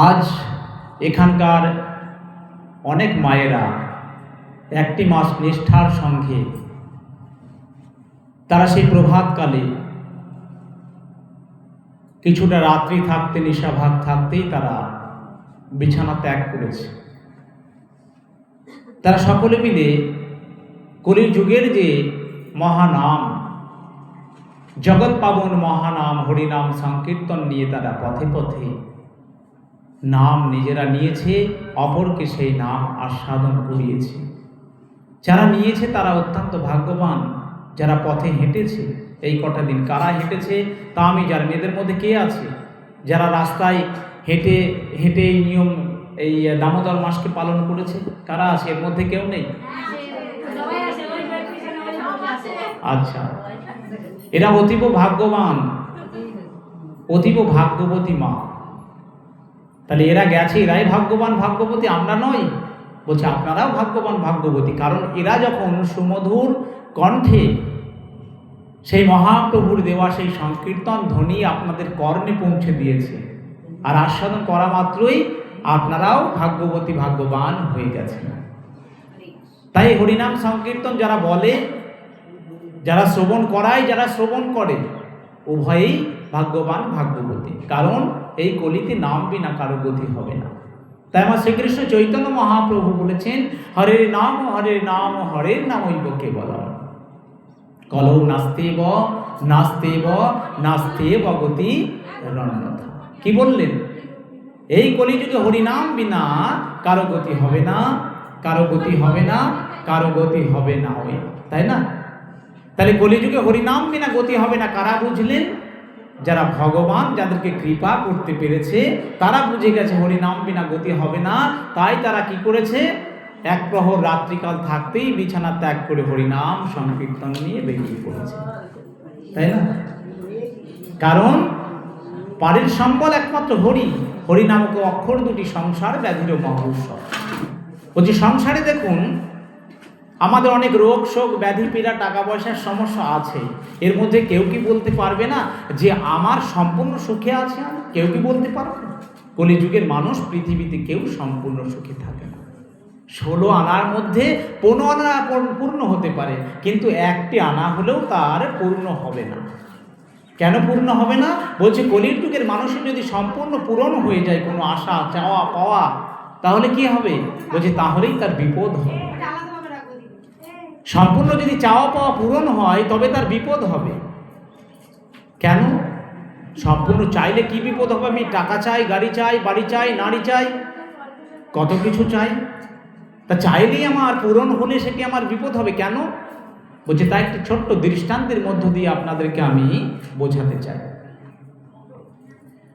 আজ এখানকার অনেক মায়েরা একটি মাস নিষ্ঠার সঙ্গে তারা সেই প্রভাতকালে কিছুটা রাত্রি থাকতে নিশাভাগ থাকতেই তারা বিছানা ত্যাগ করেছে। তারা সকলে মিলে কলির যুগের যে মহানাম, জগৎ পাবন মহানাম হরিনাম সংকীর্তন নিয়ে তারা পথে পথে নাম নিজেরা নিয়েছে, অপরকে সেই নাম আস্বাদন করিয়েছে। যারা নিয়েছে তারা অত্যন্ত ভাগ্যবান। যারা পথে হেঁটেছে এই কটা দিন, কারা হেঁটেছে তা আমি জানি। এদের মধ্যে কে আছে যারা রাস্তায় হেঁটে হেঁটে এই নিয়ম, এই দামোদর মাসকে পালন করেছে? কারা আছে? এর মধ্যে কেউ নেই? আচ্ছা, এরা অতীব ভাগ্যবান, অতীব ভাগ্যবতী মা। তাহলে এরা গেছে, এরাই ভাগ্যবান ভাগ্যবতী, আমরা নই। বলছে আপনারাও ভাগ্যবান ভাগ্যবতী, কারণ এরা যখন সুমধুর কণ্ঠে সেই মহাপ্রভুর দেওয়া সেই সংকীর্তন ধ্বনি আপনাদের কর্ণে পৌঁছে দিয়েছে, আর আস্বাদন করা মাত্রই আপনারাও ভাগ্যবতী ভাগ্যবান হয়ে গেছেন। তাই হরিনাম সংকীর্তন যারা বলে, যারা শ্রবণ করায়, যারা শ্রবণ করে, উভয়েই ভাগ্যবান ভাগ্যবতী। কারণ এই কলিতে নাম বিনা কারো গতি হবে না। তাই আমার শ্রীকৃষ্ণ চৈতন্য মহাপ্রভু বলেছেন, হরের নাম হরের নামৈব কেবলম, কলৌ নাস্তেব নাস্তেব নাস্তেব গতি রণ্যথা। কি বললেন? এই কলিযুগে হরিনাম বিনা কারো গতি হবে না, কারো গতি হবে না, কারো গতি হবে না। ওই তাই না? তাহলে কলিযুগে হরিনাম বিনা গতি হবে না কারা বুঝলেন? যারা ভগবান যাদেরকে কৃপা করতে পেরেছে তারা বুঝে গেছে হরিনাম বিনা গতি হবে না। তাই তারা কি করেছে? এক প্রহর রাত্রিকাল থাকতেই বিছানা ত্যাগ করে হরিনাম সংকীর্তন নিয়ে বেরিয়ে পড়েছে, তাই না? কারণ পারের সম্বল একমাত্র হরি, হরিনামক অক্ষর দুটি সংসার ব্যাধির মহৌষধ। বলছি সংসারে দেখুন আমাদের অনেক রোগ শোক ব্যাধি পীড়া টাকা পয়সার সমস্যা আছে। এর মধ্যে কেউ কি বলতে পারবে না যে আমার সম্পূর্ণ সুখে আছে? কেউ কি বলতে পারবে? কলিযুগের মানুষ পৃথিবীতে কেউ সম্পূর্ণ সুখে থাকে না। 16 আনার মধ্যে 15 আনা পূর্ণ হতে পারে, কিন্তু একটি আনা হলেও তার পূর্ণ হবে না। কেন পূর্ণ হবে না? বলছে কলির যুগের মানুষের যদি সম্পূর্ণ পূরণ হয়ে যায় কোনো আশা চাওয়া পাওয়া, তাহলে কি হবে? বলছে তাহলেই তার বিপদ হবে। সম্পূর্ণ যদি চাওয়া পাওয়া পূরণ হয় তবে তার বিপদ হবে। কেন? সম্পূর্ণ চাইলে কি বিপদ হবে? আমি টাকা চাই, গাড়ি চাই, বাড়ি চাই, নারী চাই, কত কিছু চাই, তা চাইলেই আমার পূরণ হলে সেটি আমার বিপদ হবে। কেন? বলছে তাই একটি ছোট্ট দৃষ্টান্তের মধ্য দিয়ে আপনাদেরকে আমি বোঝাতে চাই।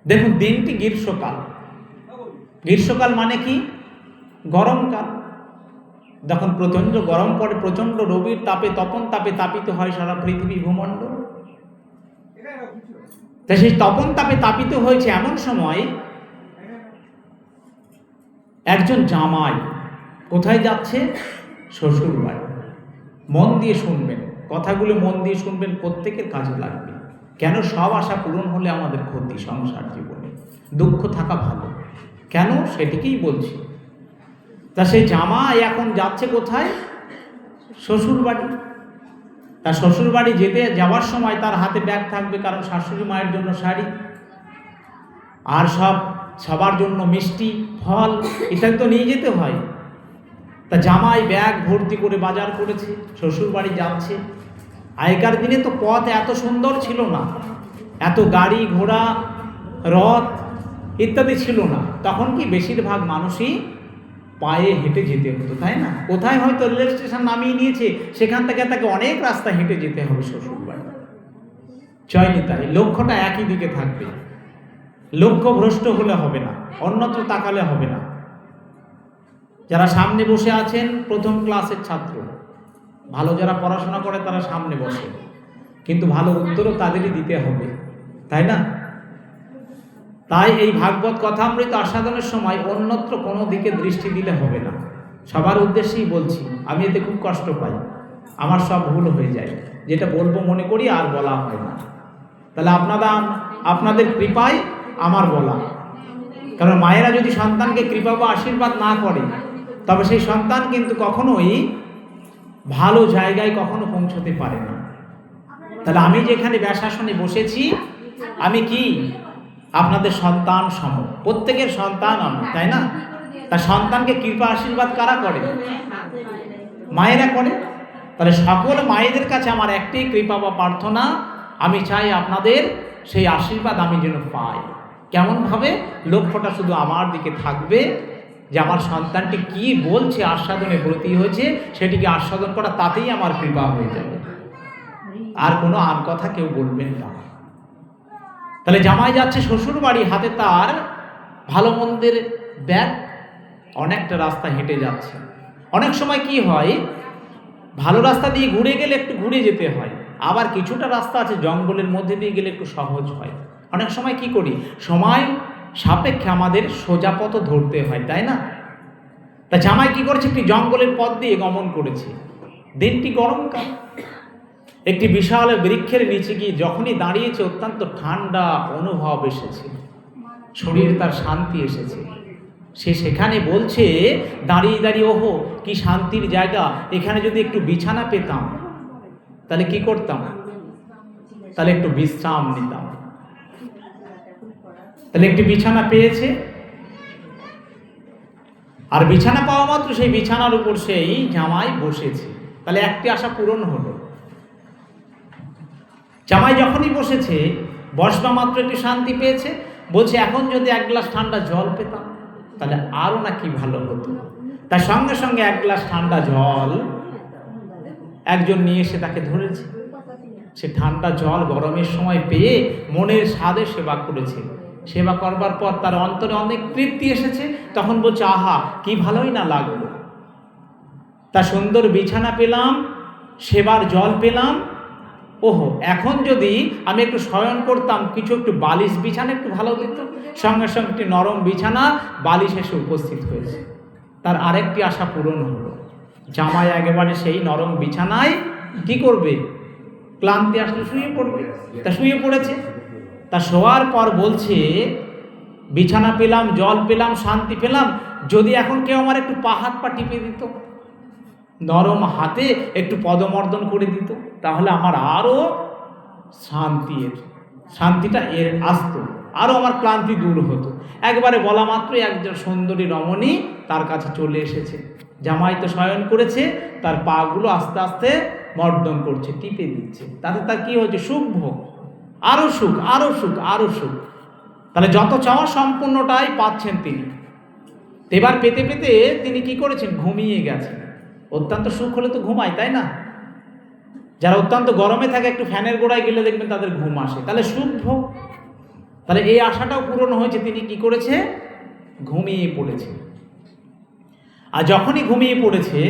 দেখুন, দিনটি গ্রীষ্মকাল। গ্রীষ্মকাল মানে কি? গরমকাল। যখন প্রচণ্ড গরম পড়ে, প্রচণ্ড রবির তাপে, তপন তাপে তাপিত হয় সারা পৃথিবী ভূমণ্ডল। তাই সেই তপন তাপে তাপিত হয়েছে এমন সময় একজন জামাই কোথায় যাচ্ছে? শ্বশুর বাড়ি। মন দিয়ে শুনবেন, কথাগুলো মন দিয়ে শুনবেন, প্রত্যেকের কাজে লাগবে। কেন? সব আশা পূরণ হলে আমাদের ক্ষতি সংসার জীবনে, দুঃখ থাকা ভালো। কেন? সেটিকেই বলছি। তা সেই জামাই এখন যাচ্ছে কোথায়? শ্বশুর বাড়ি। তার শ্বশুর বাড়ি যাওয়ার সময় তার হাতে ব্যাগ থাকবে, কারণ শাশুড়ি মায়ের জন্য শাড়ি, আর সবার জন্য মিষ্টি ফল ইত্যাদি তো নিয়ে যেতে হয়। তা জামাই ব্যাগ ভর্তি করে বাজার করেছে, শ্বশুর বাড়ি যাচ্ছে। আগেকার দিনে তো পথ এত সুন্দর ছিল না, এত গাড়ি ঘোড়া রথ ইত্যাদি ছিল না। তখন কি বেশিরভাগ মানুষই পায়ে হেঁটে যেতে হতো, তাই না? কোথায় হয়তো রেল স্টেশন নামিয়ে নিয়েছে, সেখান থেকে তাকে অনেক রাস্তা হেঁটে যেতে হবে শ্বশুর বাড়ি। চয়নি তাই, লক্ষ্যটা একই দিকে থাকবে। লক্ষ্য ভ্রষ্ট হলে হবে না, অন্যত্র তাকালে হবে না। যারা সামনে বসে আছেন প্রথম ক্লাসের ছাত্র, ভালো যারা পড়াশোনা করে তারা সামনে বসে, কিন্তু ভালো উত্তরও তাদেরই দিতে হবে, তাই না? তাই এই ভাগবত কথামৃত আস্বাদনের সময় অন্যত্র কোনো দিকে দৃষ্টি দিলে হবে না। সবার উদ্দেশ্যেই বলছি, আমি এতে খুব কষ্ট পাই, আমার সব ভুল হয়ে যায়, যেটা বলবো মনে করি আর বলা হয় না। তাহলে আপনাদের কৃপায় আমার বলা, কারণ মায়েরা যদি সন্তানকে কৃপা বা আশীর্বাদ না করে, তবে সেই সন্তান কিন্তু কখনোই ভালো জায়গায় কখনো পৌঁছতে পারে না। তাহলে আমি যেখানে ব্যাসাসনে বসেছি, আমি কি আপনাদের সন্তান সম, প্রত্যেকের সন্তান আমি, তাই না? তার সন্তানকে কৃপা আশীর্বাদ কারা করে? মায়েরা করে। তাহলে সকল মায়েদের কাছে আমার একটি কৃপা বা প্রার্থনা, আমি চাই আপনাদের সেই আশীর্বাদ আমি যেন পাই। কেমনভাবে? লক্ষ্যটা শুধু আমার দিকে থাকবে, যে আমার সন্তানটি কি বলছে, আস্বাদনে ব্রতী হয়েছে, সেটিকে আস্বাদন করা, তাতেই আমার কৃপা হয়ে যাবে। আর কোনো আর কথা কেউ বলবেন না। তাহলে জামাই যাচ্ছে শ্বশুর বাড়ি, হাতে তার ভালো মন্দের ব্যাগ, অনেকটা রাস্তা হেঁটে যাচ্ছে। অনেক সময় কি হয়, ভালো রাস্তা দিয়ে ঘুরে গেলে একটু ঘুরে যেতে হয়, আবার কিছুটা রাস্তা আছে জঙ্গলের মধ্যে দিয়ে গেলে একটু সহজ হয়। অনেক সময় কি করি, সময় সাপেক্ষে আমাদের সোজা পথ ধরতে হয়, তাই না? তা জামাই কি করেছে, একটি জঙ্গলের পথ দিয়ে গমন করেছে। দিনটি গরমকাল, একটি বিশাল বৃক্ষের নিচে গিয়ে যখনই দাঁড়িয়েছে, অত্যন্ত ঠান্ডা অনুভব এসেছে, শরীরে তার শান্তি এসেছে। সে সেখানে বলছে দাঁড়িয়ে দাঁড়িয়ে, ওহো কি শান্তির জায়গা, এখানে যদি একটু বিছানা পেতাম তাহলে কি করতাম, তাহলে একটু বিশ্রাম নিতাম। তাহলে একটি বিছানা পেয়েছে, আর বিছানা পাওয়া মাত্র সেই বিছানার উপর সেই জামাই বসেছে। তাহলে একটি আশা পূরণ হলো। জামাই যখনই বসেছে, বসবা মাত্র একটু শান্তি পেয়েছে, বলছে এখন যদি এক গ্লাস ঠান্ডা জল পেতাম তাহলে আরো নাকি ভালো হতো। তার সঙ্গে সঙ্গে এক গ্লাস ঠান্ডা জল একজন নিয়ে এসে তাকে ধরেছে। সে ঠান্ডা জল গরমের সময় পেয়ে মনের স্বাদে সেবা করেছে। সেবা করবার পর তার অন্তরে অনেক তৃপ্তি এসেছে, তখন বলছে আহা কি ভালোই না লাগলো, তা সুন্দর বিছানা পেলাম, সেবার জল পেলাম, ওহো এখন যদি আমি একটু শয়ন করতাম, কিছু একটু বালিশ বিছানা একটু ভালো দিত। সঙ্গে সঙ্গে একটি নরম বিছানা বালিশ এসে উপস্থিত হয়েছে। তার আরেকটি আশা পূরণ হলো। জামাই একেবারে সেই নরম বিছানায় কি করবে, ক্লান্তি আসলে শুয়ে পড়বে। তা শুয়ে পড়েছে। তা শোয়ার পর বলছে বিছানা পেলাম, জল পেলাম, শান্তি পেলাম, যদি এখন কেউ আমার একটু পা হাত পা টিপে দিত, নরম হাতে একটু পদমর্দন করে দিত, তাহলে আমার আরো শান্তিটা এর আসতো, আরো আমার ক্লান্তি দূর হতো। একবারে বলা মাত্রই একজন সুন্দরী রমণী তার কাছে চলে এসেছে। জামাই তো শয়ন করেছে, তার পাগুলো আস্তে আস্তে মর্দন করছে, টিপে দিচ্ছে। তাতে তার কি হচ্ছে, সুখ ভোগ, আরো সুখ, আরো সুখ, আরো সুখ। তাহলে যত চাওয়া সম্পূর্ণটাই পাচ্ছেন তিনি। এবার পেতে পেতে তিনি কি করেছেন, ঘুমিয়ে গেছেন। অত্যন্ত সুখ হলে তো ঘুমায়, তাই না? যারা অত্যন্ত গরমে থাকে একটু ফ্যানের গোড়ায় গেলে দেখবেন তাদের ঘুম আসে, তাহলে সুখ ভোগ। তাহলে এই আশাটাও পূরণ হয়েছে, তিনি কি করেছে, ঘুমিয়ে পড়েছে। আর যখনই ঘুমিয়ে পড়েছে,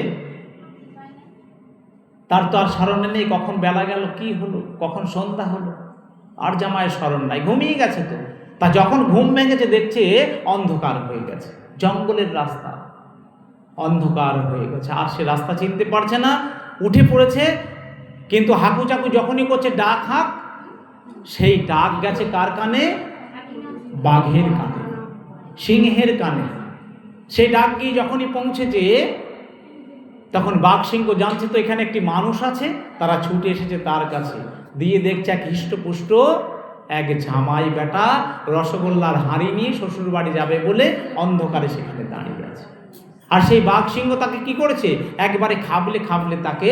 তার তো আর স্মরণে নেই কখন বেলা গেল, কি হলো, কখন সন্ধ্যা হলো, আর জামাইয়ের স্মরণ নাই, ঘুমিয়ে গেছে। তো তা যখন ঘুম ভেঙেছে দেখছে অন্ধকার হয়ে গেছে, জঙ্গলের রাস্তা অন্ধকার হয়ে গেছে, আর সে রাস্তা চিনতে পারছে না, উঠে পড়েছে। কিন্তু হাঁকু চাকু যখনই করছে, ডাক হাঁক, সেই ডাক গেছে কার কানে, বাঘের কানে, সিংহের কানে। সেই ডাক গিয়ে যখনই পৌঁছেছে, তখন বাঘ সিংহ জানছে তো এখানে একটি মানুষ আছে, তারা ছুটে এসেছে তার কাছে। দিয়ে দেখছে এক হৃষ্টপুষ্ট এক জামাই বেটা রসগোল্লার হাঁড়ি নিয়ে শ্বশুর বাড়ি যাবে বলে অন্ধকারে সেখানে দাঁড়িয়ে আছে। আর সেই বাঘ সিংহ তাকে কি করেছে, একবারে খাবলে খাবলে তাকে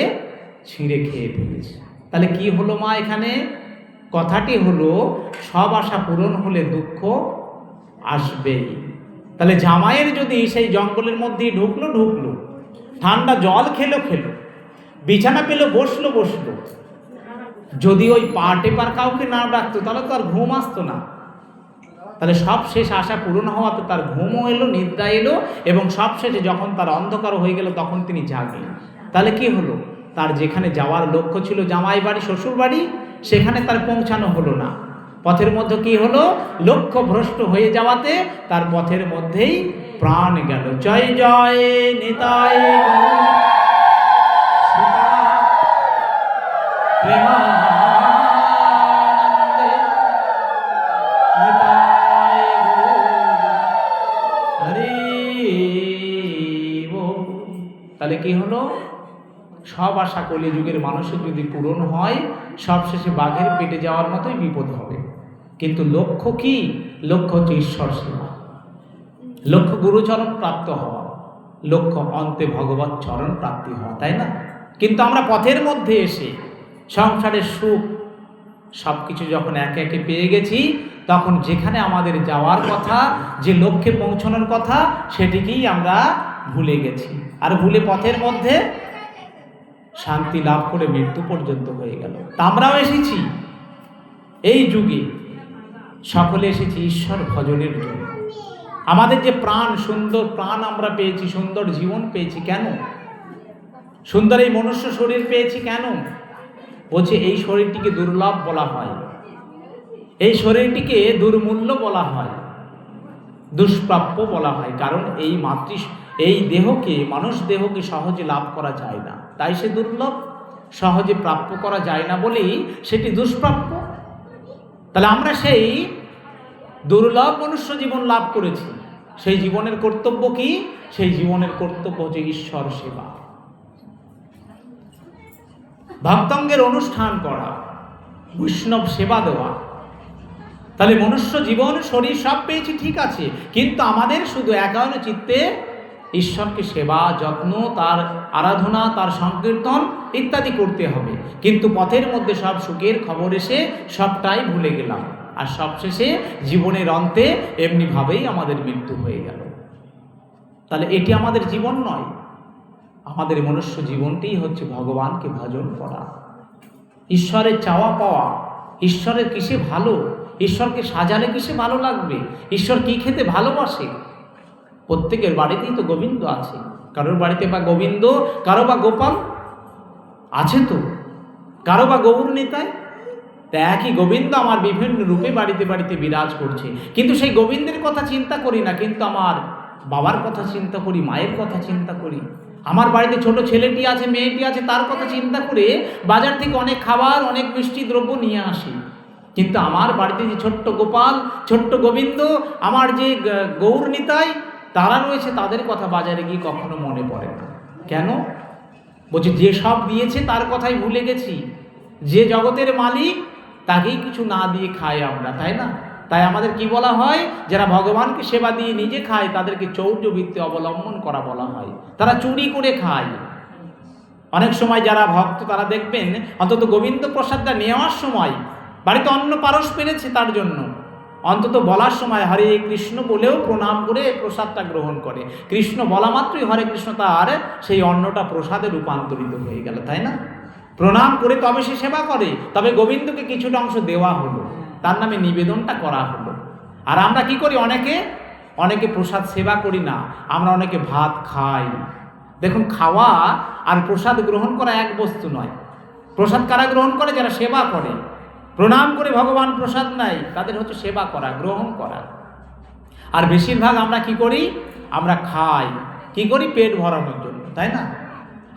ছিঁড়ে খেয়ে ফেলেছে। তাহলে কি হলো মা, এখানে কথাটি হলো সব আশা পূরণ হলে দুঃখ আসবেই। তাহলে জামাইয়ের যদি সেই জঙ্গলের মধ্যেই ঢুকলো, ঠান্ডা জল খেলো, বিছানা পেলো, বসলো, যদি ওই পা টেপার কাউকে না ডাকতো তাহলে তো আর ঘুম আসতো না। তাহলে সব শেষ আশা পূরণ হওয়াতে তার ঘুমও এলো, নিদ্রা এলো, এবং সব শেষে যখন তার অন্ধকার হয়ে গেল তখন তিনি জাগলেন। তাহলে কি হলো, তার যেখানে যাওয়ার লক্ষ্য ছিল জামাই বাড়ি, শ্বশুর বাড়ি, সেখানে তার পৌঁছানো হলো না। পথের মধ্যে কি হলো, লক্ষ্য ভ্রষ্ট হয়ে যাওয়াতে তার পথের মধ্যেই প্রাণ গেল। জয় জয় নিতাই তাহলে কি হলো? সব আশা কলিযুগের মানুষের যদি পূরণ হয়, সবশেষে বাঘের পেটে যাওয়ার মতোই বিপদ হবে। কিন্তু লক্ষ্য কি? লক্ষ্য হচ্ছে ঈশ্বর সেবা, লক্ষ্য গুরুচরণ প্রাপ্ত হওয়া, লক্ষ্য অন্তে ভগবত চরণ প্রাপ্তি হওয়া, তাই না? কিন্তু আমরা পথের মধ্যে এসে সংসারের সুখ সব কিছু যখন একে একে পেয়ে গেছি, তখন যেখানে আমাদের যাওয়ার কথা, যে লক্ষ্যে পৌঁছানোর কথা, সেটিকেই আমরা ভুলে গেছি। আর ভুলে পথের মধ্যে শান্তি লাভ করে মৃত্যু পর্যন্ত হয়ে গেল। তা আমরাও এসেছি এই যুগে, সকলে এসেছি ঈশ্বর ভজনের জন্য। আমাদের যে প্রাণ, সুন্দর প্রাণ আমরা পেয়েছি, সুন্দর জীবন পেয়েছি, কেন? সুন্দর এই মনুষ্য শরীর পেয়েছি কেন? বলছে এই শরীরটিকে দুর্লভ বলা হয়, এই শরীরটিকে দুর্মূল্য বলা হয়, দুষ্প্রাপ্য বলা হয়। কারণ এই দেহকে, মানুষ দেহকে সহজে লাভ করা যায় না, তাই সে দুর্লভ। সহজে প্রাপ্য করা যায় না বলেই সেটি দুষ্প্রাপ্য। তাহলে আমরা সেই দুর্লভ মনুষ্য জীবন লাভ করেছি। সেই জীবনের কর্তব্য কি? সেই জীবনের কর্তব্য হচ্ছে ঈশ্বর সেবা, ভক্তঙ্গের অনুষ্ঠান করা, বৈষ্ণব সেবা দেওয়া। তাহলে মনুষ্য জীবন, শরীর সব পেয়েছি ঠিক আছে, কিন্তু আমাদের শুধু একাগ্র চিত্তে ঈশ্বরকে সেবা, যত্ন, তার আরাধনা, তার সংকীর্তন ইত্যাদি করতে হবে। কিন্তু পথের মধ্যে সব সুখের খবর এসে সবটাই ভুলে গেলাম, আর সবশেষে জীবনের অন্তে এমনিভাবেই আমাদের মৃত্যু হয়ে গেল। তাহলে এটি আমাদের জীবন নয়। আমাদের মনুষ্য জীবনটিই হচ্ছে ভগবানকে ভজন করা, ঈশ্বরের চাওয়া পাওয়া। ঈশ্বরের কিসে ভালো, ঈশ্বরকে সাজালে কিসে ভালো লাগবে, ঈশ্বর কি খেতে ভালোবাসে। প্রত্যেকের বাড়িতেই তো গোবিন্দ আছে, কারোর বাড়িতে বা গোবিন্দ, কারো বা গোপাল আছে, তো কারো বা গৌর নিতাই। তা একই গোবিন্দ আমার বিভিন্ন রূপে বাড়িতে বাড়িতে বিরাজ করছে, কিন্তু সেই গোবিন্দের কথা চিন্তা করি না, কিন্তু আমার বাবার কথা চিন্তা করি, মায়ের কথা চিন্তা করি। আমার বাড়িতে ছোট ছেলেটি আছে, মেয়েটি আছে, তার কথা চিন্তা করে বাজার থেকে অনেক খাবার, অনেক মিষ্টি দ্রব্য নিয়ে আসি। কিন্তু আমার বাড়িতে যে ছোট্ট গোপাল, ছোট্ট গোবিন্দ, আমার যে গৌর নিতাই তারা রয়েছে, তাদের কথা বাজারে গিয়ে কখনো মনে পড়ে না। কেন? বলছে যে সব দিয়েছে তার কথাই ভুলে গেছি। যে জগতের মালিক তাকেই কিছু না দিয়ে খাই আমরা, তাই না? তাই আমাদের কি বলা হয়? যারা ভগবানকে সেবা দিয়ে নিজে খায় তাদেরকে চৌর্যবৃত্তি অবলম্বন করা বলা হয়। তারা চুরি করে খায়। অনেক সময় যারা ভক্ত তারা দেখবেন অন্তত গোবিন্দ প্রসাদটা নেওয়ার সময়, বাড়িতে অন্ন পারস পেরেছে তার জন্য, অন্তত বলার সময় হরে কৃষ্ণ বলেও প্রণাম করে প্রসাদটা গ্রহণ করে। কৃষ্ণ বলা মাত্রই হরে কৃষ্ণ, তার সেই অন্নটা প্রসাদে রূপান্তরিত হয়ে গেল, তাই না? প্রণাম করে তবে সে সেবা করে, তবে গোবিন্দকে কিছুটা অংশ দেওয়া হলো, তার নামে নিবেদনটা করা হলো। আর আমরা কি করি? অনেকে প্রসাদ সেবা করি না, আমরা অনেকে ভাত খাই। দেখুন, খাওয়া আর প্রসাদ গ্রহণ করা এক বস্তু নয়। প্রসাদ কারা গ্রহণ করে? যারা সেবা করে, প্রণাম করে ভগবান প্রসাদ নেয়, তাদের হচ্ছে সেবা করা, গ্রহণ করা। আর বেশিরভাগ আমরা কি করি? আমরা খাই, কি করি? পেট ভরানোর জন্য, তাই না?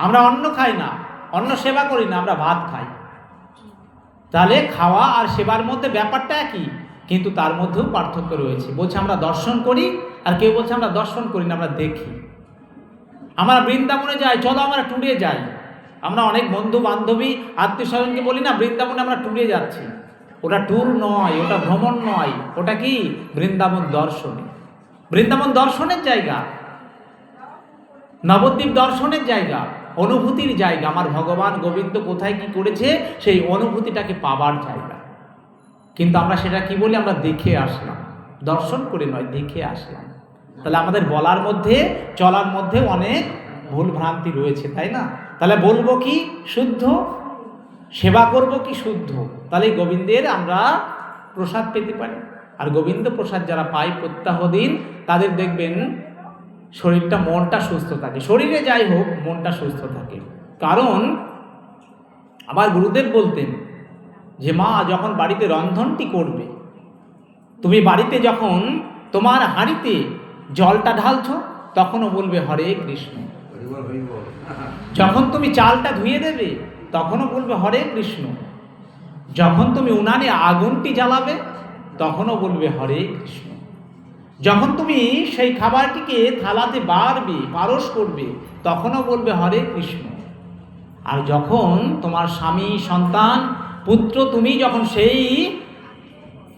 আমরা অন্ন খাই না, অন্ন সেবা করি না, আমরা ভাত খাই। তাহলে খাওয়া আর সেবার মধ্যে ব্যাপারটা একই, কিন্তু তার মধ্যেও পার্থক্য রয়েছে। বলছে আমরা দর্শন করি, আর কেউ বলছে আমরা দর্শন করি না, আমরা দেখি। আমরা বৃন্দাবনে যাই, চলো আমরা ট্যুরে যাই। আমরা অনেক বন্ধু বান্ধবী আত্মীয় স্বজনকে বলি না, বৃন্দাবনে আমরা ট্যুরে যাচ্ছি। ওটা ট্যুর নয়, ওটা ভ্রমণ নয়, ওটা কি? বৃন্দাবন দর্শনে। বৃন্দাবন দর্শনের জায়গা, নবদ্বীপ দর্শনের জায়গা, অনুভূতির জায়গা। আমার ভগবান গোবিন্দ কোথায় কি করেছে সেই অনুভূতিটাকে পাবার জায়গা। কিন্তু আমরা সেটা কি বলি? আমরা দেখে আসলাম, দর্শন করে নয়, দেখে আসলাম। তাহলে আমাদের বলার মধ্যে, চলার মধ্যে অনেক ভুল ভ্রান্তি রয়েছে, তাই না? তাহলে বলবো কি শুদ্ধ, সেবা করব কি শুদ্ধ, তাহলে গোবিন্দের আমরা প্রসাদ পেতে পারি। আর গোবিন্দ প্রসাদ যারা পায় প্রত্যাহ দিন, তাদের দেখবেন শরীরটা, মনটা সুস্থ থাকে। শরীরে যাই হোক, মনটা সুস্থ থাকে। কারণ আমার গুরুদেব বলতেন যে মা, যখন বাড়িতে রন্ধনটি করবে, তুমি বাড়িতে যখন তোমার হাঁড়িতে জলটা ঢালছো, তখনও বলবে হরে কৃষ্ণ। যখন তুমি চালটা ধুয়ে দেবে, তখনও বলবে হরে কৃষ্ণ। যখন তুমি উনানে আগুনটি জ্বালাবে, তখনও বলবে হরে কৃষ্ণ। যখন তুমি সেই খাবারটিকে থালাতে বাড়বে, পারস করবে, তখনও বলবে হরে কৃষ্ণ। আর যখন তোমার স্বামী, সন্তান, পুত্র, তুমি যখন সেই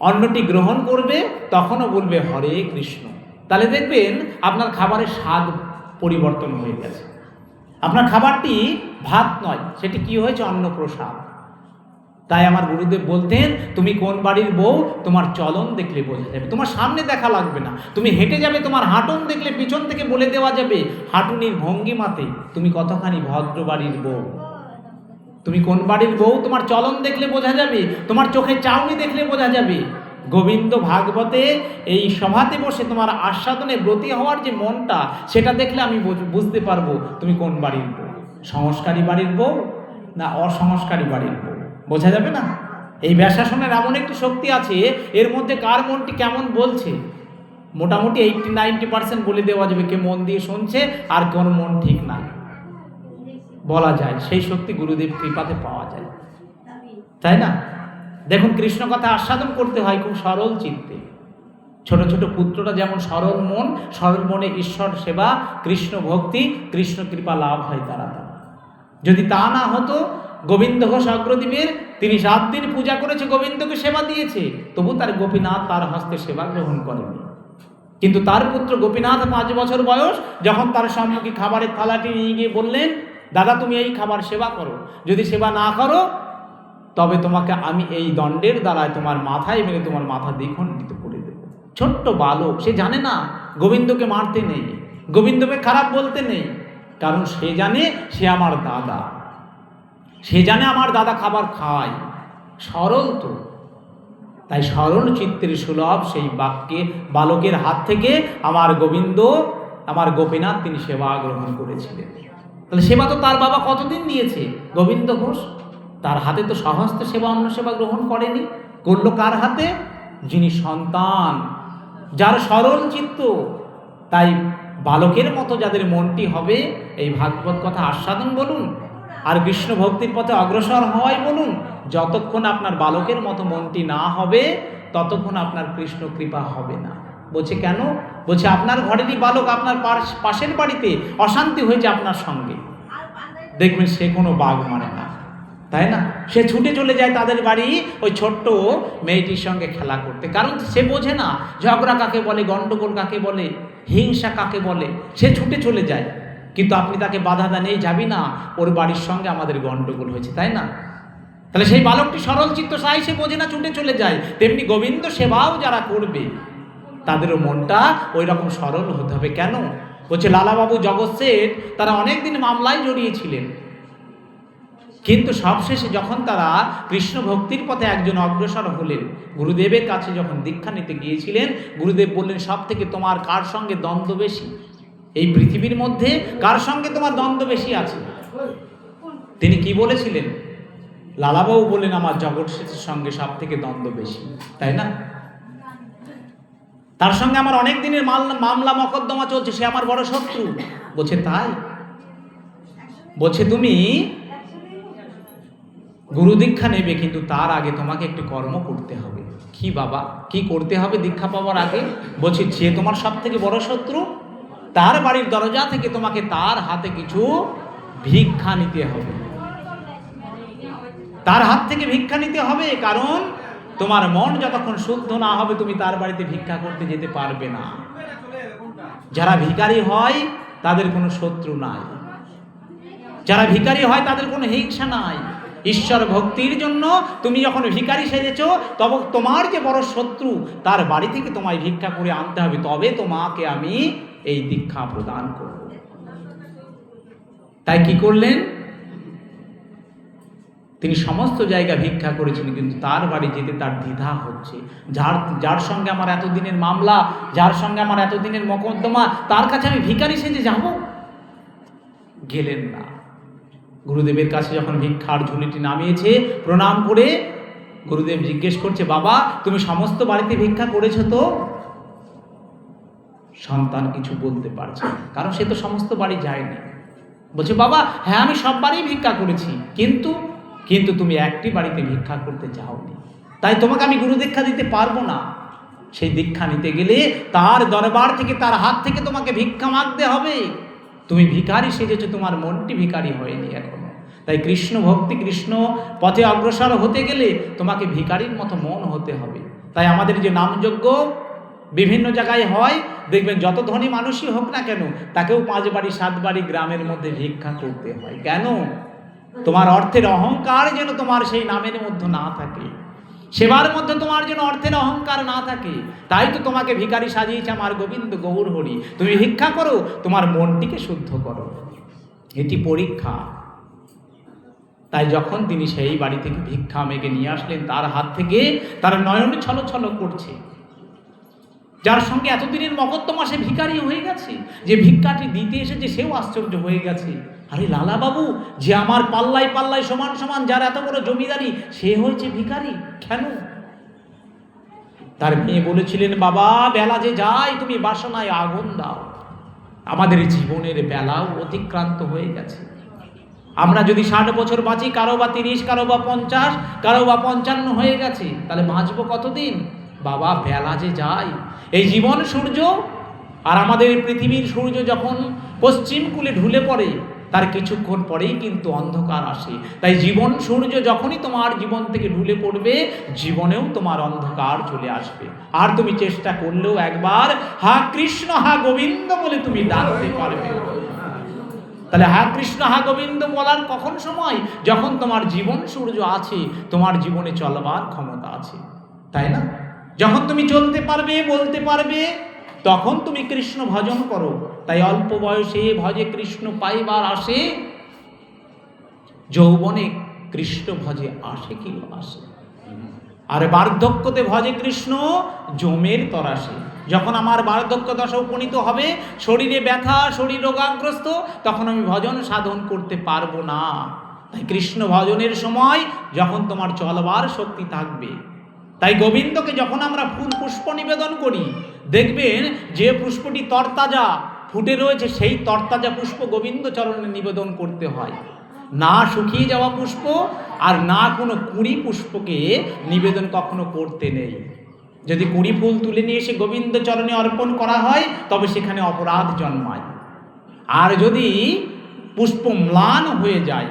অন্নটি গ্রহণ করবে, তখনও বলবে হরে কৃষ্ণ। তাহলে দেখবেন আপনার খাবারের স্বাদ পরিবর্তন হয়ে গেছে। আপনার খাবারটি ভাত নয়, সেটি কি হয়েছে? অন্নপ্রসাদ। তাই আমার গুরুদেব বলতেন, তুমি কোন বাড়ির বউ, তোমার চলন দেখলে বোঝা যাবে। তোমার সামনে দেখা লাগবে না, তুমি হেঁটে যাবে, তোমার হাঁটুন দেখলে পিছন থেকে বলে দেওয়া যাবে হাঁটুনির ভঙ্গিমাতে তুমি কতখানি ভদ্র বাড়ির বউ। তুমি কোন বাড়ির বউ, তোমার চলন দেখলে বোঝা যাবে, তোমার চোখে চাউনি দেখলে বোঝা যাবে। গোবিন্দ ভাগবতে এই সভাতে বসে তোমার আস্বাদনে ব্রতী হওয়ার যে মনটা, সেটা দেখলে আমি বুঝতে পারবো তুমি কোন বাড়ির বউ। সংস্কারী বাড়ির বউ না অসংস্কারী বাড়ির বউ, বোঝা যাবে না। এই ব্যাসাসনের এমন একটি শক্তি আছে, এর মধ্যে কার মনটি কেমন বলছে মোটামুটি 80-90% বলে দেওয়া যাবে কে মন দিয়ে শুনছে আর কোন মন ঠিক নাই, বলা যায়। সেই শক্তি গুরুদেব কৃপাতে পাওয়া যায়, তাই না? দেখুন, কৃষ্ণ কথা আস্বাদন করতে হয় খুব সরল চিত্তে। ছোট ছোট পুত্ররা যেমন সরল মন, সরল মনে ঈশ্বর সেবা, কৃষ্ণ ভক্তি, কৃষ্ণ কৃপা লাভ হয় তারা। যদি তা না হতো, গোবিন্দ ঘোষ অগ্রদ্বীপের তিনি 7 দিন পূজা করেছে, গোবিন্দকে সেবা দিয়েছে, তবু তার গোপীনাথ তার হস্তে সেবা গ্রহণ করেনি। কিন্তু তার পুত্র গোপীনাথ 5 বছর বয়স, যখন তার সম্মুখে খাবারের থালাটি নিয়ে গিয়ে বললেন, দাদা তুমি এই খাবার সেবা করো, যদি সেবা না করো তবে তোমাকে আমি এই দণ্ডের দ্বারায় তোমার মাথায় মেরে তোমার মাথা দ্বিখণ্ডিত করে দেব। ছোট্ট বালক, সে জানে না গোবিন্দকে মারতে নেই, গোবিন্দকে খারাপ বলতে নেই, কারণ সে জানে সে আমার দাদা, সে জানে আমার দাদা খাবার খায়। সরল তো, তাই সরল চিত্তের সুলভ সেই বাক্যে বালকের হাত থেকে আমার গোবিন্দ, আমার গোপীনাথ তিনি সেবা গ্রহণ করেছিলেন। তাহলে সেবা তো তার বাবা কতদিন দিয়েছে? গোবিন্দ ঘোষ তার হাতে তো সহস্ত সেবা, অন্য সেবা গ্রহণ করেনি। করলো কার হাতে? যিনি সন্তান, যার সরল চিত্ত। তাই বালকের মতো যাদের মনটি হবে, এই ভাগবত কথা আস্বাদন বলুন আর কৃষ্ণ ভক্তির পথে অগ্রসর হওয়াই বলুন, যতক্ষণ আপনার বালকের মতো মনটি না হবে ততক্ষণ আপনার কৃষ্ণ কৃপা হবে না। বলছে কেন? বলছে আপনার ঘরেরই বালক আপনার পাশের বাড়িতে অশান্তি হয়েছে আপনার সঙ্গে, দেখবেন সে কোনো বাঘ মানে না, তাই না? সে ছুটে চলে যায় তাদের বাড়ি ওই ছোট্ট মেয়েটির সঙ্গে খেলা করতে, কারণ সে বোঝে না ঝগড়া কাকে বলে, গণ্ডগোল কাকে বলে, হিংসা কাকে বলে। সে ছুটে চলে যায়, কিন্তু আপনি তাকে বাধা দেন, এই যাবি না, ওর বাড়ির সঙ্গে আমাদের গণ্ডগোল হয়েছে, তাই না? তাহলে সেই বালকটি সরল চিত্ত, সাই সে বোঝে না, ছুটে চলে যায়। তেমনি গোবিন্দ সেবাও যারা করবে তাদেরও মনটা ওই রকম সরল হতে হবে। কেন? বলছে লালাবাবু, জগৎ শেঠ তারা অনেকদিন মামলায় জড়িয়েছিলেন, কিন্তু সবশেষে যখন তারা কৃষ্ণ ভক্তির পথে একজন অগ্রসর হলেন, গুরুদেবের কাছে যখন দীক্ষা নিতে গিয়েছিলেন, গুরুদেব বললেন সব থেকে তোমার কার সঙ্গে দ্বন্দ্ব বেশি? এই পৃথিবীর মধ্যে কার সঙ্গে তোমার দ্বন্দ্ব বেশি আছে? তিনি কি বলেছিলেন? লালাবাবু বললেন আমার জগৎ শেঠের সঙ্গে সব থেকে দ্বন্দ্ব বেশি, তাই না? তার সঙ্গে আমার অনেক দিনের মামলা মকদ্দমা চলছে, সে আমার বড় শত্রু। বলছে তাই? বলছে তুমি গুরু দীক্ষা নেবে, কিন্তু তার আগে তোমাকে একটু কর্ম করতে হবে। কি বাবা, কি করতে হবে দীক্ষা পাওয়ার আগে? বলছে যে তোমার সব থেকে বড় শত্রু, তার বাড়ির দরজা থেকে তোমাকে তার হাতে কিছু ভিক্ষা নিতে হবে, তার হাত থেকে ভিক্ষা নিতে হবে। কারণ তোমার মন যতক্ষণ শুদ্ধ না হবে তুমি তার বাড়িতে ভিক্ষা করতে যেতে পারবে না। যারা ভিখারি হয় তাদের কোনো শত্রু নাই, যারা ভিখারি হয় তাদের কোনো হিংসা নাই। ঈশ্বর ভক্তির জন্য তুমি যখন ভিখারি সেজেছো, তবে তোমার যে বড় শত্রু তার বাড়ি থেকে তোমায় ভিক্ষা করে আনতে হবে, তবে তোমাকে আমি এই দীক্ষা প্রদান করব। তাই কি করলেন? তিনি সমস্ত জায়গা ভিক্ষা করেছিলেন, কিন্তু তার বাড়ি যেতে তার দ্বিধা হচ্ছে। যার সঙ্গে আমার এতদিনের মামলা, যার সঙ্গে আমার এতদিনের মকদ্দমা, তার কাছে আমি ভিখারি সেজে যাব? গেলেন না। গুরুদেবের কাছে যখন ভিক্ষার ঝুলিটি নামিয়েছে, প্রণাম করে গুরুদেব জিজ্ঞেস করছে, বাবা তুমি সমস্ত বাড়িতে ভিক্ষা করেছো তো? সন্তান কিছু বলতে পারছে না, কারণ সে তো সমস্ত বাড়ি যায়নি। বলছে বাবা হ্যাঁ আমি সব বাড়ি ভিক্ষা করেছি, কিন্তু তুমি একটি বাড়িতে ভিক্ষা করতে যাওনি, তাই তোমাকে আমি গুরু দীক্ষা দিতে পারবো না। সেই দীক্ষা নিতে গেলে তার দরবার থেকে, তার হাত থেকে তোমাকে ভিক্ষা মাগতে হবে। তুমি ভিখারি সেজেছো, তোমার মনটি ভিখারি হয়নি এখনো। তাই কৃষ্ণ ভক্তি, কৃষ্ণ পথে অগ্রসর হতে গেলে তোমাকে ভিখারির মতো মন হতে হবে। তাই আমাদের যে নামযজ্ঞ বিভিন্ন জায়গায় হয়, দেখবেন যত ধনী মানুষই হোক না কেন, তাকেও 5 বাড়ি 7 বাড়ি গ্রামের মধ্যে ভিক্ষা করতে হয়। কেন? তোমার অর্থের অহংকার যেন তোমার সেই নামের মধ্যে না থাকে, সেবার মধ্যে তোমার যেন অর্থের অহংকার না থাকে। তাই তো তোমাকে ভিখারি সাজিয়েছে আমার গোবিন্দ গৌর হরি। তুমি ভিক্ষা করো, তোমার মনটিকে শুদ্ধ করো, এটি পরীক্ষা। তাই যখন তিনি সেই বাড়ি থেকে ভিক্ষা মেঘে নিয়ে আসলেন, তার হাত থেকে তার নয়ন ছলছল করছে। যার সঙ্গে এতদিনের মকদ্দমা, সে ভিখারি হয়ে গেছে, যে ভিক্ষাটি দিতে এসেছে সেও আশ্চর্য হয়ে গেছে। আরে লালা বাবু, যে আমার পাল্লায় পাল্লায় সমান সমান, যার এত বড় জমিদারি, সে হয়েছে ভিখারি কেন? তার মেয়ে বলেছিলেন, বাবা বেলা যে যায়, তুমি বাসনায় আগুন দাও। আমাদের জীবনের বেলাও অতিক্রান্ত হয়ে গেছে। আমরা যদি 60 বছর বাঁচি, কারো বা 30, কারো বা 50, কারো বা 55 হয়ে গেছে, তাহলে বাঁচবো কতদিন? বাবা বেলা যে যায়। এই জীবন সূর্য আর আমাদের পৃথিবীর সূর্য যখন পশ্চিম কূলে ঢুলে পড়ে, তার কিছুক্ষণ পরেই কিন্তু অন্ধকার আসে। তাই জীবন সূর্য যখনই তোমার জীবন থেকে ঢুলে পড়বে, জীবনেও তোমার অন্ধকার চলে আসবে। আর তুমি চেষ্টা করলেও একবার হা কৃষ্ণ হা গোবিন্দ বলে তুমি ডাকতে পারবে। তাহলে হা কৃষ্ণ হা গোবিন্দ বলার কখন সময়? যখন তোমার জীবন সূর্য আছে, তোমার জীবনে চলবার ক্ষমতা আছে, তাই না? যখন তুমি চলতে পারবে, বলতে পারবে, তখন তুমি কৃষ্ণ ভজন করো। তাই অল্প বয়সে ভজে কৃষ্ণ পাইবার আসে, যৌবনে কৃষ্ণ ভজে আসে কি আসে, আর বার্ধক্যতে ভজে কৃষ্ণ জমের তরাসে। যখন আমার বার্ধক্য দশা উপনীত হবে, শরীরে ব্যথা, শরীর রোগাগ্রস্ত, তখন আমি ভজন সাধন করতে পারবো না। তাই কৃষ্ণ ভজনের সময় যখন তোমার চলবার শক্তি থাকবে, তাই গোবিন্দকে যখন আমরা ফুল পুষ্প নিবেদন করি, দেখবেন যে পুষ্পটি তরতাজা ফুটে রয়েছে, সেই তরতাজা পুষ্প গোবিন্দ চরণে নিবেদন করতে হয়। না শুকিয়ে যাওয়া পুষ্প আর না কোনো কুঁড়ি পুষ্পকে নিবেদন কখনো করতে নেই। যদি কুঁড়ি ফুল তুলে নিয়ে এসে গোবিন্দ চরণে অর্পণ করা হয়, তবে সেখানে অপরাধ জন্মায়। আর যদি পুষ্প ম্লান হয়ে যায়,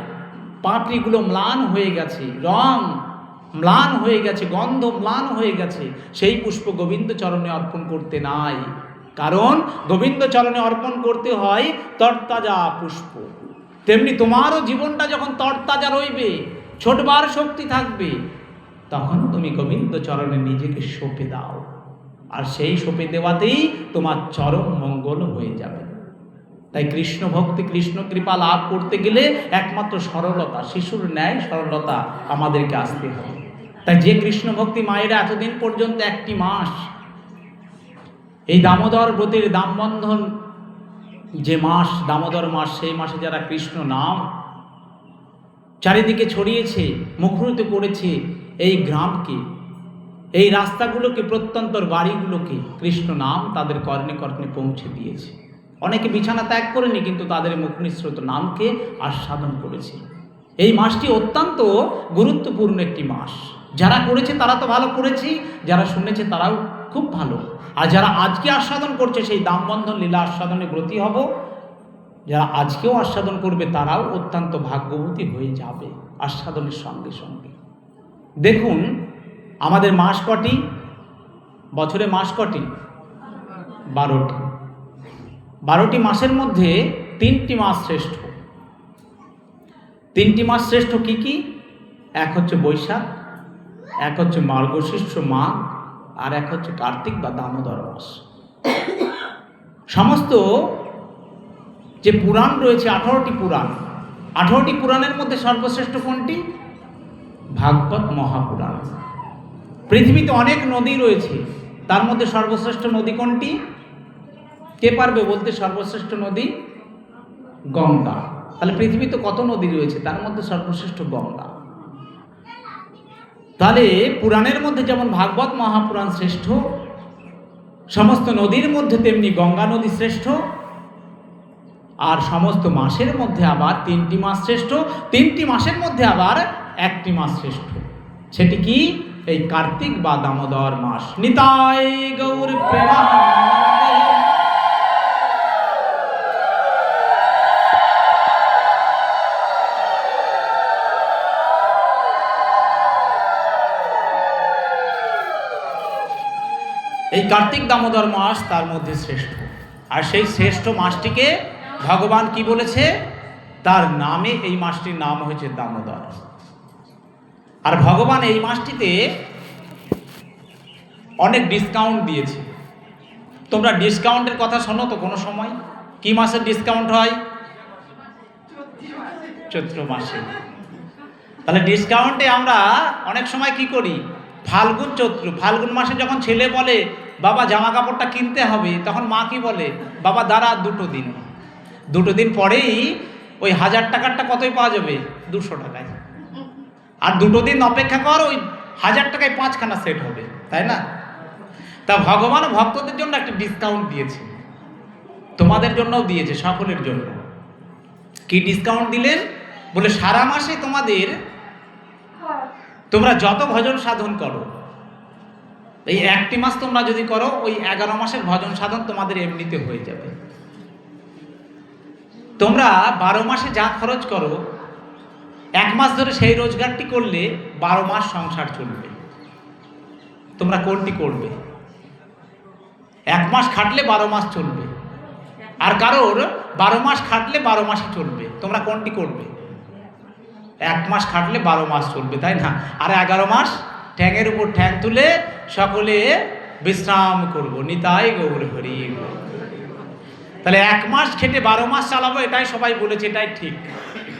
পাপড়িগুলো ম্লান হয়ে গেছে, রং ম্লান হয়ে গেছে, গন্ধ ম্লান হয়ে গেছে, সেই পুষ্প গোবিন্দ চরণে অর্পণ করতে নাই। কারণ গোবিন্দ চরণে অর্পণ করতে হয় তরতাজা পুষ্প। তেমনি তোমারও জীবনটা যখন তরতাজা রইবে, ছোটবার শক্তি থাকবে, তখন তুমি গোবিন্দ চরণে নিজেকে সঁপে দাও, আর সেই সঁপে দেওয়াতেই তোমার চরম মঙ্গল হয়ে যাবে। তাই কৃষ্ণ ভক্তি, কৃষ্ণ কৃপা লাভ করতে গেলে একমাত্র সরলতা, শিশুর ন্যায় সরলতা আমাদেরকে আসতে হবে। তাই যে কৃষ্ণ ভক্তি মায়েরা এতদিন পর্যন্ত 1টি মাস, এই দামোদর ব্রতের দামবন্ধন যে মাস, দামোদর মাস, সেই মাসে যারা কৃষ্ণ নাম চারিদিকে ছড়িয়েছে, মুখরিত করেছে এই গ্রামকে, এই রাস্তাগুলোকে, প্রত্যন্তর বাড়িগুলোকে, কৃষ্ণ নাম তাদের কর্ণে কর্ণে পৌঁছে দিয়েছে। অনেকে বিছানা ত্যাগ করেনি, কিন্তু তাদের মুখ নিঃসৃত নামকে আস্বাদন করেছে। এই মাসটি অত্যন্ত গুরুত্বপূর্ণ একটি মাস। যারা করেছে তারা তো ভালো করেছে, যারা শুনেছে তারাও খুব ভালো, আর যারা আজকে আস্বাদন করছে সেই দামবন্ধন লীলা আস্বাদনে ব্রতী হব, যারা আজকেও আস্বাদন করবে তারাও অত্যন্ত ভাগ্যবতী হয়ে যাবে আস্বাদনের সঙ্গে সঙ্গে। দেখুন আমাদের মাস কটি? বছরে মাস কটি? 12টি। 12টি মাসের মধ্যে 3টি মাস শ্রেষ্ঠ। 3টি মাস শ্রেষ্ঠ কি কি? এক হচ্ছে বৈশাখ, এক হচ্ছে মার্গশীর্ষ মাঘ, আর এক হচ্ছে কার্তিক বা দামোদর মাস। সমস্ত যে পুরাণ রয়েছে 18টি পুরাণ, 18টি পুরাণের মধ্যে সর্বশ্রেষ্ঠ কোনটি? ভাগবত মহাপুরাণ। পৃথিবীতে অনেক নদী রয়েছে, তার মধ্যে সর্বশ্রেষ্ঠ নদী কোনটি? কে পারবে বলতে? সর্বশ্রেষ্ঠ নদী গঙ্গা। তাহলে পৃথিবীতে কত নদী রয়েছে, তার মধ্যে সর্বশ্রেষ্ঠ গঙ্গা। তাহলে পুরাণের মধ্যে যেমন ভাগবত মহাপুরাণ শ্রেষ্ঠ, সমস্ত নদীর মধ্যে তেমনি গঙ্গা নদী শ্রেষ্ঠ। আর সমস্ত মাসের মধ্যে আবার 3টি মাস শ্রেষ্ঠ, 3টি মাসের মধ্যে আবার 1টি মাস শ্রেষ্ঠ। সেটি কি? এই কার্তিক বা দামোদর মাস। নিতাই গৌর প্রেমানন্দে। এই কার্তিক দামোদর মাস তার মধ্যে শ্রেষ্ঠ, আর সেই শ্রেষ্ঠ মাসটিকে ভগবান কি বলেছে, তার নামে এই মাসটির নাম হয়েছে দামোদর। আর ভগবান এই মাসটিতে অনেক ডিসকাউন্ট দিয়েছে। তোমরা ডিসকাউন্টের কথা শোনো তো কোনো সময়? কি মাসের ডিসকাউন্ট হয়? চৈত্র মাসে। তাহলে ডিসকাউন্টে আমরা অনেক সময় কি করি, ফাল্গুন মাসে যখন ছেলে বলে বাবা জামা কাপড়টা কিনতে হবে, তখন মা কি বলে, বাবা দাঁড়া দুটো দিন পরেই ওই 1000 টাকারটা কতই পাওয়া যাবে, 200 টাকায়। আর 2 দিন অপেক্ষা কর, ওই 1000 টাকায় 5খানা সেট হবে, তাই না? তা ভগবান ভক্তদের জন্য একটা ডিসকাউন্ট দিয়েছে, তোমাদের জন্যও দিয়েছে, সকলের জন্য। কি ডিসকাউন্ট দিলেন? বলে সারা মাসে তোমরা যত ভজন সাধন করো, এই 1টি মাস তোমরা যদি করো, ওই 11 মাসের ভজন সাধন তোমাদের এমনিতে হয়ে যাবে। তোমরা 12 মাসে যা খরচ করো, 1 মাস ধরে সেই রোজগারটি করলে 12 মাস সংসার চলবে। তোমরা কোনটি করবে? 1 মাস খাটলে 12 মাস চলবে, আর কারোর 12 মাস খাটলে 12 মাসই চলবে। তোমরা কোনটি করবে? 1 মাস খাটলে 12 মাস চলবে, তাই না? আর 11 মাস ঠ্যাঙের উপর ঠ্যাং তুলে সকলে বিশ্রাম করব। নিতাই গৌর হরি। তাহলে 1 মাস খেটে 12 মাস চালাবো, এটাই সবাই বলেছে, এটাই ঠিক।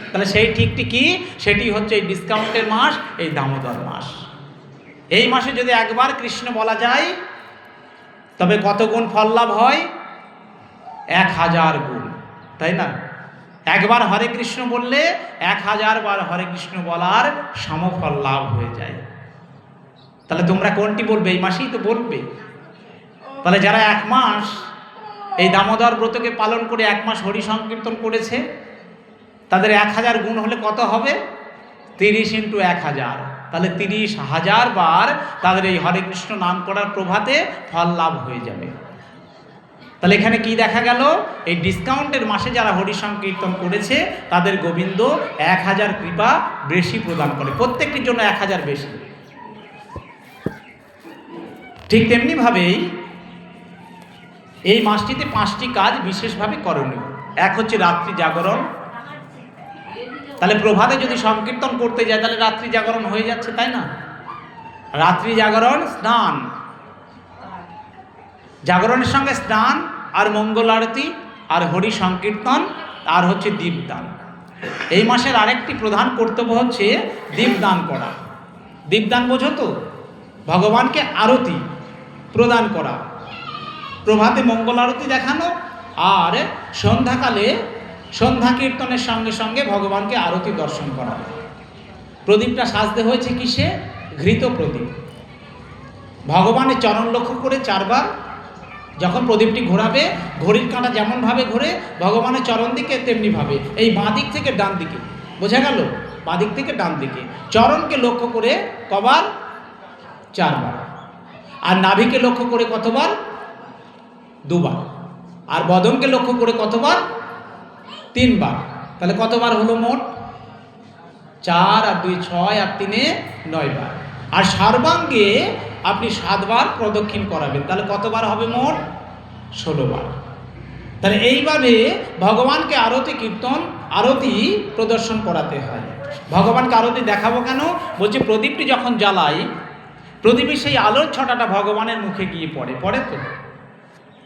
তাহলে সেই ঠিকটি কি? সেটি হচ্ছে এই ডিসকাউন্টের মাস, এই দামোদর মাস। এই মাসে যদি একবার কৃষ্ণ বলা যায়, তবে কত গুণ ফল লাভ হয়? 1000 গুণ, তাই না? একবার হরে কৃষ্ণ বললে 1000 বার হরে কৃষ্ণ বলার সমফল লাভ হয়ে যায়। তাহলে তোমরা কোনটি বলবে? এই মাসেই তো বলবে। তাহলে যারা 1 মাস এই দামোদর ব্রতকে পালন করে 1 মাস হরি সংকীর্তন করেছে, তাদের 1000 গুণ হলে কত হবে? 30 × 1000। তাহলে 30,000 বার তাদের এই হরে কৃষ্ণ নাম করার প্রভাতে ফল লাভ হয়ে যাবে। তাহলে এখানে কি দেখা গেল? এই ডিসকাউন্টের মাসে যারা হরি সংকীর্তন করেছে, তাদের গোবিন্দ 1000 কৃপা বেশি প্রদান করে, প্রত্যেকটির জন্য 1000 বেশি। ঠিক তেমনিভাবেই এই মাসটিতে 5টি কাজ বিশেষভাবে করণীয়। এক হচ্ছে রাত্রি জাগরণ। তাহলে প্রভাতে যদি সংকীর্তন করতে যায়, তাহলে রাত্রি জাগরণ হয়ে যাচ্ছে, তাই না? রাত্রি জাগরণ, স্নান, জাগরণের সঙ্গে স্নান, আর মঙ্গল আরতি, আর হরি সংকীর্তন, আর হচ্ছে দীপদান। এই মাসের আরেকটি প্রধান কর্তব্য হচ্ছে দীপদান করা। দীপদান বোঝো তো? ভগবানকে আরতি প্রদান করা, প্রভাতে মঙ্গল আরতি দেখানো, আর সন্ধ্যাকালে সন্ধ্যা কীর্তনের সঙ্গে সঙ্গে ভগবানকে আরতি দর্শন করা। প্রদীপটা সাজতে হয়েছে কিসে? ঘৃত প্রদীপ। ভগবানের চরণ লক্ষ্য করে 4 বার যখন প্রদীপটি ঘোরাবে, ঘড়ির কাঁটা যেমনভাবে ঘোরে ভগবানের চরণ দিকে, তেমনিভাবে এই বাঁ দিক থেকে ডান দিকে, বোঝা গেল? বাঁ দিক থেকে ডান দিকে চরণকে লক্ষ্য করে কবার? 4 বার। আর নাভিকে লক্ষ্য করে কতবার? 2 বার। আর বদনকে লক্ষ্য করে কতবার? 3 বার। তাহলে কতবার হলো মোট? 4 আর 2 6 আর 3 9 বার। আর সর্বাঙ্গে আপনি 7 বার প্রদক্ষিণ করাবেন, তাহলে কতবার হবে মোট? 16 বার। তাহলে এইভাবে ভগবানকে আরতি কীর্তন, আরতি প্রদর্শন করাতে হয়। ভগবানকে আরতি দেখাবো কেন? বলছে প্রদীপটি যখন জ্বালাই, প্রদীপের সেই আলোর ছটাটা ভগবানের মুখে গিয়ে পড়ে তো।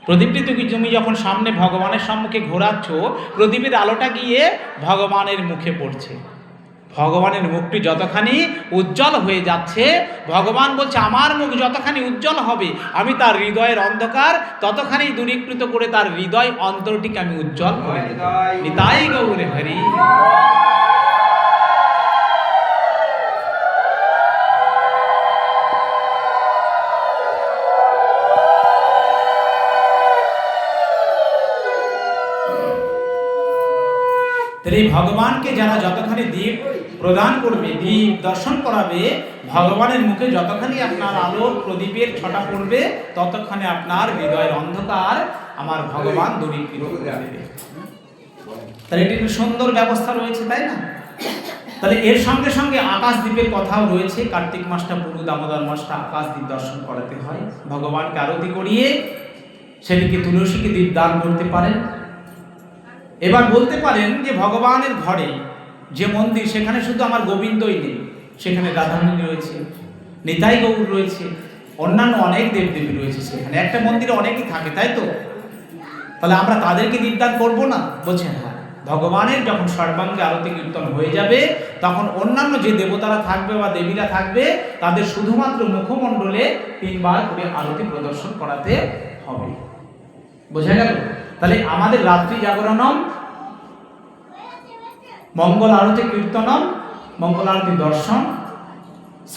প্রদীপটি তুমি যখন সামনে ভগবানের সম্মুখে ঘোরাচ্ছ, প্রদীপের আলোটা গিয়ে ভগবানের মুখে পড়ছে। ভগবানের মুখটি যতখানি উজ্জ্বল হয়ে যাচ্ছে, ভগবান বলছে আমার মুখ যতখানি উজ্জ্বল হবে, আমি তার হৃদয়ের অন্ধকার ততখানি দূরীকৃত করে তার হৃদয় অন্তরটিকে আমি উজ্জ্বল করে দেব। নিতাই গৌর হরি। এই ভগবানকে যারা যতখানি দীপ প্রদান করবে, দীপ দর্শন করাবে, ভগবানের মুখে যতখানি আপনার আলোর প্রদীপের ছটা পড়বে ততক্ষণে আপনার হৃদয়ের অন্ধকার আমার ভগবান দূরীকৃত করে দেবে। তাহলে এটি একটি সুন্দর ব্যবস্থা রয়েছে, তাই না? তাহলে এর সঙ্গে সঙ্গে আকাশ দ্বীপের কথাও রয়েছে। কার্তিক মাসটা পুরো, দামোদর মাসটা আকাশ দ্বীপ দর্শন করাতে হয়। ভগবানকে আরতি করিয়ে সেটিকে তুলসীকে দ্বীপ দান করতে পারেন। এবার বলতে পারেন যে ভগবানের ঘরে যে মন্দির, সেখানে শুধু আমার গোবিন্দই নেই, সেখানে রাধারানী রয়েছে, নিতাই গৌর রয়েছে, অন্যান্য অনেক দেবদেবী রয়েছে। সেখানে একটা মন্দিরে অনেকেই থাকে, তাই তো? তাহলে আমরা তাদেরকে দীপদান করবো না? বলছেন হ্যাঁ, ভগবানের যখন সর্বাঙ্গে আরতি কীর্তন হয়ে যাবে তখন অন্যান্য যে দেবতারা থাকবে বা দেবীরা থাকবে তাদের শুধুমাত্র মুখমণ্ডলে 3 বার করে আরতি প্রদর্শন করাতে হবে। বোঝা গেল? তাহলে আমাদের রাত্রি জাগরণম, মঙ্গল আরতি কীর্তনম, মঙ্গল আরতি দর্শন,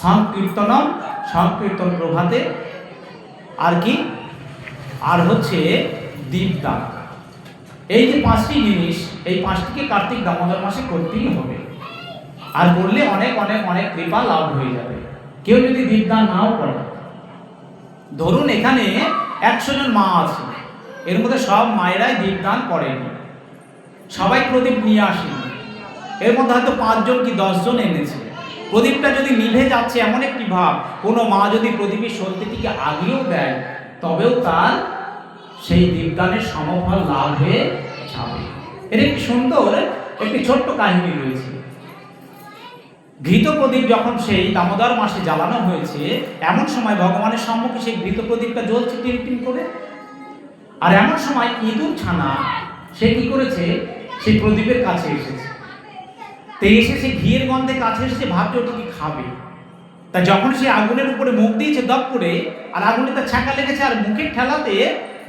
সংকীর্তনম, সংকীর্তন প্রভাতে, আর কি, আর হচ্ছে দীপদান। এই যে 5টি জিনিস, এই 5টিকে কার্তিক দামোদর মাসে করতেই হবে। আর করলে অনেক অনেক অনেক কৃপা লাভ হয়ে যাবে। কেউ যদি দীপদান নাও করে, ধরুন এখানে 100 জন মা আছে, এর মধ্যে সব মায়েরাই দীপদান করেনি, সবাই প্রদীপ নিয়ে আসেনি, এর মধ্যে হয়তো 5 জন কি 10 জন এনেছে। প্রদীপটা যদি নিভে যাচ্ছে এমন একটি ভাব, কোনো মা যদি প্রদীপের সত্যিটিকে আগিয়েও দেয় তবেও তার সেই দীপদানের সমফল লাভ হয়ে যাবে। এর একটি সুন্দর একটি ছোট্ট কাহিনী রয়েছে। ঘৃত প্রদীপ যখন সেই দামোদর মাসে জ্বালানো হয়েছে, এমন সময় ভগবানের সম্মুখে সেই ঘৃত প্রদীপটা জ্বলছে টিম টিম করে। আর এমন সময় ইঁদুর ছানা সে কি করেছে, সেই প্রদীপের কাছে এসেছে। তো এসে সে ঘিয়ের গন্ধে কাছে এসেছে, ভাবছে ওটা কি খাবে। তা যখন সে আগুনের উপরে মুখ দিয়েছে দপ করে, আর আগুনে তার ছ্যাঁকা লেগেছে, আর মুখের ঠেলাতে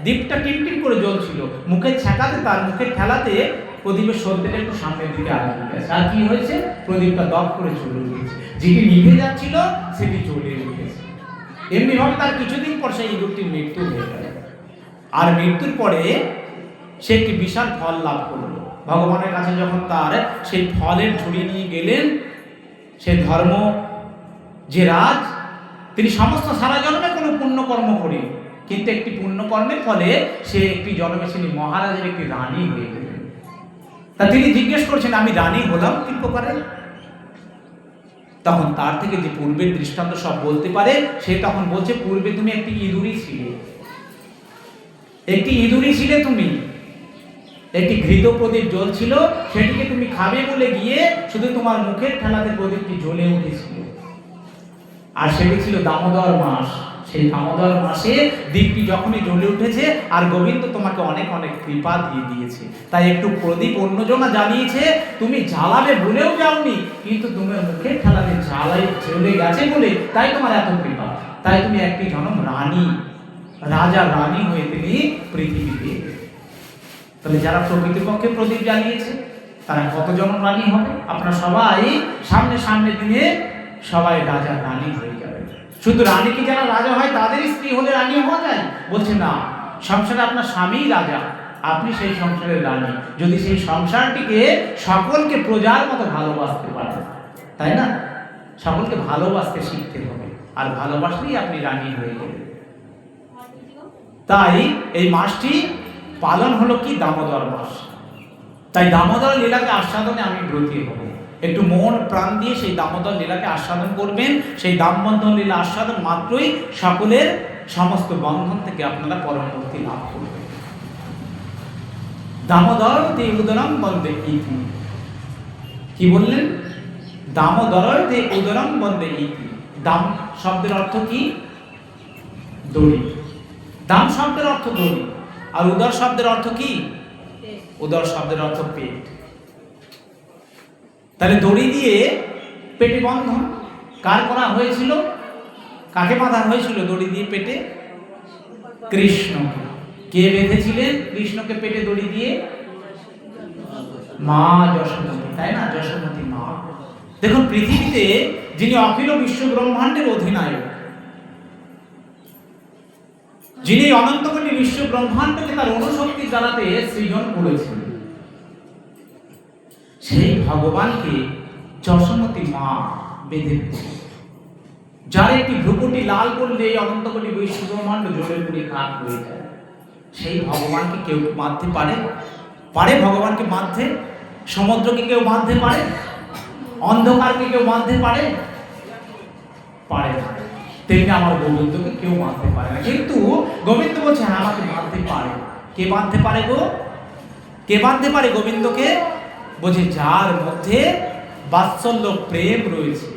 দীপটা টিমটিম করে জ্বলছিল, মুখের ছ্যাঁকাতে তার মুখের ঠেলাতে প্রদীপের সত্যটা একটু সামনের দিকে আগে গেছে। আর কি হয়েছে, প্রদীপটা দপ করে চলে গিয়েছে। যেটি নিভে যাচ্ছিল সেটি চলে গিয়েছে। এমনি ভাবে তার কিছুদিন পর সেই ইঁদুরটির মৃত্যু হয়ে গেল। আর মৃত্যুর পরে সে একটি বিশাল ফল লাভ করলো। ভগবানের কাছে যখন তার সেই ফলের ঝুড়ি নিয়ে গেলেন, সে ধর্ম যে রাজ, তিনি সমস্ত সারা জন্মে কোনো পুণ্যকর্ম করেন, কিন্তু একটি পুণ্যকর্মের ফলে সে একটি জন্মে তিনি মহারাজের একটি রানী হয়ে গেলেন। তা তিনি জিজ্ঞেস করছেন, আমি রানী হলাম কি প্রকারে? তখন তার থেকে যে পূর্বের দৃষ্টান্ত সব বলতে পারে, সে তখন বলছে, পূর্বে তুমি একটি ইঁদুরই ছিলে, একটি ইঁদুরই ছিলে তুমি, একটি ঘৃত প্রদীপ জ্বলছিল, সেটিকে তুমি খাবে বলে গিয়ে শুধু তোমার মুখের ঠেলাতে প্রদীপটি জ্বলে উঠেছিল। আর সেটি ছিল দামোদর মাস। সেই দামোদর মাসে দীপটি যখনই জ্বলে উঠেছে, আর গোবিন্দ তোমাকে অনেক অনেক কৃপা দিয়ে দিয়েছে, তাই একটু প্রদীপ অন্যজনা জ্বালিয়েছে, তুমি জ্বালাবে ভুলেও যাওনি, কিন্তু তোমার মুখের ঠেলাতে জ্বালাই জ্বলে গেছে বলে তাই তোমার এত কৃপা। তাই তুমি একটি জনম রানী, রাজা রানী হয়ে তিনি পৃথিবীতে। তাহলে যারা প্রকৃতপক্ষে প্রদীপ জ্বালিয়েছে তারা কত জনম রানী হবে? আপনারা সবাই সামনে দিনে সবাই রাজা রানী হয়ে যাবে। শুধু রানী কি যারা রাজা হয় তাদের স্ত্রী হলে রানী হওয়া যায়? বলছে না, সংসারে আপনার স্বামী রাজা, আপনি সেই সংসারের রানী, যদি সেই সংসারটিকে সকলকে প্রজার মতো ভালোবাসতে পারেন, তাই না? সকলকে ভালোবাসতে শিখতে হবে, আর ভালোবাসলেই আপনি রানী হয়ে যাবেন। তাই এই মাসটি পালন হলো কি, দামোদর মাস। তাই দামোদর লীলাকে আস্বাদনে আমি ব্রতী হব। একটু মন প্রাণ দিয়ে সেই দামোদর লীলাকে আস্বাদন করবেন। সেই দামোদর লীলা আস্বাদন মাত্রই সকলের সমস্ত বন্ধন থেকে আপনারা পরম মুক্তি লাভ করবেন। দামোদর তে উদরম বন্দে ইতি, কি বললেন? দামোদর তে উদরম বন্দে ইতি। দাম শব্দের অর্থ কি? দড়ি। দাম শব্দের অর্থ দড়ি। আর উদর শব্দের অর্থ কি? উদর শব্দের অর্থ পেট। তাহলে দড়ি দিয়ে পেটে বন্ধন কার করা হয়েছিল? কাকে বাঁধা হয়েছিল দড়ি দিয়ে পেটে? কৃষ্ণকে। কে বেঁধেছিলেন কৃষ্ণকে পেটে দড়ি দিয়ে? মা যশোমতী, তাই না? যশোমতী মা। দেখুন, পৃথিবীতে যিনি অখিল বিশ্ব ব্রহ্মাণ্ডের অধিনায়ক, যিনি অনন্তকোটি বিশ্ব ব্রহ্মাণ্ডকে তার অনুশক্তি দ্বারাতে সৃজন করেছেন, সেই ভগবানকে যশোমতী মা বেঁধে দিয়েছে, যার একটি ভ্রুকুটি লাল করলে অনন্ত কোটি বৈষ্ণব্রহ্মাণ্ড জলে পুরি খাট হয়ে যায়। সেই ভগবানকে কেউ মারতে পারে? পারে ভগবানকে মারতে? সমুদ্রকে কেউ মারতে পারে? অন্ধকারকে কেউ মারতে পারে? পারে না। তেমনি আমার গোবিন্দকে কেউ মারতে পারে না। কিন্তু গোবিন্দ বলছে হ্যাঁ আমাকে মারতে পারে। কে মারতে পারে গো? কে মারতে পারে গোবিন্দকে? বলছে যার মধ্যে বাৎসল্য প্রেম রয়েছে,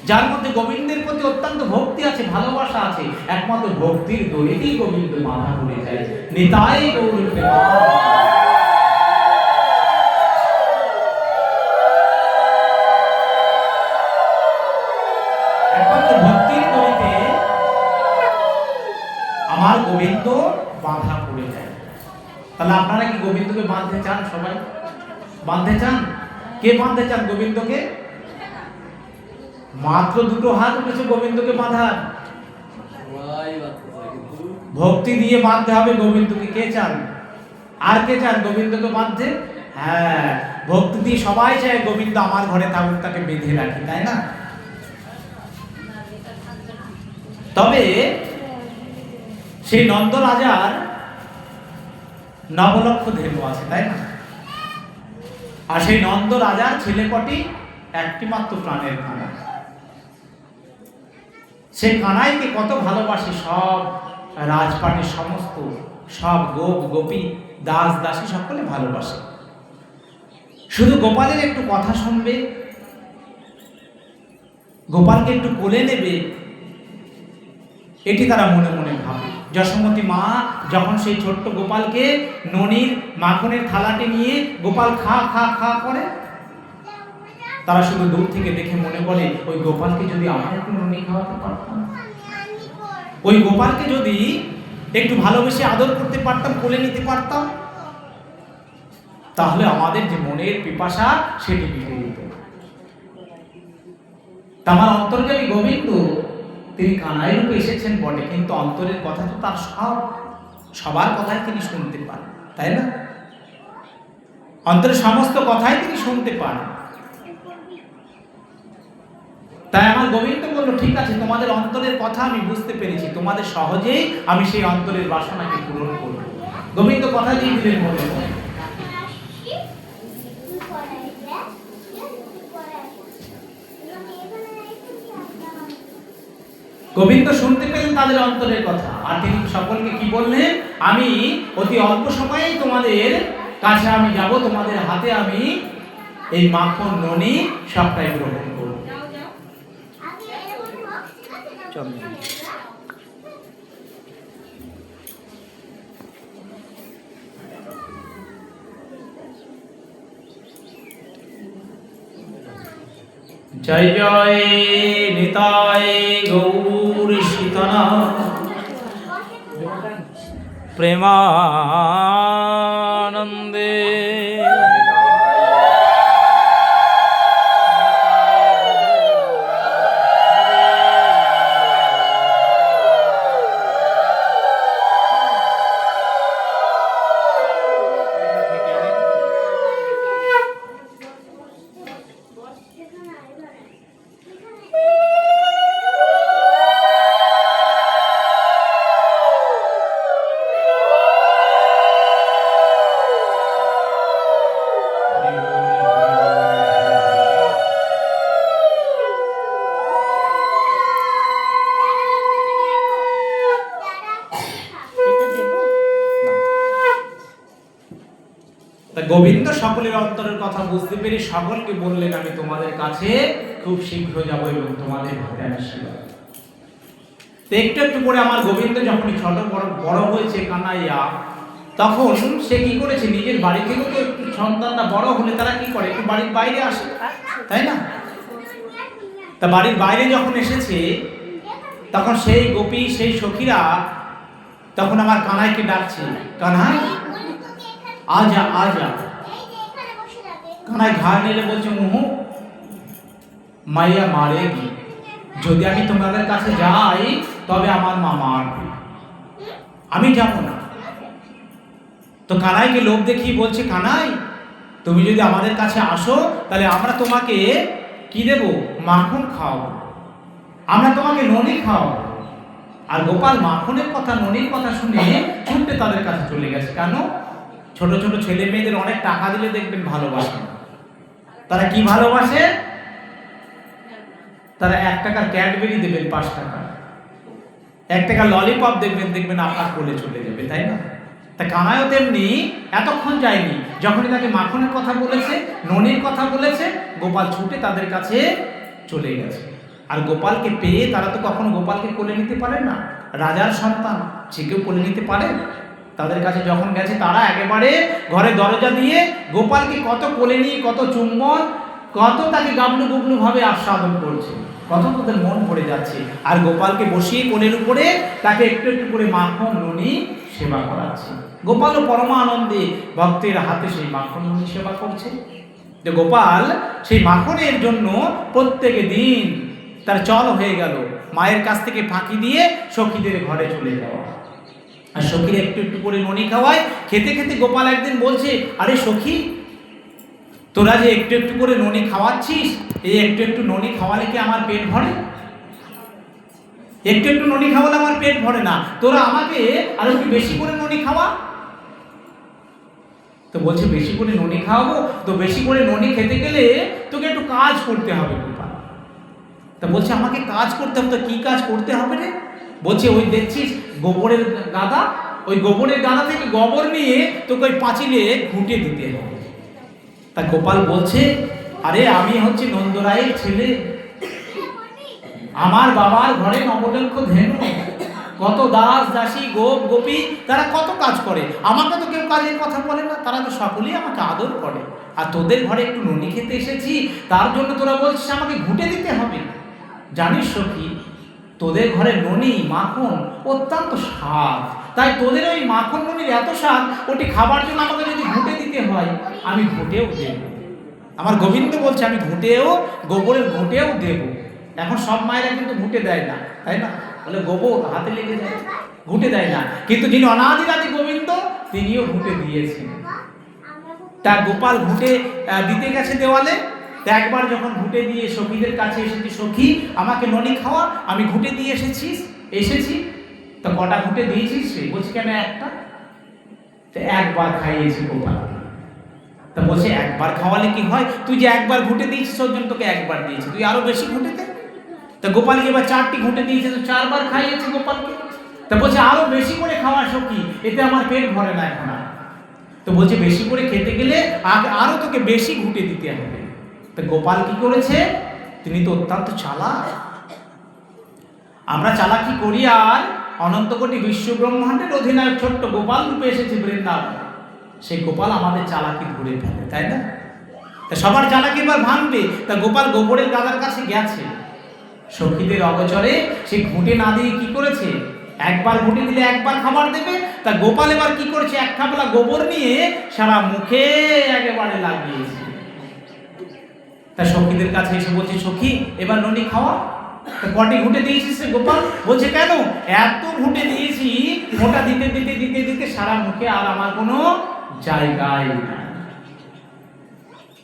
যার মধ্যে গোবিন্দের প্রতি অত্যন্ত ভক্তি আছে, ভালোবাসা আছে, একমাত্র ভক্তির দোলেতেই গোবিন্দ মাথা ঘুরে যায়। নিতাই গৌর প্রেমানন্দে। একমাত্র ভক্তির দোলেতে আমার গোবিন্দ বাঁধা পড়ে যায়। তাহলে আপনারা কি গোবিন্দকে বাঁধতে চান? সবাই বাঁধতে চান? কে বাঁধতে চান গোবিন্দকে? মাত্র দুটো হাত উঠেছে গোবিন্দকে বাঁধার। ভক্তি দিয়ে বাঁধতে হবে গোবিন্দকে। কে চান? আর কে চান গোবিন্দকে বাঁধতে? হ্যাঁ, ভক্তি দিয়ে সবাই চায় গোবিন্দ আমার ঘরে থাকুক, তাকে বেঁধে রাখি, তাই না? তবে সেই নন্দ রাজার নবলক্ষ ধেনু আছে, তাই না? আর সেই নন্দ রাজার ছেলে কটি? একটি মাত্র প্রাণের কানাই। সে কানাইকে কত ভালোবাসে, সব রাজপাটের সমস্ত সব গোপ গোপী দাস দাসী সকলে ভালোবাসে। শুধু গোপালের একটু কথা শুনবে, গোপালকে একটু কোলে নেবে, এটি তারা মনে মনে ভাবে। যশোমতী মা যখন সেই ছোট্ট গোপালকে ননির মাখনের থালাটি নিয়ে গোপাল খা খা খা করে, তারা শুধু দূর থেকে দেখে মনে করে ওই গোপালকে যদি আমরা একটু ননি খাওয়াতে পারতাম, ওই গোপালকে যদি একটু ভালোবেসে আদর করতে পারতাম, কোলে নিতে পারতাম, তাহলে আমাদের যে মনের পিপাসা সেটি মিটে যেত। আমার অন্তর্যামী গোবিন্দ তিনি কানাই রূপে এসেছেন বটে, কিন্তু অন্তরের কথা তো তার সবার কথাই তিনি শুনতে পান, তাই না? অন্তরের সমস্ত কথাই তিনি শুনতে পান। তাই আমার গোবিন্দ বলল ঠিক আছে, তোমাদের অন্তরের কথা আমি বুঝতে পেরেছি, তোমাদের সহজেই আমি সেই অন্তরের বাসনাকে পূরণ করব। গোবিন্দ কথা দিয়ে দিলেন মনে মনে। গোবিন্দ শুনতে পেলেন তাদের অন্তরের কথা, আর তিনি সকলকে কি বললেন? আমি অতি অল্প সময়েই তোমাদের কাছে আমি যাব, তোমাদের হাতে আমি এই মাখন ননি সবটাই গ্রহণ করব। জয় জয় নিতাই গৌর সীতানাথ প্রেমানন্দে। গোবিন্দ সকলের অন্তরের কথা বুঝতে পেরে সকলকে বললেন আমি তোমাদের কাছে খুব শীঘ্র যাব এবং তোমাদের হাতে আমি সেবা। একটু একটু করে আমার গোবিন্দ যখন ছোট বড় হয়েছে কানাইয়া, তখন সে কি করেছে, নিজের বাড়ি থেকেও তো একটু সন্তানরা বড় হলে তারা কি করে, একটু বাড়ির বাইরে আসে, তাই না? তা বাড়ির বাইরে যখন এসেছে তখন সেই গোপী সেই সখীরা তখন আমার কানাইকে ডাকছে, কানাই আজা আজা। কানাই ঘাড় নেড়ে বলছে মুহু মাইয়া মারেগি, যদি আমি তোমাদের কাছে যাই তবে আমার মা মারবে, আমি যাব না। তো কানাইকে লোভ দেখিয়ে বলছে, কানাই তুমি যদি আমাদের কাছে আসো তাহলে আমরা তোমাকে কি দেব? মাখন খাওয়াবো, আমরা তোমাকে ননি খাওয়াবো। আর গোপাল মাখনের কথা, ননির কথা শুনে ছুটতে তাদের কাছে চলে গেছে। কেন? ছোট ছোট ছেলে মেয়েদের অনেক টাকা দিলে দেখবেন ভালোবাসে। তারা কি ভালোবাসে? তারা 1 টাকার ক্যাডবেরি দেবেন 5 টাকা, 1 টাকার ললিপপ দেখবেন আপনার কোলে চলে যাবে, তাই না? তা কানাইও তেমনি এতক্ষণ যায়নি, যখনই তাকে মাখনের কথা বলেছে, ননির কথা বলেছে, গোপাল ছুটে তাদের কাছে চলে গেছে। আর গোপালকে পেয়ে তারা তো কখনো গোপালকে কোলে নিতে পারে না, রাজার সন্তান, সে কেউ কোলে নিতে পারে? তাদের কাছে যখন গেছে তারা একেবারে ঘরে দরজা দিয়ে গোপালকে কত কোলে নিয়ে, কত চুম্বন, কত তাকে গাবলু গুবলু ভাবে আস্বাদন করছে, কত তাদের মন ভরে যাচ্ছে। আর গোপালকে বসিয়ে কোলের উপরে তাকে একটু একটু করে মাখন ননি সেবা করাচ্ছে। গোপালও পরমানন্দে ভক্তের হাতে সেই মাখন ননি সেবা করছে। যে গোপাল সেই মাখনের জন্য প্রত্যেক দিন তার চল হয়ে গেল মায়ের কাছ থেকে ফাঁকি দিয়ে সখীদের ঘরে চলে যাওয়া। আর সখীরা একটু একটু করে ননি খাওয়ায়। খেতে খেতে গোপাল একদিন বলছে, আরে সখী, তোরা যে একটু একটু করে ননি খাওয়াচ্ছিস, এই একটু একটু ননি খাওয়ালে কি আমার পেট ভরে? একটু একটু ননি খাওয়ালে আমার পেট ভরে না, তোরা আমাকে আরো একটু বেশি করে ননি খাওয়া। তো বলছে বেশি করে ননি খাওয়াবো, তো বেশি করে ননি খেতে গেলে তোকে একটু কাজ করতে হবে গোপাল। তা বলছে আমাকে কাজ করতে হবে, তো কি কাজ করতে হবে রে? বলছে ওই দেখছিস গোবরের গাদা, ওই গোবরের গাদা থেকে গোবর নিয়ে তোকে ওই পাঁচিলে ঘুঁটে দিতে হবে। তা গোপাল বলছে, আরে আমি হচ্ছে নন্দরায়ের ছেলে, আমার বাবার ঘরে নবলক্ষ ধেনু, কত দাস দাসী গোপ গোপী তারা কত কাজ করে, আমাকে তো কেউ কাজের কথা বলে না, তারা তো সকলেই আমাকে আদর করে। আর তোদের ঘরে একটু ননি খেতে এসেছি, তার জন্য তোরা বলছিস আমাকে ঘুঁটে দিতে হবে। জানিস সখী, তোদের ঘরে ননি মাখন অত্যন্ত স্বাদ, তাই তোদের ওই মাখন ননির এত স্বাদ, ওটি খাবার জন্য আমাকে যদি ঘুঁটে দিতে হয় আমি ঘুঁটেও দেব। আমার গোবিন্দ বলছে আমি ঘুঁটেও, গোবরের ঘুঁটেও দেব। এখন সব মায়েরা কিন্তু ঘুঁটে দেয় না, তাই না? বলে গোবর হাতে লেগে যায়, ঘুঁটে দেয় না। কিন্তু যিনি অনাদিরাদি গোবিন্দ, তিনিও ঘুঁটে দিয়েছেন। তা গোপাল ঘুঁটে দিতে গেছে দেওয়ালে। একবার যখন ঘুঁটে দিয়ে সখীদের কাছে এসেছি, সখী আমাকে ননি খাওয়া, আমি ঘুঁটে দিয়ে এসেছি। তো কটা ঘুঁটে দিয়েছিস? সে বলছে কেন একটা? তো একবার খাইয়েছি গোপাল। তা বলছে একবার খাওয়ালে কি হয়, তুই যে একবার ঘুঁটে দিয়েছিস ওর জন্য তোকে একবার দিয়েছি, তুই আরো বেশি ঘুঁটে দে। তা গোপালকে এবার 4টি ঘুঁটে দিয়েছে, তো 4বার খাইয়েছে গোপালকে। তা বলছে আরো বেশি করে খাওয়া সখী, এতে আমার পেট ভরে না এখন। তো বলছে বেশি করে খেতে গেলে আরো তোকে বেশি ঘুঁটে দিতে হবে। তা গোপাল কি করেছে? তিনি তো অত্যন্ত চালাক। আমরা চালাকি করি আর অনন্ত কোটি বিশ্ব ব্রহ্মাণ্ডের অধিনায়ক ছোট্ট গোপাল রূপে এসেছে বৃন্দাবন, সেই গোপাল আমাদের চালাকি ধরে ফেলে, তাই না? তা সবার চালাকি এবার ভাঙবে। তা গোপাল গোবরের গাদার কাছে গেছে, সখীদের অগোচরে সে ঘুঁটে না দিয়ে কি করেছে? একবার ঘুঁটে দিলে একবার খাবার দেবে। তা গোপাল এবার কি করেছে? এক খাবলা গোবর নিয়ে সারা মুখে একেবারে লাগিয়েছে। তা সখীদের কাছে এসে বলছে, সখী এবার ননি খাওয়া। তা কটি ঘুঁটে দিয়েছিস সে গোপাল? বলছে কেন, এত ঘুঁটে দিয়েছি, মোটা দিতে দিতে দিতে দিতে সারা মুখে আর আমার কোনো জায়গায় নাই।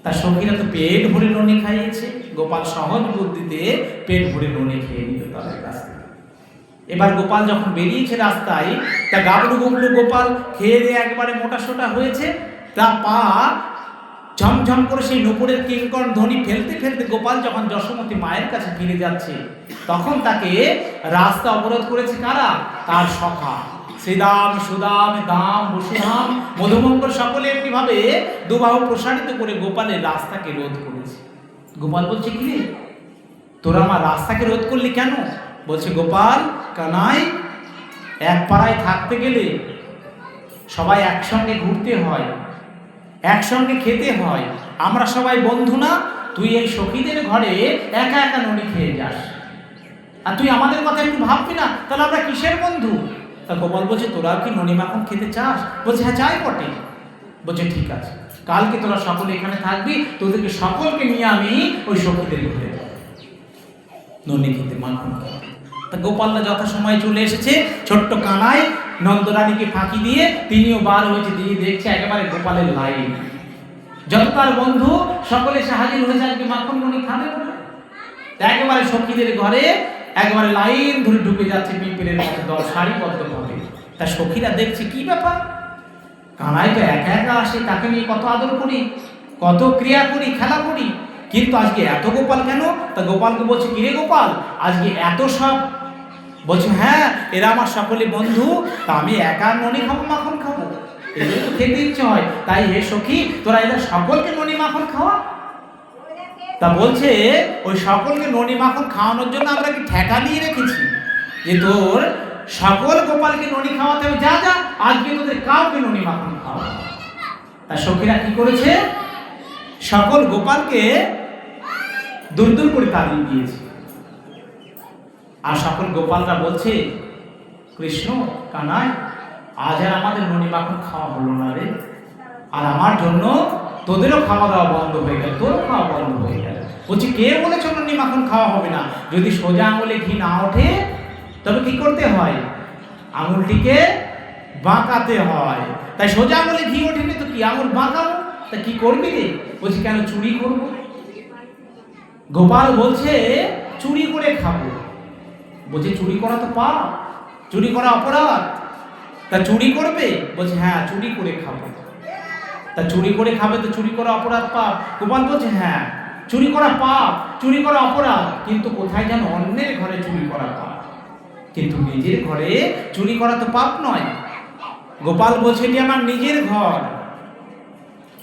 তা সখীরা তো পেট ভরে ননি খাইয়েছে, গোপাল সহজ বুদ্ধিতে পেট ভরে ননি খেয়ে নিল তাদের কাছ থেকে। এবার গোপাল যখন বেরিয়েছে রাস্তায়, তা গাবলু গুবলু গোপাল খেয়ে দিয়ে একবারে মোটা সোটা হয়েছে। তা পা ঝমঝম করে সেই নূপুরের কিঙ্কর ধ্বনি ফেলতে ফেলতে গোপাল যখন যশোমতী মায়ের কাছে ফিরে যাচ্ছে, তখন তাকে রাস্তা অবরোধ করেছে কারা? তার সখা শ্রীদাম, সুদাম, দাম, বসুধাম, মধুমঙ্গল সকলে এমনিভাবে দুবাহু প্রসারিত করে গোপালের রাস্তাকে রোধ করেছে। গোপাল বলছে, কি রে তোরা আমার রাস্তাকে রোধ করলি কেন? বলছে, গোপাল কানাই, এক পাড়ায় থাকতে গেলে সবাই একসঙ্গে ঘুরতে হয়, একসঙ্গে খেতে হয়, আমরা সবাই বন্ধু না? তুই এই সখীদের ঘরে একা একা ননি খেয়ে যাস, আর তুই আমাদের কথা একটু ভাববি না? তাহলে আমরা কিসের বন্ধু? তা গোপাল বলছে, তোরা কি ননি মাখন খেতে চাস? বলছে, হ্যাঁ চাই বটে। বলছে, ঠিক আছে, কালকে তোরা সকলে এখানে থাকবি, তোদেরকে সকলকে নিয়ে আমি ওই সখীদের ঘরে যাব ননি খেতে, মাখন খেতে। তা গোপালরা যথাসময়ে চলে এসেছে। ছোট্ট কানাই নন্দরানীকে ফাঁকি দিয়ে তিনিও বার হয়েছে, দিয়ে দেখছে একেবারে গোপালের লাইন। যত তার বন্ধু সকলে এসে হাজির হয়েছে আজকে মাখন ননি খাবে বলে। একেবারে সখীদের ঘরে একবারে লাইন ধরে ঢুকে যাচ্ছে পিঁপড়ের মতো দল সারিবদ্ধ ভাবে। তা সখীরা দেখছে কি ব্যাপার, কানাই তো একা একা আসে, তাকে নিয়ে কত আদর করি, কত ক্রিয়া করি, খেলা করি, কিন্তু আজকে এত গোপাল কেন? তা গোপালকে বলছে, কিরে গোপাল আজকে এত সব? বলছে, হ্যাঁ এরা আমার সকলে বন্ধু, তা আমি একা ননি খাবো, মাখন খাবো, এগুলো তো খেতে ইচ্ছে হয়, তাই হে সখী তোরা এদের সকলকে ননি মাখন খাওয়া। তা বলছে, ওই সকলকে ননি মাখন খাওয়ানোর জন্য আমরা কি ঠেকা নিয়ে রেখেছি যে তোর সকল গোপালকে ননি খাওয়াতে হবে? যা যা, আজকে তোদের কাউকে ননি মাখন খাওয়া। তা সখীরা কি করেছে, সকল গোপালকে দূর দূর করে তাড়িয়ে দিয়েছে। আর সকল গোপালরা বলছে, কৃষ্ণ কানাই আজ আর আমাদের ননি মাখন খাওয়া হলো না রে, আর আমার জন্য তোদেরও খাওয়া দাওয়া বন্ধ হয়ে গেল, তোরও খাওয়া বন্ধ হয়ে গেল। বলছি, কে বলেছ ননি মাখন খাওয়া হবে না? যদি সোজা আঙুলে ঘি না ওঠে তবে কি করতে হয়? আঙুলটিকে বাঁকাতে হয়। তাই সোজা আঙুলে ঘি ওঠেনি তো কি আঙুল বাঁকাবো? তা কি করবি রে? বলছি, কেন চুরি করবো? গোপাল বলছে, চুরি করে খাবো। বলছে, চুরি করা তো পাপ, চুরি করা অপরাধ, তা চুরি করবে? বলছে, হ্যাঁ চুরি করে খাবো। তা চুরি করে খাবে তো চুরি করা অপরাধ পাপ? গোপাল বলছে, হ্যাঁ চুরি করা পাপ, চুরি করা অপরাধ, কিন্তু কোথায় যেন অন্যের ঘরে চুরি করা পাপ, কিন্তু নিজের ঘরে চুরি করা তো পাপ নয়। গোপাল বলছে, এটি আমার নিজের ঘর,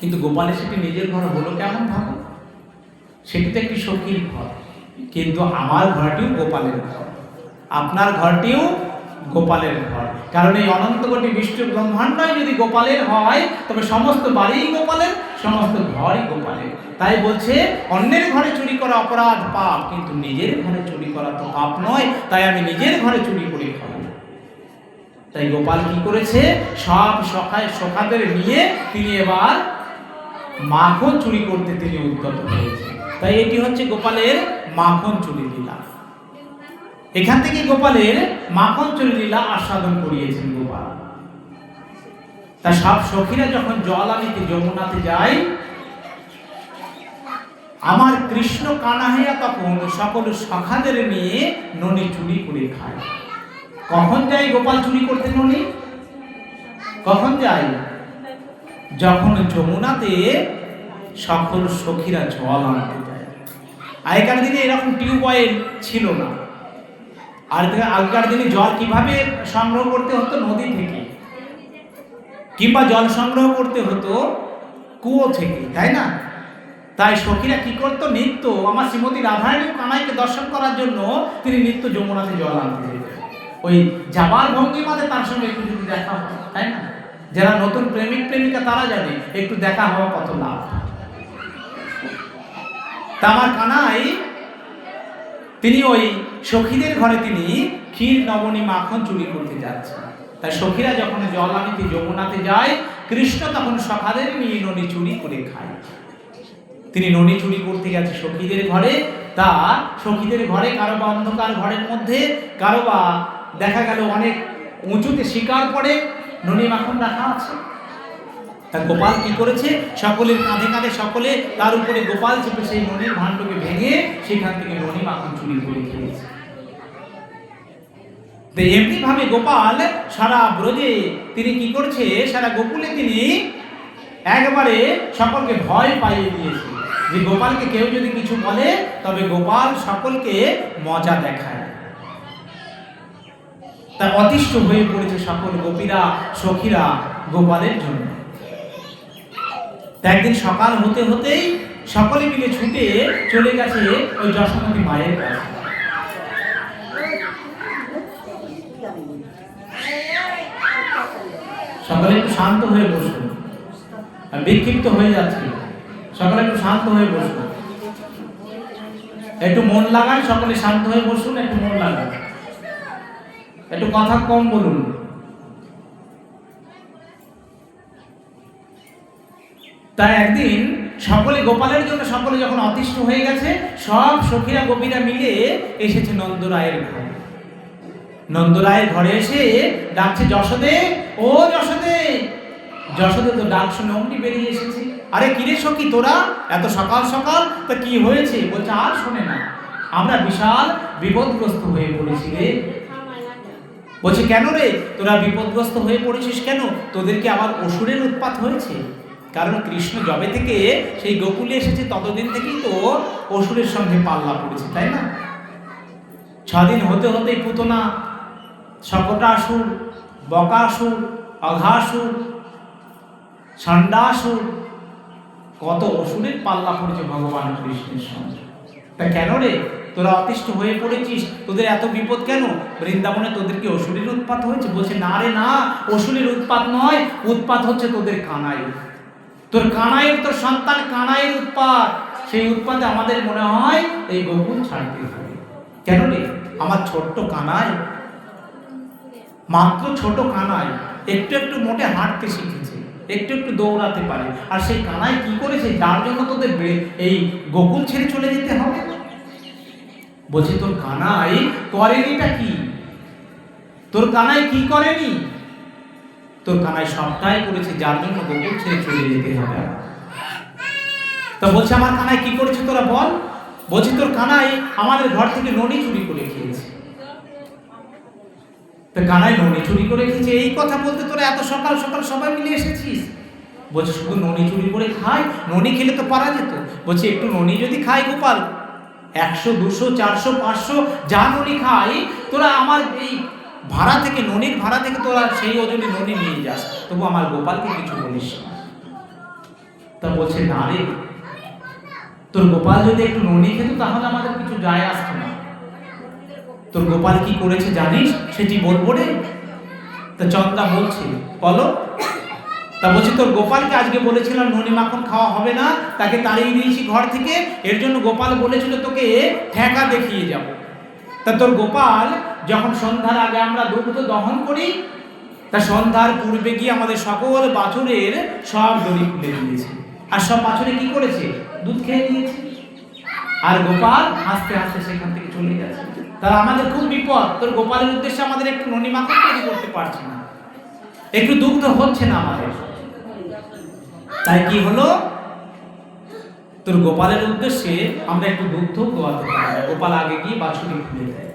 কিন্তু গোপালের সেটি নিজের ঘর হলো কেমন ভাবো? সেটি তো একটি সখীর ঘর, কিন্তু আমার ঘরটিও গোপালের ঘর, আপনার ঘরটিও গোপালের ঘর। কারণ এই অনন্ত কোটি বিষ্ণু ব্রহ্মাণ্ডই যদি গোপালের হয় তবে সমস্ত বাড়িই গোপালের, সমস্ত ঘরই গোপালের। তাই বলছে, অন্যের ঘরে চুরি করা অপরাধ পাপ, কিন্তু নিজের ঘরে চুরি করা তো পাপ নয়, তাই আমি নিজের ঘরে চুরি করে খাবো। তাই গোপাল কি করেছে, সব সখাদের নিয়ে তিনি এবার মাখন চুরি করতে তিনি উদ্যত হয়েছে। তাই এটি হচ্ছে গোপালের মাখন চুরি লীলা। এখান থেকে গোপালের মাখন চুরি লীলা আস্বাদন করিয়েছেন গোপাল। তা সব সখীরা যখন জল আনিতে যমুনাতে যায়, আমার কৃষ্ণ কানাহাইয়া তখন সকল সখাদের নিয়ে ননি চুরি করে খায়। কখন যায় গোপাল চুরি করতে ননি? কখন যায়? যখন যমুনাতে সকল সখীরা জল আনতে যায়। আগেকার দিনে এরকম টিউবওয়েল ছিল না, আর আগেকার দিনে জল কিভাবে সংগ্রহ করতে হতো? নদী থেকে, কিংবা জল সংগ্রহ করতে হতো কুয়ো থেকে, তাই না? তাই সখীরা কি করতো, নিত্য আমার শ্রীমতী রাধারানী কানাইকে দর্শন করার জন্য তিনি নিত্য যমুনাতে জল আনতে যেতেন। ওই যাবার ভঙ্গিমাতে তার সঙ্গে একটু যদি দেখা হয়, তাই না? যারা নতুন প্রেমিক প্রেমিকা তারা জানে একটু দেখা হওয়া কত লাভ। তা আমার কানাই তিনি ওই সখীদের ঘরে তিনি ক্ষীর নবনী মাখন চুরি করতে যাচ্ছেন। তাই সখীরা যখন জল আনিতে যমুনাতে যায়, কৃষ্ণ তখন সখাদের নিয়ে ননি চুরি করে খায়। তিনি ননি চুরি করতে গেছে সখীদের ঘরে। তা সখীদের ঘরে কারো বা অন্ধকার ঘরের মধ্যে, কারো বা দেখা গেল অনেক উঁচুতে শিকার পড়ে ননি মাখন রাখা আছে। তা গোপাল কি করেছে, সকলের কাঁধে কাঁধে সকলে, তার উপরে গোপাল চেপে সেই ননির ভাণ্ডকে ভেঙে সেখান থেকে ননি মাখন চুরি করে খেয়েছে। এমনি ভাবে গোপাল সারা ব্রজে তিনি কি করছে, সারা গোকুলে তিনি একবারে সকলকে ভয় পাইয়ে দিয়েছে যে গোপালকে কেউ যদি কিছু বলে তবে গোপাল সকলকে মজা দেখায়। তা অতিষ্ঠ হয়ে পড়েছে সকল গোপীরা সখীরা গোপালের জন্য। একদিন সকাল হতে হতেই সকলে মিলে ছুটে চলে গেছে ওই যশোমতী মায়ের কাছে। সকালে একটু শান্ত হয়ে বসুন, বিক্ষিপ্ত হয়ে যাচ্ছে, সকালে একটু শান্ত হয়ে বসুন, একটু মন লাগান, সকলে শান্ত হয়ে বসুন, একটু মন লাগান, একটু কথা কম বলুন। তাই একদিন সকলে গোপালের জন্য সকলে যখন অতিষ্ঠ হয়ে গেছে, সব সখীরা গোপীরা মিলে এসেছে নন্দরায়ের ঘরে। নন্দরায়ের ঘরে এসে ডাকছে, যশোদে ও যশোদে, যশোদা তো ডাক শুনে অমনি বেরিয়ে এসেছে। আরে কিরে সখী তোরা এত সকাল সকাল, তা কি হয়েছে? বলছে আর শোনে না, আমরা বিশাল বিপদগ্রস্ত হয়ে পড়েছি রে। বলছে কেন রে তোরা বিপদগ্রস্ত হয়ে পড়েছিস কেন? তোদেরকে আবার অসুরের উৎপাত হয়েছে? কারণ কৃষ্ণ যবে থেকে সেই গোকুলে এসেছে ততদিন থেকেই তো অসুরের সঙ্গে পাল্লা পড়েছে, তাই না? 6 দিন হতে হতেই পুতনা, সকটাসুর, বকাসুর, অঘাসুর, ষণ্ডাসুর, কত অসুরের পাল্লা পড়েছে ভগবান কৃষ্ণের সঙ্গে। তা কেন রে তোরা অতিষ্ঠ হয়ে পড়েছিস? তোদের এত বিপদ কেন? বৃন্দাবনে তোদের কি অসুরের উৎপাত হয়েছে? বলছে না রে না, অসুরের উৎপাত নয়, উৎপাত হচ্ছে তোদের কানাই। তোর কানাইয়ের, তোর সন্তান কানাইয়ের উৎপাত। সেই উৎপাতে আমাদের মনে হয় এই গোকুল ছাড়তে হবে। কেন রে? আমার ছোট্ট কানাই, মাত্র ছোট কানাই, একটু একটু মোটে হাঁটতে শিখেছে, একটু একটু দৌড়াতে পারে, আর সেই কানাই কি করেছে যার জন্য তোদের এই গোকুল ছেড়ে চলে যেতে হবে? বলছে তোর কানাই করেনিটা কি? তোর কানাই কি করেনি? তোর কানাই সবটাই করেছে যার জন্য গোকুল ছেড়ে চলে যেতে হবে। তা বলছে আমার কানাই কি করেছে তোরা বল? বলছে তোর কানাই আমাদের ঘর থেকে ননি চুরি করে খেয়েছে। তা কানাই ননি চুরি করে খেয়েছে এই কথা বলতে তোরা এত সকাল সকাল সবাই মিলে এসেছিস? বলছে শুধু ননি চুরি করে খায়? ননি খেলে তো পারা যেত। বলছে একটু ননি যদি খাই গোপাল, 100, 200, 400, 500 যা ননি খাই, তোরা আমার এই ভাড়া থেকে, ননির ভাড়া থেকে তোরা সেই ওজনে ননি নিয়ে যাস, তবু আমার গোপালকে কিছু বলিস না। তা বলছে না রে, তোর গোপাল যদি একটু ননি খেত তাহলে আমাদের কিছু যায় আসতো না। তোর গোপাল কি করেছে জানিস? সেটি বলবো রে। তা চন্দা বলছে বলো। তা বলছি তোর গোপালকে আজকে বলেছিলাম ননি মাখন খাওয়া হবে না, তাকে তাড়িয়ে দিয়েছি ঘর থেকে। এর জন্য গোপাল বলেছিল তোকে ঠেকা দেখিয়ে যাব। তা তোর গোপাল যখন সন্ধ্যার আগে আমরা দুগ্ধ দহন করি, তা সন্ধ্যার পূর্বে গিয়ে আমাদের সকল বাছুরের সব দড়ি খুলে দিয়েছে, আর সব বাছুরে কি করেছে? দুধ খেয়ে নিয়েছে। আর গোপাল হাসতে হাসতে সেখান থেকে চলে গেছে। তাহলে আমাদের খুব বিপদ। তোর গোপালের উদ্দেশ্যে আমাদের একটু ননি মাখন তৈরি করতে পারছি না, একটু দুগ্ধ হচ্ছে না আমাদের। তাই কি হলো? তোর গোপালের উদ্দেশ্যে আমরা একটু দুগ্ধ দোয়াতে পারি। গোপাল আগে গিয়ে বাছুরি খুলে দেয়।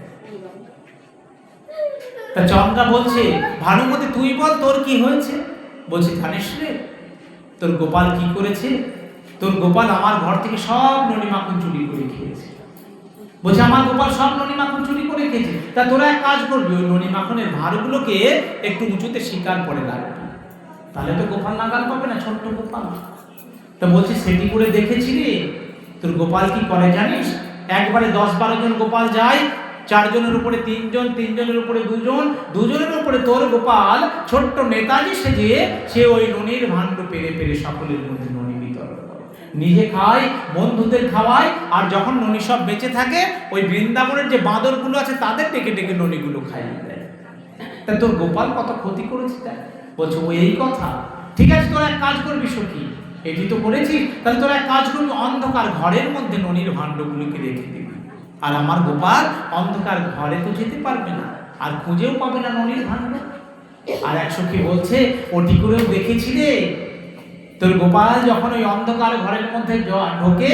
তা চন্দ্রা বলছে ভানুমতি তুই বল তোর কি হয়েছে? বলছে জানিস রে তোর গোপাল কি করেছে? তোর গোপাল আমার ঘর থেকে সব ননি মাখন চুরি করে খেয়েছে। বলছে আমার গোপাল সব ননি মাখন চুরি করে খেয়েছে। তা তোরা এক কাজ করবি, ওই ননি মাখনের ভাঁড়গুলোকে একটু উঁচুতে শিকার করে রাখবি, তাহলে তো গোপাল নাগাল পাবে না, ছোট্ট গোপাল। তা বলছে সেটি করে দেখেছি রে। তোর গোপাল কি করে জানিস? একবারে 10-12 জন গোপাল যায়, 4 জনের উপরে 3 জন, 3 জনের উপরে 2 জন, 2 জনের উপরে তোর গোপাল ছোট্ট নেতাজি সেজে সে ওই ননির ভাণ্ড পেরে পেরে সকলের মধ্যে ননি বিতরণ করে, নিজে খায়, বন্ধুদের খাওয়ায়, আর যখন ননি সব বেঁচে থাকে ওই বৃন্দাবনের যে বাঁদরগুলো আছে তাদের ডেকে ডেকে ননিগুলো খাইয়ে দেয়। তা তোর গোপাল কত ক্ষতি করেছে দেখ। বলছে ও এই কথা, ঠিক আছে তোরা এক কাজ করবি সখী, এটি তো করেছি, তাহলে তোরা এক কাজ করবি, অন্ধকার ঘরের মধ্যে ননির ভাণ্ডগুলোকে রেখে দিবি, আর আমার গোপাল অন্ধকার ঘরে তো যেতে পারবে না, আর খুঁজেও পাবে না ননির ভাণ্ড। আর এক সখী বলছে ওটি করেও দেখেছি রে, তোর গোপাল যখন ওই অন্ধকার ঘরের মধ্যে ঢোকে,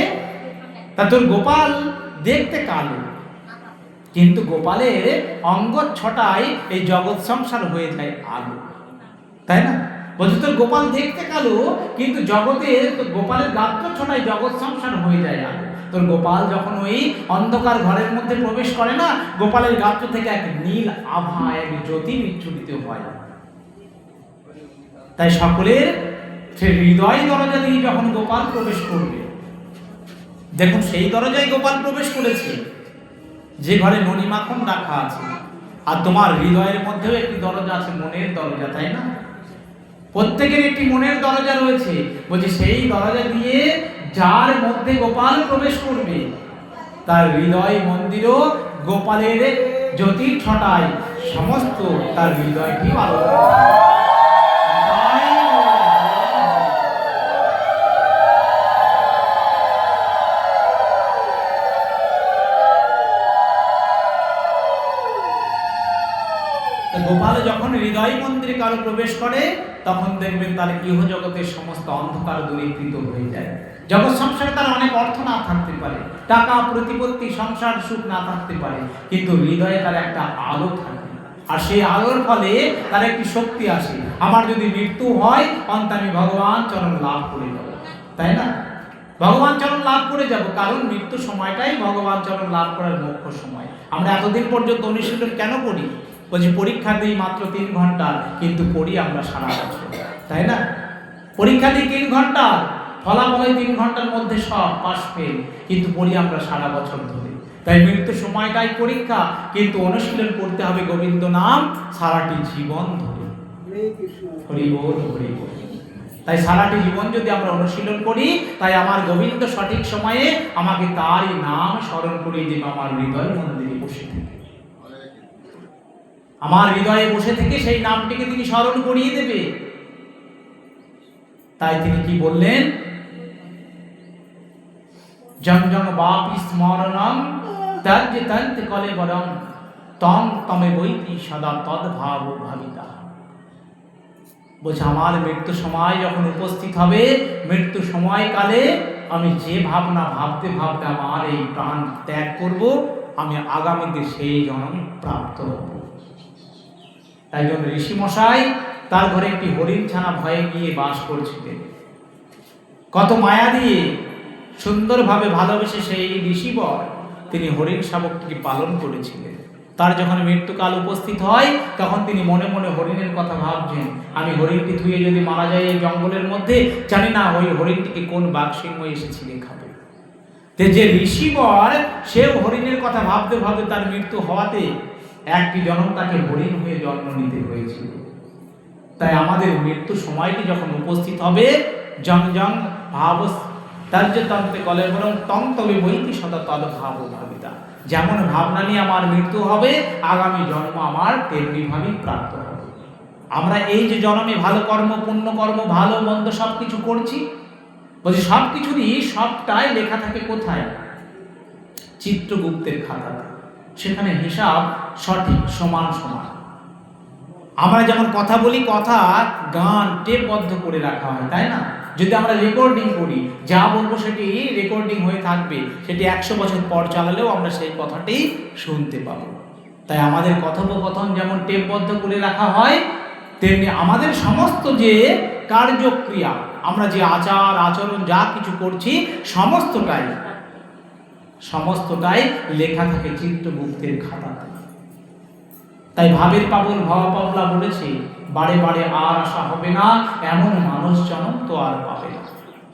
তা তোর গোপাল দেখতে কালো, কিন্তু গোপালের অঙ্গ ছটায় এই জগৎ সংসার হয়ে যায় আলো, তাই না? বলছে তোর গোপাল দেখতে কালো, কিন্তু জগতের গোপালের গাত্র ছটায় জগৎ সংসার হয়ে যায় আলো। তোর গোপাল যখন ওই অন্ধকার ঘরের মধ্যে প্রবেশ করে না, গোপালের গাত্র থেকে এক নীল আভা, এক জ্যোতি বিচ্ছুরিত হয়। তাই সকলের সে হৃদয় দরজা দিয়ে যখন গোপাল প্রবেশ করবে, দেখুন সেই দরজায় গোপাল প্রবেশ করেছে যে ঘরে ননি মাখন রাখা আছে। আর তোমার হৃদয়ের মধ্যেও একটি দরজা আছে, মনের দরজা, তাই না? প্রত্যেকের একটি মনের দরজা রয়েছে। বলছে সেই দরজা দিয়ে যার মধ্যে গোপাল প্রবেশ করবে তার হৃদয় মন্দিরও গোপালের জ্যোতির ছটায় সমস্ত তার হৃদয়টি আলো। গোপাল যখন হৃদয় মন্দিরে কারো প্রবেশ প্রবেশ করে তখন দেখবেন তার ইহজগতের সমস্ত অন্ধকার দূরীকৃত হয়ে যায়। জগৎ সংসারে তার অনেক অর্থ না থাকতে পারে, টাকা প্রতিপত্তি সংসার সুখ না থাকতে পারে, কিন্তু হৃদয়ে তার একটা আলো থাকে, আর সেই আলোর ফলে তার একটি শক্তি আসে। আমার যদি মৃত্যু হয় অন্ত আমি ভগবান চরণ লাভ করে যাব, তাই না? ভগবান চরণ লাভ করে যাব, কারণ মৃত্যু সময়টাই ভগবান চরণ লাভ করার মুখ্য সময়। আমরা এতদিন পর্যন্ত অনুশীলন কেন করি? বলছি পরীক্ষা দিই মাত্র 3 ঘন্টা, কিন্তু পড়ি আমরা সারা বছর, তাই না? পরীক্ষা দিই 3 ঘন্টা, ফলাফল 3 ঘন্টার মধ্যে সব পাস ফেল, কিন্তু পড়ি আমরা সারা বছর ধরে। তাই মৃত্যু সময়টাই পরীক্ষা, কিন্তু অনুশীলন করতে হবে গোবিন্দ নাম সারাটি জীবন ধরে। হরি বল, হরি বল। তাই সারাটি জীবন যদি আমরা অনুশীলন করি, তাই আমার গোবিন্দ সঠিক সময়ে আমাকে তারই নাম স্মরণ করিয়ে দেবে আমার হৃদয় মন্দিরে বসে থেকে। আমার হৃদয়ে বসে থেকে সেই নামটিকে তিনি স্মরণ করিয়ে দেবে। তাই তিনি কি বললেন? জং জং বাপি স্মরণং তজ্জ তন্ত কলেবরং তং তমে বৈতি সদা তদ্ভাব ভাবিতা। বলছে আমার মৃত্যু সময় যখন উপস্থিত হবে, মৃত্যু সময়কালে আমি যে ভাবনা ভাবতে ভাবতে আমার এই প্রাণ ত্যাগ করব, আমি আগামীতে সেই জন্ম প্রাপ্ত হব। তাই জন্য ঋষিমশাই তার ঘরে একটি হরিণ ছানা ভয়ে গিয়ে বাস করছিলেন। কত মায়া দিয়ে সুন্দরভাবে ভালোবেসে সেই ঋষিবর তিনি হরিণ শাবকটিকে পালন করেছিলেন। তার যখন মৃত্যুকাল উপস্থিত হয়, তখন তিনি মনে মনে হরিণের কথা ভাবছেন, আমি হরিণটি ধুয়ে যদি মারা যায় এই জঙ্গলের মধ্যে, জানি না ওই হরিণটিকে কোন বাঘসিংহ এসে ছিঁড়ে খাবে। যে ঋষিবর সেও হরিণের কথা ভাবতে ভাবতে তার মৃত্যু হওয়াতে একটি জন্ম তাকে হরিণ হয়ে জন্ম নিতে হয়েছিল। তাই আমাদের মৃত্যু সময়টি যখন উপস্থিত হবে, জং জং ভাব তর্জতন্তে কলেবরং তং তবে বৈতি সদা তদ্ভাব ভাবিতা। যেমন ভাবনা নিয়ে আমার মৃত্যু হবে, আগামী জন্ম আমার তেমনি ভাবেই প্রাপ্ত হবে। আমরা এই যে জন্মে ভালো কর্ম, পুণ্য কর্ম, ভালো মন্দ সব কিছু করছি, বলছি সব কিছুরই সবটাই লেখা থাকে কোথায়? চিত্রগুপ্তের খাতাতে। সেখানে হিসাব সঠিক, সমান সমান। আমরা যেমন কথা বলি, কথা গান টেপবদ্ধ করে রাখা হয়, তাই না? যদি আমরা রেকর্ডিং করি, যা বলবো সেটি রেকর্ডিং হয়ে থাকবে, সেটি 100 বছর পর চালালেও আমরা সেই কথাটি শুনতে পাবো। তাই আমাদের কথোপকথন যেমন টেপবদ্ধ করে রাখা হয়, তেমনি আমাদের সমস্ত যে কার্যক্রিয়া, আমরা যে আচার আচরণ যা কিছু করছি, সমস্তটাই লেখা থাকে চিত্রগুপ্তের খাতাতে। তাই ভাবের পাগল ভাবা পাগলা বলেছে, বারে বারে আর আশা হবে না, এমন মানুষ জনম তো আর পাবে না।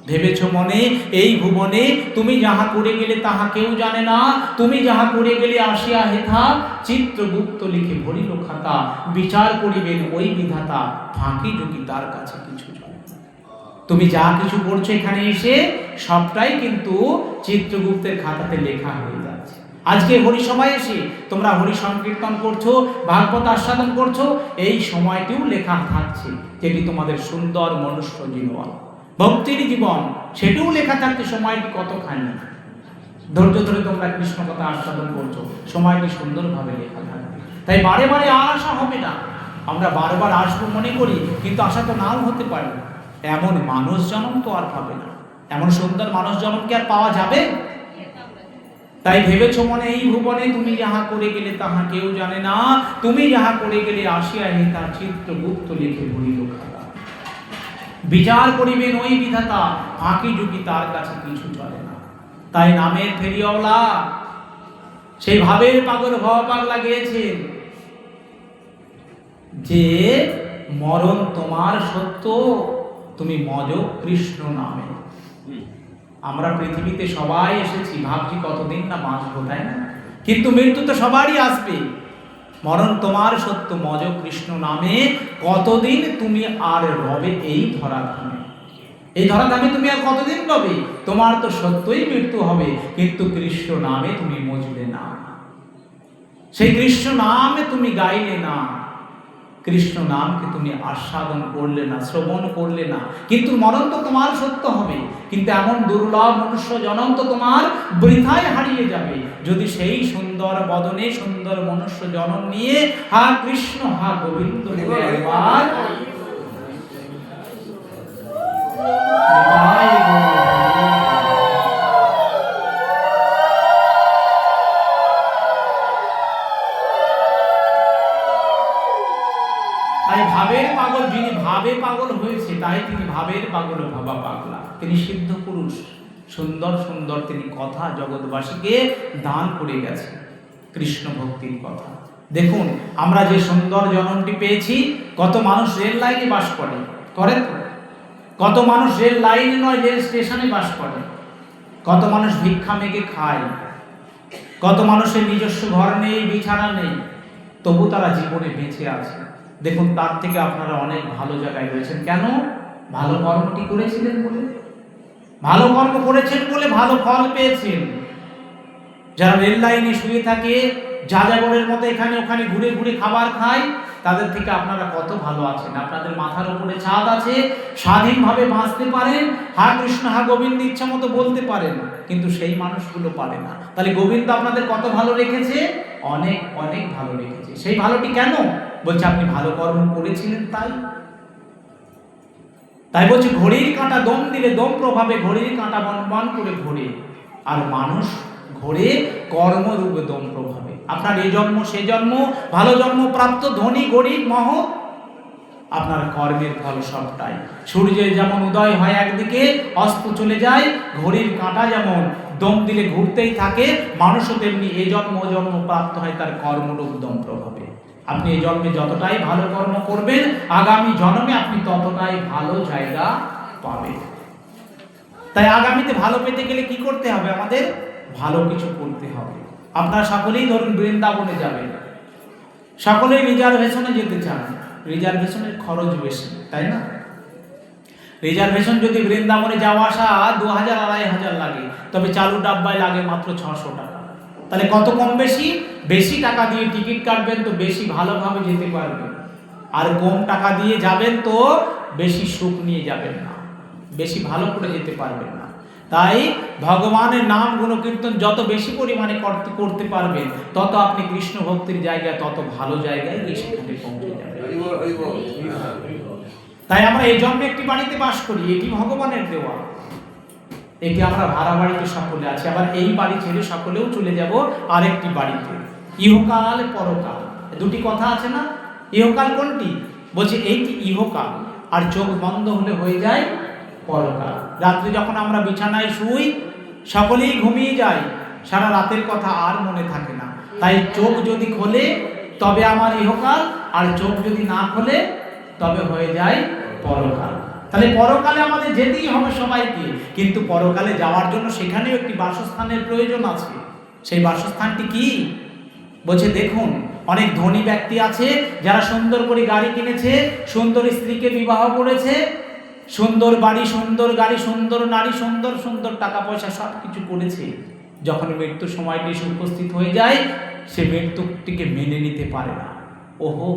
ভেবেছ মনে এই ভুবনে তুমি যাহা করে গেলে তাহা কেউ জানে না, তুমি যাহা করে গেলে আসিয়া হেথা, চিত্রগুপ্ত লিখে ভরিল খাতা, বিচার করিবেন ওই বিধাতা, ফাঁকি ঝুঁকি তার কাছে কিছু জানে না। তুমি যা কিছু করছো এখানে এসে, সবটাই কিন্তু চিত্রগুপ্তের খাতাতে লেখা হয়ে যাচ্ছে। আজকে হরিসভায় এসে তোমরা হরি সংকীর্তন করছো, ভাগবত আস্বাদন করছো, এই সময়টিও লেখা থাকছে, যেটি তোমাদের সুন্দর মনুষ্য জীবন, ভক্তির জীবন, সেটিও লেখা থাকছে সময়টি কতখানি। ধৈর্য ধরে তোমরা কৃষ্ণ কথা আস্বাদন করছো, সময়টি সুন্দরভাবে লেখা থাকবে। তাই বারে বারে আর আশা হবে না। আমরা বারবার আসবো মনে করি, কিন্তু আশা তো নাও হতে পারে। এমন মানুষ জন্ম তো আর পাবে না, এমন সুন্দর মানুষ জন্ম কি আর পাওয়া যাবে? তাই ভেবেছ মনে এই ভুবনে তুমি যাহা করে গেলে তাহা কেউ জানে না, তুমি যাহা করে গেলে আসিয়া হেথা, চিত্রগুপ্ত লিখে ভরিল খাতা, বিচার করিবেন ওই বিধাতা, ফাঁকি ঝুঁকি তার কাছে কিছু চলে না। তাই নামের ফেরিওয়ালা সেই ভাবের পাগল ভবা পাগলা গিয়েছেন যে মরণ তোমার সত্য, তুমি মজ কৃষ্ণ নামে। আমরা পৃথিবীতে সবাই এসেছি, ভাবছি কতদিন না বাঁচবো, তাই না? কিন্তু মৃত্যু তো সবারই আসবে। মরণ তোমার সত্য, মজ কৃষ্ণ নামে, কতদিন তুমি আর রবে এই ধরাধামে? এই ধরাধামে তুমি আর কতদিন রবে? তোমার তো সত্যই মৃত্যু হবে, কিন্তু কৃষ্ণ নামে তুমি মজলে না, সেই কৃষ্ণ নামে তুমি গাইলে না, কৃষ্ণ নামকে তুমি আস্বাদন করলে না, শ্রবণ করলে না। কিন্তু মরণ তো তোমার সত্য হবে, কিন্তু এমন দুর্লভ মনুষ্য জনম তো তোমার বৃথায় হারিয়ে যাবে, যদি সেই সুন্দর বদনে সুন্দর মনুষ্য জনম নিয়ে হা কৃষ্ণ হা গোবিন্দ একবার পাগল হয়েছে, তাই তিনি ভাবের পাগল ভাবা পাগলা। তিনি সিদ্ধ পুরুষ, সুন্দর সুন্দর তিনি কথা জগৎবাসীকে দান করে গেছে, কৃষ্ণ ভক্তির কথা। দেখুন আমরা যে সুন্দর জনমটি পেয়েছি, কত মানুষ রেল লাইনে বাস করে, করেন তো? কত মানুষ রেল লাইনে নয় রেল স্টেশনে বাস করে, কত মানুষ ভিক্ষা মেঘে খায়, কত মানুষের নিজস্ব ঘর নেই, বিছানা নেই, তবু তারা জীবনে বেঁচে আছে। দেখুন তার থেকে আপনারা অনেক ভালো জায়গায় রয়েছেন। কেন? ভালো কর্মটি করেছিলেন বলে, ভালো কর্ম করেছেন বলে ভালো ফল পেয়েছেন। যারা রেল লাইনে শুয়ে থাকে, যাযাবরের মতো এখানে ওখানে ঘুরে ঘুরে খাবার খায়, তাদের থেকে আপনারা কত ভালো আছেন। আপনাদের মাথার উপরে ছাদ আছে, স্বাধীনভাবে বাঁচতে পারেন, হা কৃষ্ণ হা গোবিন্দ ইচ্ছা মতো বলতে পারেন, কিন্তু সেই মানুষগুলো পারে না। তাহলে গোবিন্দ আপনাদের কত ভালো রেখেছে? অনেক অনেক ভালো রেখেছে। সেই ভালোটি কেন? বলছে আপনি ভালো কর্ম করেছিলেন তাই। তাই বলছে ঘড়ির কাঁটা দম দিলে দম প্রভাবে ঘড়ির কাঁটা বন বন করে ঘোরে, আর মানুষ ঘোরে কর্মরূপে দম প্রভাবে। আপনার এই জন্ম সে জন্ম, ভালো জন্ম প্রাপ্ত, ধনী গরিব মহৎ, আপনার কর্মের ফল সবটাই। সূর্যের যেমন উদয় হয় একদিকে, অস্ত চলে যায়, ঘড়ির কাঁটা যেমন দম দিলে ঘুরতেই থাকে, মানুষও তেমনি এ জন্ম ও জন্ম প্রাপ্ত হয় তার কর্মরূপ দম প্রভাবে। আপনি এই জন্মে যতটাই ভালো কর্ম করবেন, আগামী জন্মে আপনি ততটাই ভালো জায়গা পাবেন। তাই আগামীতে ভালো পেতে গেলে কি করতে হবে? আমাদের ভালো কিছু করতে হবে। আপনারা সকলেই ধরুন বৃন্দাবনে যাবেন, সকলেই রিজার্ভেশনে যেতে চান, রিজার্ভেশনের খরচ বেশি, তাই না? রিজার্ভেশন যদি বৃন্দাবনে যাওয়া আসা 2000-2500 লাগে, তবে চালু ডাব্বায় লাগে মাত্র 600 টাকা। তাহলে কত কম বেশি? বেশি টাকা দিয়ে টিকিট কাটবেন তো বেশি ভালোভাবে যেতে পারবেন, আর কম টাকা দিয়ে যাবেন তো বেশি সুখ নিয়ে যাবেন না, বেশি ভালো করে যেতে পারবেন না। তাই ভগবানের নাম গুণকীর্তন যত বেশি পরিমাণে করতে পারবেন, তত আপনি কৃষ্ণ ভক্তির জায়গায়, তত ভালো জায়গায় গিয়ে সেখানে পৌঁছে যাবেন। তাই আমরা এই জন্মে একটি বাড়িতে বাস করি, এটি ভগবানের দেওয়া, এটি আমরা ভাড়া বাড়িতে সকলে আছি। আবার এই বাড়ি ছেড়ে সকলেও চলে যাব আরেকটি বাড়িতে, ইহকাল পরকাল। দুটি কথা আছে না? ইহকাল কোনটি? বলছে এইটি ইহকাল, আর চোখ বন্ধ হলে হয়ে যায় পরকাল। রাত্রে যখন আমরা বিছানায় শুই, সকলেই ঘুমিয়ে যাই, সারা রাতের কথা আর মনে থাকে না। তাই চোখ যদি খোলে তবে আমার ইহকাল, আর চোখ যদি না খোলে তবে হয়ে যায় পরকাল। তাহলে পরকালে আমাদের যেতেই হবে সবাইকে, কিন্তু পরকালে যাওয়ার জন্য সেখানেও একটি বাসস্থানের প্রয়োজন আছে। সেই বাসস্থানটি কি? বলছে দেখুন অনেক ধনী ব্যক্তি আছে যারা সুন্দর করে গাড়ি কিনেছে, সুন্দর স্ত্রীকে বিবাহ করেছে, সুন্দর বাড়ি, সুন্দর গাড়ি, সুন্দর নারী, সুন্দর সুন্দর টাকা পয়সা সব কিছু করেছে। যখন মৃত্যুর সময়টি উপস্থিত হয়ে যায়, সে মৃত্যুটিকে মেনে নিতে পারে না। ওহো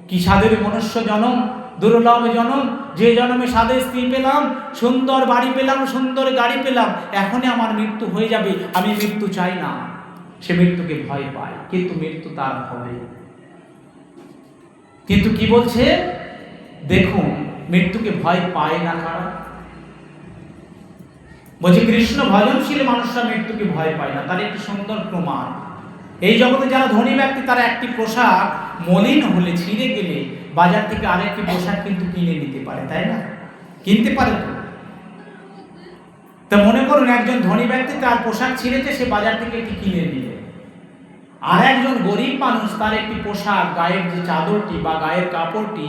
কি স্বাদের মনুষ্য জনম, দুর্লভ জনম, যে জন্মে স্বাদের স্ত্রী পেলাম, সুন্দর বাড়ি পেলাম, সুন্দর গাড়ি পেলাম, এখনই আমার মৃত্যু হয়ে যাবে, আমি মৃত্যু চাই না। সে মৃত্যুকে ভয় পায়, কিন্তু মৃত্যু তার হবে। কিন্তু কি বলছে দেখুন, মৃত্যুকে ভয় পায় না কারা? বলছে কৃষ্ণ ভজনশীল মানুষরা মৃত্যুকে ভয় পায় না। তার একটি সুন্দর প্রমাণ, এই জগতে যারা ধনী ব্যক্তি, তারা একটি পোশাক মলিন হলে, ছিঁড়ে গেলে বাজার থেকে আরেকটি পোশাক কিন্তু কিনে নিতে পারে, তাই না? কিনতে পারে তো। তা মনে করুন একজন ধনী ব্যক্তি, তার পোশাক ছিঁড়েছে, সে বাজার থেকে এটি কিনে নিল। আর একজন গরিব মানুষ, তার একটি পোশাক, গায়ের যে চাদরটি বা গায়ের কাপড়টি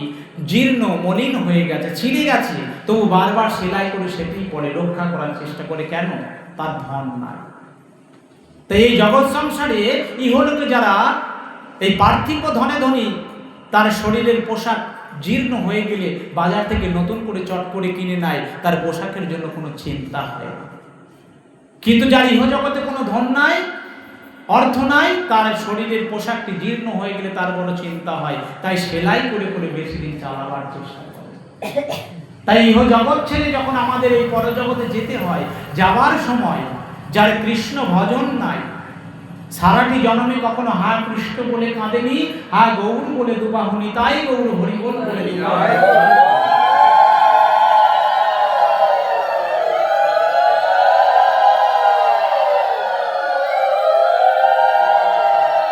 জীর্ণ মলিন হয়ে গেছে, ছিঁড়ে গেছে, তবু বারবার সেলাই করে সেটি পরে রক্ষা করার চেষ্টা করে। কেন? তার ধন নাই। তো এই জগৎ সংসারে ইহলোকে যারা এই পার্থিব ধনে ধনী, তার শরীরের পোশাক জীর্ণ হয়ে গেলে বাজার থেকে নতুন করে চট করে কিনে নেয়, তার পোশাকের জন্য কোনো চিন্তা হয় না। কিন্তু যার ইহজগতে কোনো ধন নাই, অর্থ নাই, তার শরীরের পোশাকটি জীর্ণ হয়ে গেলে তার বড় চিন্তা হয়, তাই সেলাই করে করে বেশি দিন চালাবার চেষ্টা করে। তাই ইহজগৎ ছেড়ে যখন আমাদের এই পরজগতে যেতে হয়, যাবার সময় যার কৃষ্ণ ভজন নাই, সারাটি জন্মে কখনো হা কৃষ্ণ বলে কাঁদেনি, হা গৌর বলে দুবাহুনি, তাই গৌর হরিবোল বলে দুবাহুনি।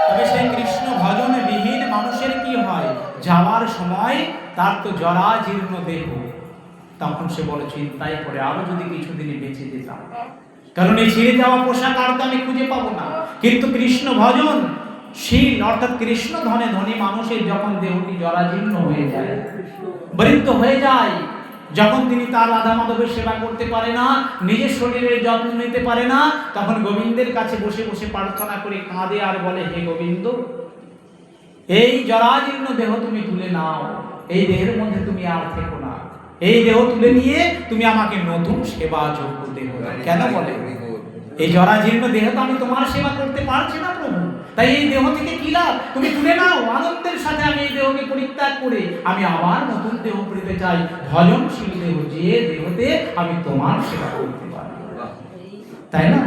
তবে সেই কৃষ্ণ ভজন বিহীন মানুষের কি হয়? যাওয়ার সময় তার তো জরা জীর্ণ দেহ, তখন সে বলে চিন্তায় পড়ে আরো যদি কিছুদিন বেঁচে যেতাম, কারণ এই ছিঁড়ে যাওয়া পোশাক আর তো আমি খুঁজে পাবো না। কিন্তু কৃষ্ণ ভজন শীল অর্থাৎ কৃষ্ণ ধনে ধনী মানুষের যখন দেহটি জরাজীর্ণ হয়ে যায়, বৃদ্ধ হয়ে যায়, যখন তিনি তার রাধা মাধবের সেবা করতে পারে না, নিজের শরীরের যত্ন নিতে পারে না, তখন গোবিন্দের কাছে বসে বসে প্রার্থনা করে কাঁদে আর বলে, হে গোবিন্দ, এই জরাজীর্ণ দেহ তুমি তুলে নাও, এই দেহের মধ্যে তুমি আর থেকো না, এই দেহ তুলে নিয়ে তুমি আমাকে নতুন সেবা যোগ্য দেহ দাও। কেন বলে, এই জরাজীর্ণ দেহ তো আমি তোমার সেবা করতে পারছি না প্রভু, তাই এই দেহ থেকে কি লাভ, তুমি তুলে নাও, আনন্দের সাথে আমি এই দেহকে পরিত্যাগ করে আমি আবার নতুন দেহ পেতে চাই, ভজনশীল দেহ, যে দেহতে আমি তোমার সেবা করতে পারি। তাই না?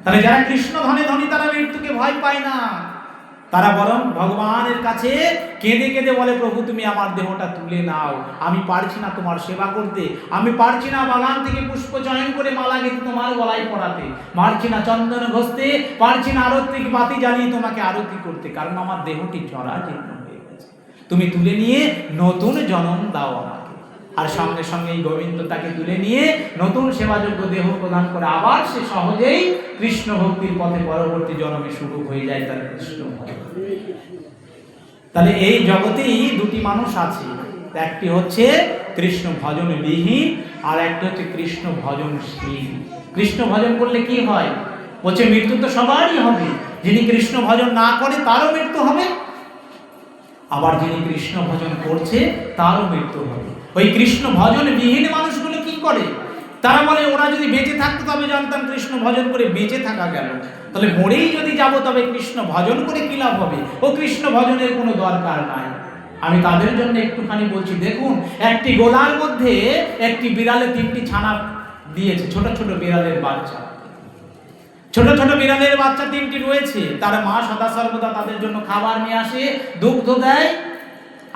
তাহলে যারা কৃষ্ণ ধনে ধনী তারা মৃত্যুকে ভয় পায় না, তারা বরং ভগবানের কাছে কেঁদে কেঁদে বলে, প্রভু তুমি আমার দেহটা তুলে নাও, আমি পারছি না তোমার সেবা করতে, আমি পারছি না বাগান থেকে পুষ্প চয়ন করে মালা গেঁথে তোমার গলায় পরাতে, পারছি না চন্দন ঘষতে, পারছি না আরতি বাতি জ্বালিয়ে তোমাকে আরতি করতে, কারণ আমার দেহটি জরাজীর্ণ হয়ে গেছে, তুমি তুলে নিয়ে নতুন জন্ম দাও আমাকে। আর সঙ্গে সঙ্গে এই গোবিন্দ তাকে তুলে নিয়ে নতুন সেবাযোগ্য দেহ প্রদান করে আবার সে সহজেই কৃষ্ণ ভক্তির পথে পরবর্তী জন্মে শুরু হয়ে যায় তার কৃষ্ণ ভক্তি। তাহলে এই জগতেই দুটি মানুষ আছে, একটি হচ্ছে কৃষ্ণ ভজন বিহীন আর একটি হচ্ছে কৃষ্ণ ভজনশীল। কৃষ্ণ ভজন করলে কি হয়, বলছে মৃত্যু তো সবারই হবে, যিনি কৃষ্ণ ভজন না করে তারও মৃত্যু হবে, আবার যিনি কৃষ্ণ ভজন করছে তারও মৃত্যু হবে। ওই কৃষ্ণ ভজন বিহীন মানুষগুলো কি করে, তারা বলে ওরা যদি বেঁচে থাকতো তবে জানতাম কৃষ্ণ ভজন করে বেঁচে থাকা গেল, তাহলে মরেই যদি যাব তবে কৃষ্ণ ভজন করে কি লাভ হবে, ও কৃষ্ণ ভজনের কোনো দরকার নাই। আমি তাদের জন্য একটুখানি বলছি, দেখুন একটি গোলার মধ্যে একটি বিড়ালে 3টি ছানা দিয়েছে, ছোট ছোট বিড়ালের বাচ্চা, ছোট ছোট বিড়ালের বাচ্চা 3টি রয়েছে, তার মা সদা সর্বদা তাদের জন্য খাবার নিয়ে আসে, দুগ্ধ দেয়,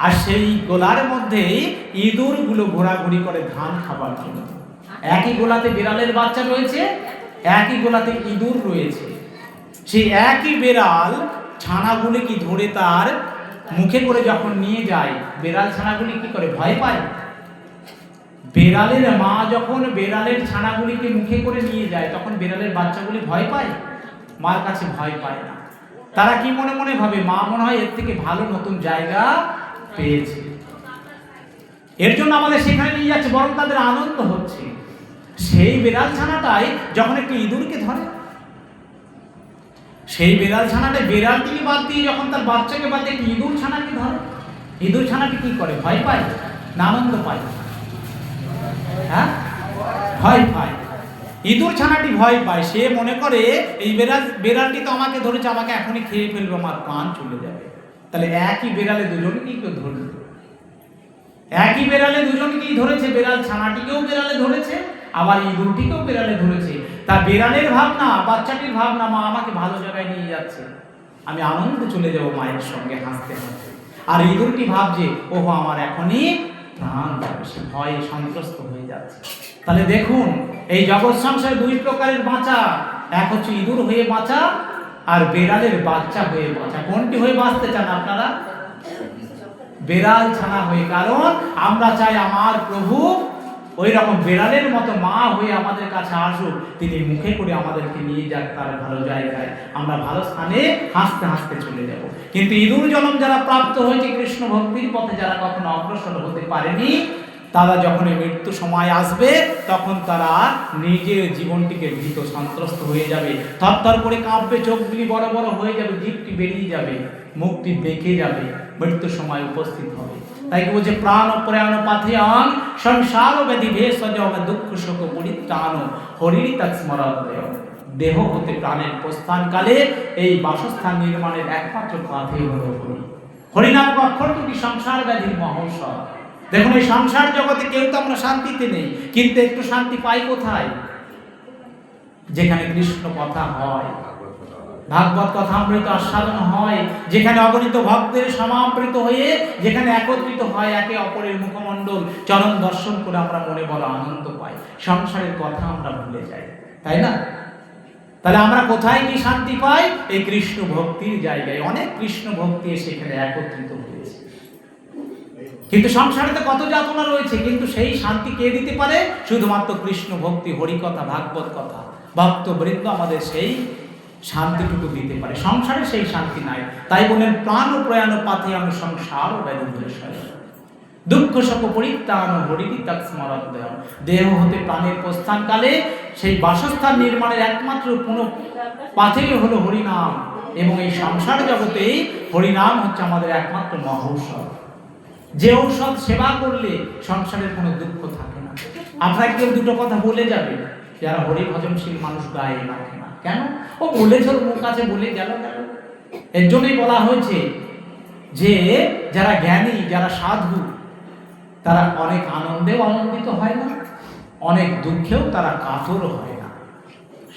আর সেই গোলার মধ্যেই ইঁদুরগুলো ঘোরাঘুরি করে ধান খাবার জন্য। একই গোলাতে বিড়ালের বাচ্চা রয়েছে, একই গোলাতে ইঁদুর রয়েছে, সেই একই বিড়াল ছানাগুলি কি ধরে তার মুখে করে যখন নিয়ে যায়, বিড়াল ছানাগুলি কি করে, ভয় পায়। বিড়ালের মা যখন বিড়ালের ছানাগুলিকে মুখে করে নিয়ে যায় তখন বিড়ালের বাচ্চাগুলি ভয় পায়, মার কাছে ভয় পায় না। তারা কি মনে মনে ভাবে, মা মনে হয় এর থেকে ভালো নতুন জায়গা পেয়েছে, এর জন্য আমাদের সেখানে নিয়ে যাচ্ছে, বরং তাদের আনন্দ হচ্ছে। সেই বিড়াল ছানাটাই যখন একটি ইঁদুরকে ধরে, সেই বিড়াল ছানাটা বিড়ালটিকে বাদ দিয়ে যখন তার বাচ্চাকে বাদ দিয়ে ইঁদুর ছানাকে ধরে, ইঁদুর ছানাটি কি করে, ভয় পায় না আনন্দ পায়? হ্যাঁ, ভয় পায়। ইঁদুর ছানাটি ভয় পায়, সে মনে করে এই বিড়ালটি তো আমাকে ধরেছে, আমাকে এখনই খেয়ে ফেলবো, আমার প্রাণ চলে যাবে। তাহলে একই বিড়ালে দুজনকেই কেউ ধরল, একই বিড়ালে দুজনকেই ধরেছে, বিড়াল ছানাটিকেও বিড়ালে ধরেছে, আবার ইঁদুরটিকেও বিড়ালে ধরেছে। তা বিড়ালের ভাবনা, বাচ্চাটির ভাবনা, মা আমাকে ভালো জায়গায় নিয়ে যাচ্ছে, আমি আনন্দে চলে যাবো মায়ের সঙ্গে হাসতে হাসতে। আর ইঁদুরটি ভাবছে, ওহো আমার এখনই প্রাণ যাবে, সে ভয়ে সন্ত্রস্ত হয়ে যাচ্ছে। তাহলে দেখুন এই জগৎ সংসারে 2 প্রকারের বাঁচা, এক হচ্ছে ইঁদুর হয়ে বাঁচা আর বিড়ালের বাচ্চা হয়ে বাঁচা। কোনটি হয়ে বাঁচতে চান আপনারা? বিড়াল ছানা হয়ে, কারণ আমরা চাই আমার প্রভু ওই রকম বিড়ালের মতো মা হয়ে আমাদের কাছে আসুক, তিনি মুখে করে আমাদেরকে নিয়ে যাক তার ভালো জায়গায়, আমরা ভালো স্থানে হাসতে হাসতে চলে যাব। কিন্তু ইঁদুর জন্ম যারা প্রাপ্ত হয়েছে কৃষ্ণ ভক্তির পথে, যারা কখনো অগ্রসর হতে পারেনি, তারা যখন মৃত্যু সময় আসবে তখন তারা নিজের জীবনটিকে ভীত সন্ত্রস্ত হয়ে যাবে, থরথর করে কাঁপবে, চোখগুলি বড় বড় হয়ে যাবে, জিভটি বেরিয়ে যাবে, মুখটি বেঁকে যাবে, মৃত্যু সময় উপস্থিত হবে। তাই কি বলছে, প্রাণ প্রয়াণ পাথেয়াং সংসার ব্যাধি ভেষজ দুঃখ শোক পরিত্রাণ হরিণী তৎ স্মরণেয়। দেহ হতে প্রাণের প্রস্থানকালে এই বাসস্থান নির্মাণের একমাত্র পাথেয় হল হরি। হরিনামক অক্ষর দুটি সংসার ব্যাধির মহৌষধ। দেখুন এই সংসার জগতে কেউ তো আমরা শান্তিতে নেই, কিন্তু একটু শান্তি পাই কোথায়? যেখানে কৃষ্ণ কথা হয়, ভাগবত কথামৃত আস্বাদন হয়, যেখানে অগণিত ভক্তের সমাবৃত হয়ে যেখানে একত্রিত হয়, একে অপরের মুখমণ্ডল চরণ দর্শন করে আমরা মনে বড় আনন্দ পাই, সংসারের কথা আমরা ভুলে যাই, তাই না? তাহলে আমরা কোথায় কি শান্তি পাই? এই কৃষ্ণ ভক্তির জায়গায়। অনেক কৃষ্ণ ভক্তি সেখানে একত্রিত হয়েছে। কিন্তু সংসারে তো কত যাতনা রয়েছে, কিন্তু সেই শান্তি কে দিতে পারে? শুধুমাত্র কৃষ্ণ ভক্তি, হরিকথা, ভাগবত কথা, ভক্তবৃন্দ আমাদের সেই শান্তিটুকু দিতে পারে। সংসারে সেই শান্তি নাই। তাই বলেন প্রাণ ও প্রয়াণ পাথে আমি সংসার ও ব্যাধি দুঃখ শোক পরিত্রাণ হরিদি তাক স্মরণ দেয়। দেহ হতে প্রাণের প্রস্থানকালে সেই বাসস্থান নির্মাণের একমাত্র পাথেই হলো হরিনাম, এবং এই সংসার জগতেই হরিনাম হচ্ছে আমাদের একমাত্র মহৌষধ। যে ঔষধ সেবা করলে সংসারের কোনো দুঃখ থাকে না। আপনারা কেউ দুটো কথা বলে যাবে, যারা হরি ভজনশীল মানুষ গায়ে রাখে না কেন? ও বলেছ, মুখ আছে বলে গেল। এর জন্যই বলা হয়েছে যে যারা জ্ঞানী, যারা সাধু, তারা অনেক আনন্দেও আনন্দিত হয় না, অনেক দুঃখেও তারা কাতর হয় না।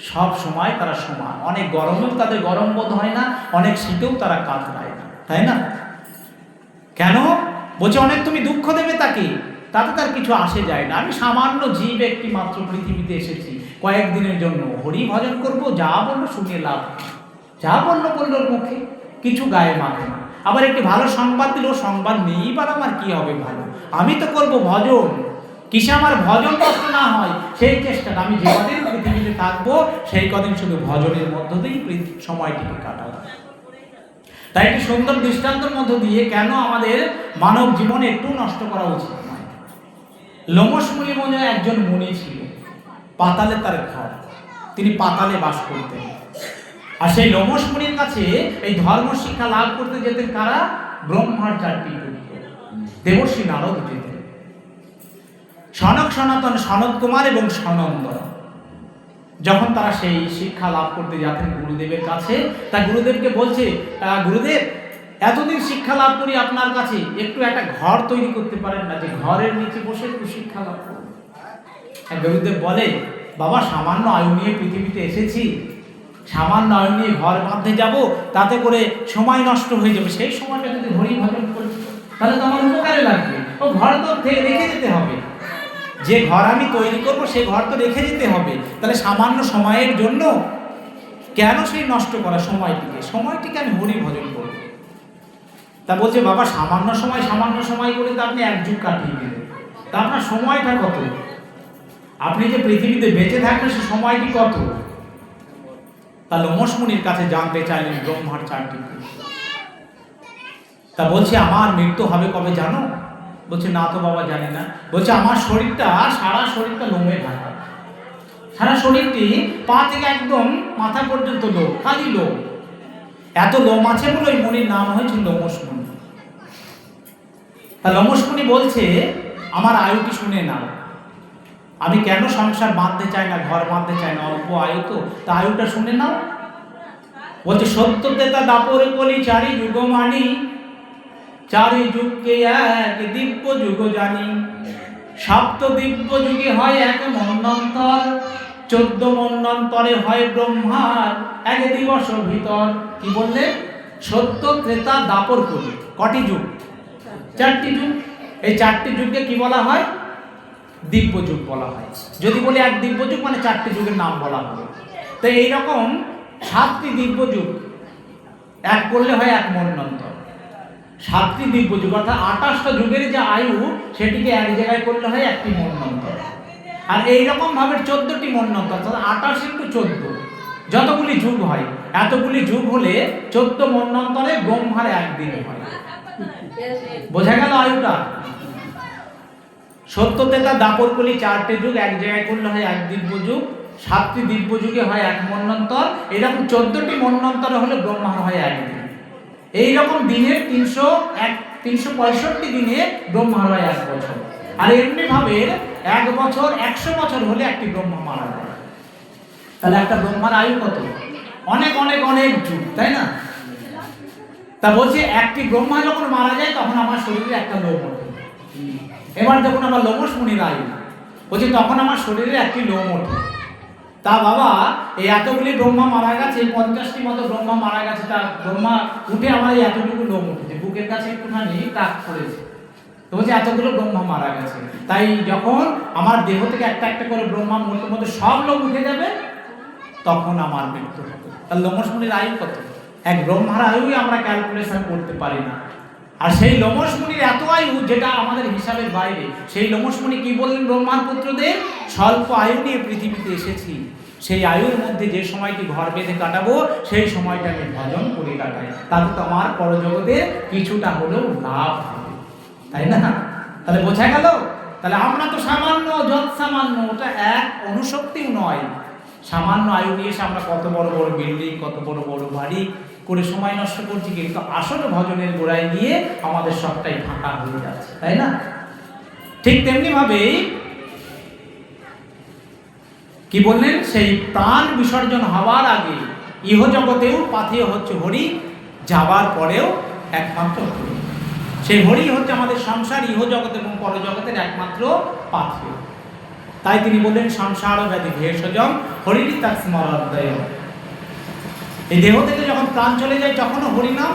সব সময় তারা সমান। অনেক গরমেও তাদের গরম বোধ হয় না, অনেক শীতেও তারা কাতরায় না, তাই না? কেন? বলছে অনেক তুমি দুঃখ দেবে তাকে, তাতে তার কিছু আসে যায় না। আমি সামান্য জীব, একটি মাত্র পৃথিবীতে এসেছি কয়েকদিনের জন্য, হরি ভজন করব, যা বললো শুনে লাভ, যা বললো মুখে, কিছু গায়ে মাখে না। আবার একটি ভালো সংবাদ দিল, সংবাদ নেই বা আমার কি হবে ভালো, আমি তো করব ভজন, কিসে আমার ভজন কষ্ট না হয় সেই চেষ্টাটা। আমি যে কদিন পৃথিবীতে থাকবো সেই কদিন শুধু ভজনের মধ্য দিয়েই সময়টিকে কাটাবো। তাই একটি সুন্দর দৃষ্টান্তের মধ্য দিয়ে কেন আমাদের মানব জীবনে একটু নষ্ট করা উচিত নয়। লোমশ মুনি মনে একজন মুনি ছিল, পাতালে তার ঘর, তিনি পাতালে বাস করতেন। আর সেই লোমশ মুনির কাছে এই ধর্ম শিক্ষা লাভ করতে যেতেন কারা? ব্রহ্মার 4টি পুত্র, দেবর্ষি নারদ যেতেন, সনক সনাতন, সনত কুমার এবং সনন্দন। যখন তারা সেই শিক্ষা লাভ করতে যেতেন গুরুদেবের কাছে, তা গুরুদেবকে বলছে, গুরুদেব এতদিন শিক্ষা লাভ করি আপনার কাছে, একটু একটা ঘর তৈরি করতে পারেন না, যে ঘরের নিচে বসে একটু শিক্ষা লাভ করব। গুরুদেব বলে, বাবা সামান্য আয়ু নিয়ে পৃথিবীতে এসেছি, সামান্য আয়ু নিয়ে ঘর বাঁধতে যাব, তাতে করে সময় নষ্ট হয়ে যাবে। সেই সময়টা যদি হরি ভজন করি তাহলে তো আমার উপকারে লাগবে। ও ঘর তো রেখে যেতে হবে, যে ঘর আমি তৈরি করব সেই ঘর তো রেখে যেতে হবে। তাহলে সামান্য সময়ের জন্য কেন সেই নষ্ট করা সময়টিকে আমি হরি ভজন করব। তা বলছে, বাবা সামান্য সময় করে তো আপনি 1 যুগ কাটিয়ে দিলেন, তা আপনার সময়টা কত? আপনি যে পৃথিবীতে বেঁচে থাকবেন সে সময়টি কত? তা লোমশ মুনির কাছে জানতে চাইলেন ব্রহ্মার 4টি পুত্র। তা বলছে, আমার মৃত্যু হবে কবে জানো? বলছে, না তো বাবা জানি না। বলছে, আমার শরীরটা, সারা শরীরটা লোমে ঢাকা, সারা শরীরটি পা থেকে একদম মাথা পর্যন্ত লোম, খালি লোম। এত লোম আছে বলে ওই মুনির নাম হয়েছে লোমশ মুনি। তা লোমশ মুনি বলছে, আমার আয়ুটি শুনে নাও, আমি কেন সংসার বাঁধতে চাই না, ঘর বাঁধতে চাই না, অল্প আয়ু তো, তা আয়ুটা শুনে নাও। বলছে, সত্য দেতা দাপরে কলি 4 যুগ মানি, 4 যুগকে 1 দিব্য যুগ জানি, 7 দিব্য যুগে হয় 1 মন্বন্তর, 14 মন্বন্তরে হয় ব্রহ্মার 1 দিবস ভিতর। কি বললে? সত্য ত্রেতা দাপর কলি, কটি যুগ? 4টি যুগ। এই 4টি যুগকে কি বলা হয়? দিব্য যুগ বলা হয়। যদি বলি 1 দিব্য যুগ মানে 4টি যুগের নাম বলা হবে। তো এইরকম 7টি দিব্য যুগ 1 করলে হয় 1 মন্বন্তর। 7টি দিব্য যুগ অর্থাৎ 28টা যুগের যে আয়ু, সেটিকে এক জায়গায় করলে হয় 1টি মন্বন্তর। আর এইরকম ভাবে 14টি মন্বন্তর, অর্থাৎ 28 × 14 যতগুলি যুগ হয়, এতগুলি যুগ হলে 14 মন্বন্তরে ব্রহ্মার 1 দিন হয়। বোঝা গেল আয়ুটা? সত্যতে তার দাপর কলি 4টে যুগ এক জায়গায় করলে হয় 1 দিব্য যুগ, 7টি দিব্য যুগে হয় 1 মন্বন্তর, এরকম 14টি মন্বন্তরে হলে ব্রহ্মার হয় 1 দিন। এইরকম দিনের 365 দিনে ব্রহ্মার হয় 1 বছর। আর এমনি ভাবে 1 বছর 100 বছর হলে একটি ব্রহ্মা মারা যায়। তাহলে একটা ব্রহ্মার আয়ু কত? অনেক অনেক অনেক যুগ, তাই না? তা বলছে, একটি ব্রহ্মা যখন মারা যায় তখন আমার শরীরে একটা লোম ওঠে। এবার যখন আমার লোমশ মুনির আয়ু, বলছে তখন আমার শরীরে একটি লোম ওঠে। তা বাবা, এই এতগুলি ব্রহ্মা মারা গেছে, 50টি মতো ব্রহ্মা মারা গেছে, তা ব্রহ্মা উঠে আমার এতটুকু লোম উঠেছে, বুকের কাছে একটুখানি টাক পড়েছে। তো বলছে এতগুলো ব্রহ্মা মারা গেছে, তাই যখন আমার দেহ থেকে একটা একটা করে ব্রহ্মা মধ্যে সব লোম উঠে যাবে তখন আমার মৃত্যু হবে। তার লোমশ মুনির আয়ু কত? 1 ব্রহ্মার আয়ুই আমরা ক্যালকুলেশন করতে পারি না। আর সেই লোমশ মুনির এত আয়ু যেটা আমাদের হিসাবের বাইরে। সেই লোমশ মুনি কি বললেন ব্রহ্মার পুত্রদের? স্বল্প আয়ু নিয়ে পৃথিবীতে এসেছি, সেই আয়ুর মধ্যে যে সময়টি ঘর বেঁধে কাটাবো সেই সময়টা আমি ভজন করে কাটাই, তাতে তো আমার পরজগতে কিছুটা হলেও লাভ হবে, তাই না? তাহলে বোঝা গেল। তাহলে আমরা তো সামান্য, যত সামান্য, ওটা এক অনুশক্তিও নয়, সামান্য আয়ু নিয়ে এসে আমরা কত বড় বড় বিল্ডিং, কত বড় বড় বাড়ি করে সময় নষ্ট করছি, কিন্তু আসলে ভজনের গোড়ায় গিয়ে আমাদের সবটাই ফাঁকা হয়ে যাচ্ছে, তাই না? ঠিক তেমনি ভাবেই কি বললেন, সেই প্রাণ বিসর্জন হওয়ার আগে ইহ জগতেও পাথেয় হচ্ছে হরি, যাবার পরেও একমাত্র হরি। সেই হরি হচ্ছে আমাদের সংসার, ইহ জগৎ এবং পরজগতের একমাত্র পাথেয়। তাই তিনি বললেন সংসার ব্যাধি ভেষজম হরিণী তার স্মরণদয়। এই দেহ থেকে যখন প্রাণ চলে যায় তখনও হরিনাম,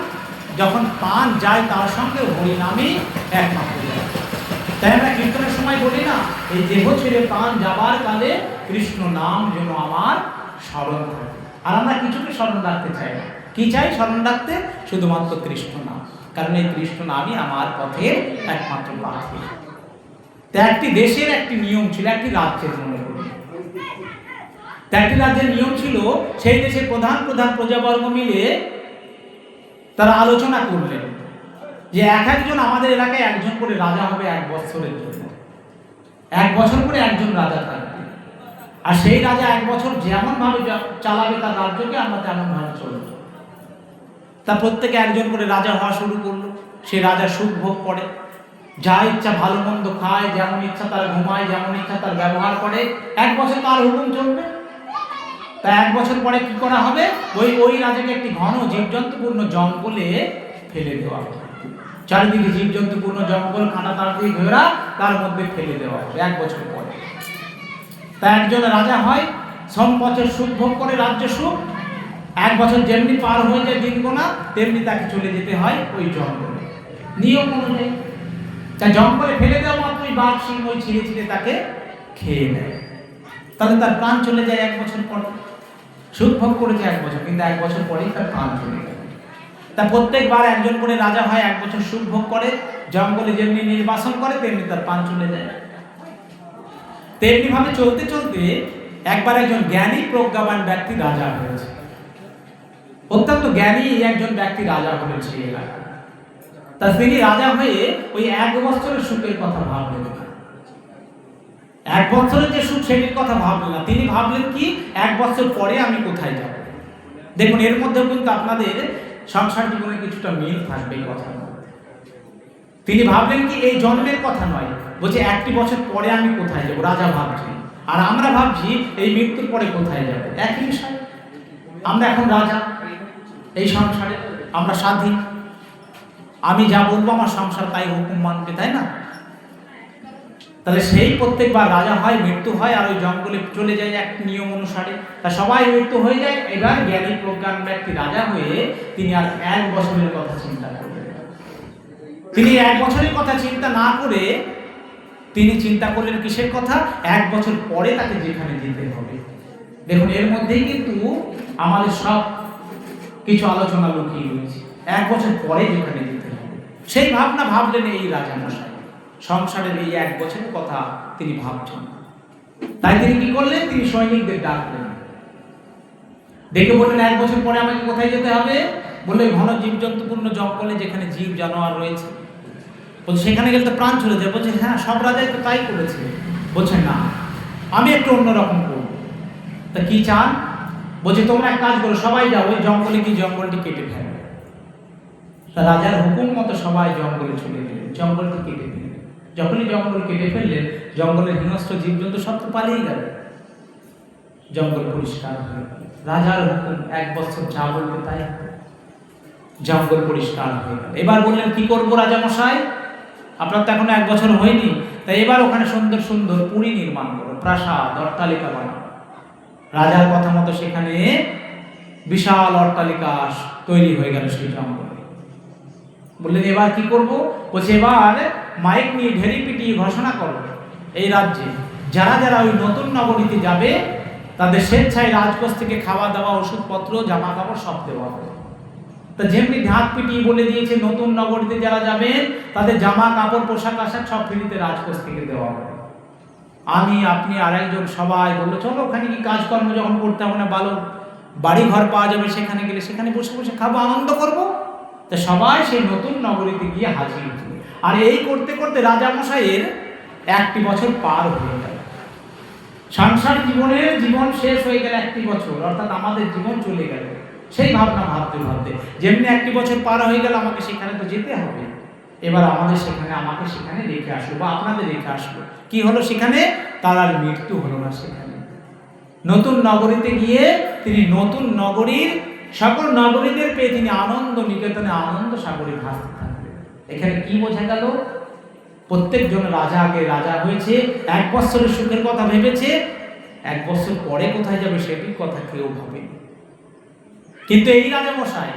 যখন প্রাণ যায় তার সঙ্গে হরিনামই একমাত্র যায়। তাই আমরা কীর্তনের সময় বলি না, এই দেহ ছেড়ে প্রাণ যাবার কালে কৃষ্ণ নাম যেন আমার স্মরণ থাকে। আর আমরা কিছুকে স্মরণ রাখতে চাই না। কি চাই স্মরণ রাখতে? শুধুমাত্র কৃষ্ণ নাম, কারণ এই কৃষ্ণ নামই আমার পথের একমাত্র পাথেয়। তা একটি দেশের একটি নিয়ম ছিল, একটি রাজ্যের, মনে করি একটি রাজ্যের নিয়ম ছিল, সেই দেশের প্রধান প্রধান প্রজাবর্গ মিলে তারা আলোচনা করলেন যে একজন আমাদের এলাকায় একজন করে রাজা হবে 1 বছরের জন্য। 1 বছর করে একজন রাজা থাকবে, আর সেই রাজা 1 বছর যেমন ভাবে চালাবে তার রাজ্যকে, আমরা তেমন ভাবে চলব। তা প্রত্যেকে একজন করে রাজা হওয়া শুরু করলো। সে রাজা সুখ ভোগ করে, যা ইচ্ছা ভালো মন্দ খায়, যেমন ইচ্ছা তার ঘুমায়, যেমন ইচ্ছা তার ব্যবহার করে। 1 বছর তার হুকুম চলবে। তা 1 বছর পরে কি করা হবে? ওই রাজাকে একটি ঘন জীবজন্তুপূর্ণ জঙ্গলে ফেলে দেওয়া হবে। চারিদিকে জীবজন্তুপূর্ণ জঙ্গল, কাঁটা তার দিয়ে ঘেরা, তার মধ্যে ফেলে দেওয়া হবে 1 বছর পরে। তা একজন রাজা হয়, 100 বছর সুখ ভোগ করে, রাজ্য সুখ। 1 বছর যেমনি পার হয়ে যায় দিন গোনা, তেমনি তাকে চলে যেতে হয় ওই জঙ্গলে, নিয়ম অনুযায়ী। তা জঙ্গলে ফেলে দেওয়া মাত্রই বাঘ সিংহ ওই ছিঁড়ে ছিঁড়ে তাকে খেয়ে নেয়। তাহলে তার প্রাণ চলে যায় 1 বছর পর। সুখ ভোগ করেছে 1 বছর, কিন্তু 1 বছর পরেই তার প্রাণ চলে যায়। তা প্রত্যেকবার একজন করে রাজা হয়, 1 বছর সুখ ভোগ করে, জঙ্গলে যেমনি নির্বাসন করে তেমনি তার প্রাণ চলে যায়। তেমনি ভাবে চলতে চলতে একবার একজন জ্ঞানী প্রজ্ঞাবান ব্যক্তি রাজা হয়েছে। অত্যন্ত জ্ঞানী একজন ব্যক্তি রাজা হলেন সেই এলাকায়। তা তিনি রাজা হয়ে ওই 1 বছরের সুখের কথা ভাবলেন না, 1 বছরের যে সুখ সেটির কথা ভাবলেন না। তিনি ভাবলেন কি, 1 বছর পরে আমি কোথায় যাব। দেখুন, এর মধ্যেও কিন্তু আপনাদের সংসার জীবনে কিছুটা মিল থাকবে এই কথা। তিনি ভাবলেন কি, এই জন্মের কথা নয়, বলছে 1টি বছর পরে আমি কোথায় যাব। রাজা ভাবছি, আর আমরা ভাবছি এই মৃত্যুর পরে কোথায় যাব। একই বিষয়। আমরা এখন রাজা, এই সংসারে আমরা স্বাধীন, আমি যা বলবো আমার সংসার তাই হুকুম মানবে, তাই না? তাহলে সেই প্রত্যেকবার রাজা হয়, মৃত্যু হয়, আর ওই জঙ্গলে চলে যায় এক নিয়ম অনুসারে। তা সবাই মৃত্যু হয়ে যায়। এবার জ্ঞানী প্রজ্ঞান ব্যক্তি রাজা হয়ে তিনি আর 1 বছরের কথা চিন্তা করলেন। তিনি 1 বছরের কথা চিন্তা না করে তিনি চিন্তা করলেন কিসের কথা? 1 বছর পরে তাকে যেখানে যেতে হবে। দেখুন, এর মধ্যেই কিন্তু আমাদের সব কিছু আলোচনা লুকিয়ে রয়েছে। 1 বছর পরে যেখানে যেতে হবে, সেই ভাবনা ভাবলেন এই রাজা মশাই। সংসারের এই 1 বছরের কথা তিনি ভাবছেন। তাই তিনি কি করলেন? তিনি সৈনিকদের ডাকলেন, ডেকে বললেন 1 বছর পরে আমাকে কোথায় যেতে হবে? বললে ঘন জীবজন্তুপূর্ণ জঙ্গলে, যেখানে জীব জানোয়ার রয়েছে। বলছে সেখানে গেলে তো প্রাণ চলে যায়। বলছে হ্যাঁ, সব রাজাই তো তাই করেছে। বলছে না, আমি একটু অন্যরকম করব। তা কি চান? বলছে তোমরা এক কাজ করো, সবাই যাও ওই জঙ্গলে, কি জঙ্গলটি কেটে ফেলো। তা রাজার হুকুম মতো সবাই জঙ্গলে চলে গেলেন, জঙ্গলটি কেটে দিলেন। যখনই জঙ্গল কেটে ফেললেন, জঙ্গলের হিংস্র জীবজন্তু সব তো পালিয়ে গেল, জঙ্গল পরিষ্কার হয়ে গেল। রাজার হুকুম, 1 বছর যা বলবে তাই, জঙ্গল পরিষ্কার হয়ে গেল। এবার বললেন কি করবো রাজা মশাই, আপনার তো এখনো 1 বছর হয়নি, তাই এবার ওখানে সুন্দর সুন্দর পুরী নির্মাণ করো, প্রাসাদ, অট্টালিকা বানাও। রাজার কথা মতো সেখানে বিশাল অট্টালিকা তৈরি হয়ে গেল সেই জঙ্গলে। বললেন এবার কি করব? বলছে এবার মাইক নিয়ে ঢেরি পিটিয়ে ঘোষণা করো, এই রাজ্যে যারা যারা ওই নতুন নগরীতে যাবে তাদের স্বেচ্ছায় রাজকোষ থেকে খাওয়া দাওয়া, ওষুধপত্র, জামা কাপড় সব দেওয়া হবে। তা যেমনি ঢাক পিটিয়ে বলে দিয়েছে নতুন নগরীতে যারা যাবেন তাদের জামা কাপড় পোশাক আশাক সব ফ্রিতে রাজকোষ থেকে দেওয়া হবে। আমি আপনি আর একজন সবাই বললো চলো ওখানে কি কাজকর্ম যখন করতে হবে না, ভালো বাড়ি ঘর পাওয়া যাবে, সেখানে গেলে সেখানে বসে বসে খাবো, আনন্দ করবো। তা সবাই সেই নতুন নগরীতে গিয়ে হাজির হলো। আর এই করতে করতে রাজামশাইয়ের 1টি বছর পার হয়ে গেল। সংসার জীবন শেষ হয়ে গেল 1টি বছর, অর্থাৎ আমাদের জীবন চলে গেল। সেই ভাবনা ভাবতে ভাবতে যেমনি 1টি বছর পার হয়ে গেল, আমাকে সেখানে তো যেতে হবে, এবার আমাকে সেখানে রেখে আসবো বা আপনাদের রেখে আসবো। কি হলো সেখানে? তার আর মৃত্যু হলো না। সেখানে নতুন নগরীতে গিয়ে তিনি নতুন নগরীর সকল নগরীদের পেয়ে তিনি আনন্দ নিকেতনে আনন্দ সাগরে ভাসতে থাকলেন। এখানে কি বোঝা গেল? প্রত্যেকজন রাজা আগে রাজা হয়েছে, 1 বছরের সুখের কথা ভেবেছে, 1 বছর পরে কোথায় যাবে সেটির কথা কেউ ভাবেনি। কিন্তু এই রাজামশাই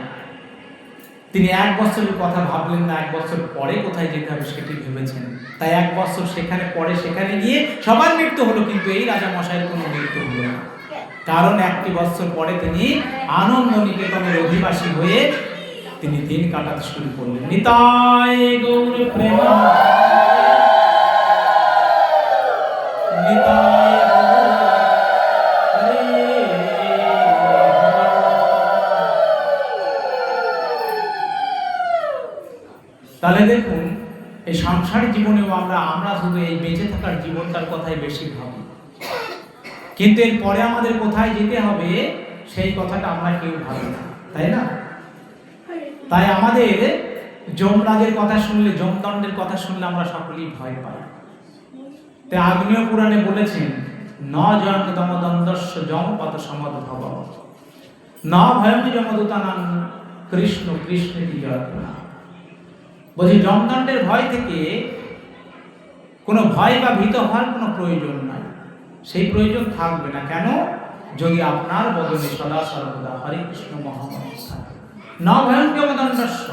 তিনি 1 বছরের কথা ভাবলেন না, 1 বছর পরে কোথায় যেতে হবে সেটি ভেবেছেন। তাই 1 বছর সেখানে পরে সেখানে গিয়ে সবার মৃত্যু হলো, কিন্তু এই রাজামশাইয়ের কোনো মৃত্যু হলো না। কারণ 1টি বছর পরে তিনি আনন্দ নিকেতনের অধিবাসী হয়ে তিনি দিন কাটাতে শুরু করলেন। নিতাই গৌর প্রেম, নিতাই তাহলে দেখুন এই সংসার জীবনেও আমরা শুধু এই বেঁচে থাকার জীবনটার কথাই বেশি ভাবি, কিন্তু এর পরে আমাদের কোথায় যেতে হবে সেই কথাটা আমরা কেউ ভাবি না, তাই না? তাই আমাদের যমরাজের কথা শুনলে, যমদণ্ডের কথা শুনলে আমরা সকলেই ভয় পাই। তাই আগ্নেয় পুরাণে বলেছেন ন জয়ং দমদণ্ডস্য যমপদ সমদ্ভব ন ভয়ং যমদূতানাং কৃষ্ণ কৃষ্ণেতি জয়ত্না। বলছি যমদণ্ডের ভয় থেকে কোনো ভয় বা ভীত হওয়ার কোনো প্রয়োজন নাই, সেই প্রয়োজন থাকবে না। কেন? যদি আপনার বদনে সদা সর্বদা হরে কৃষ্ণ মহামন্ত্র থাকে। ন ভয়ং যমদণ্ডস্য,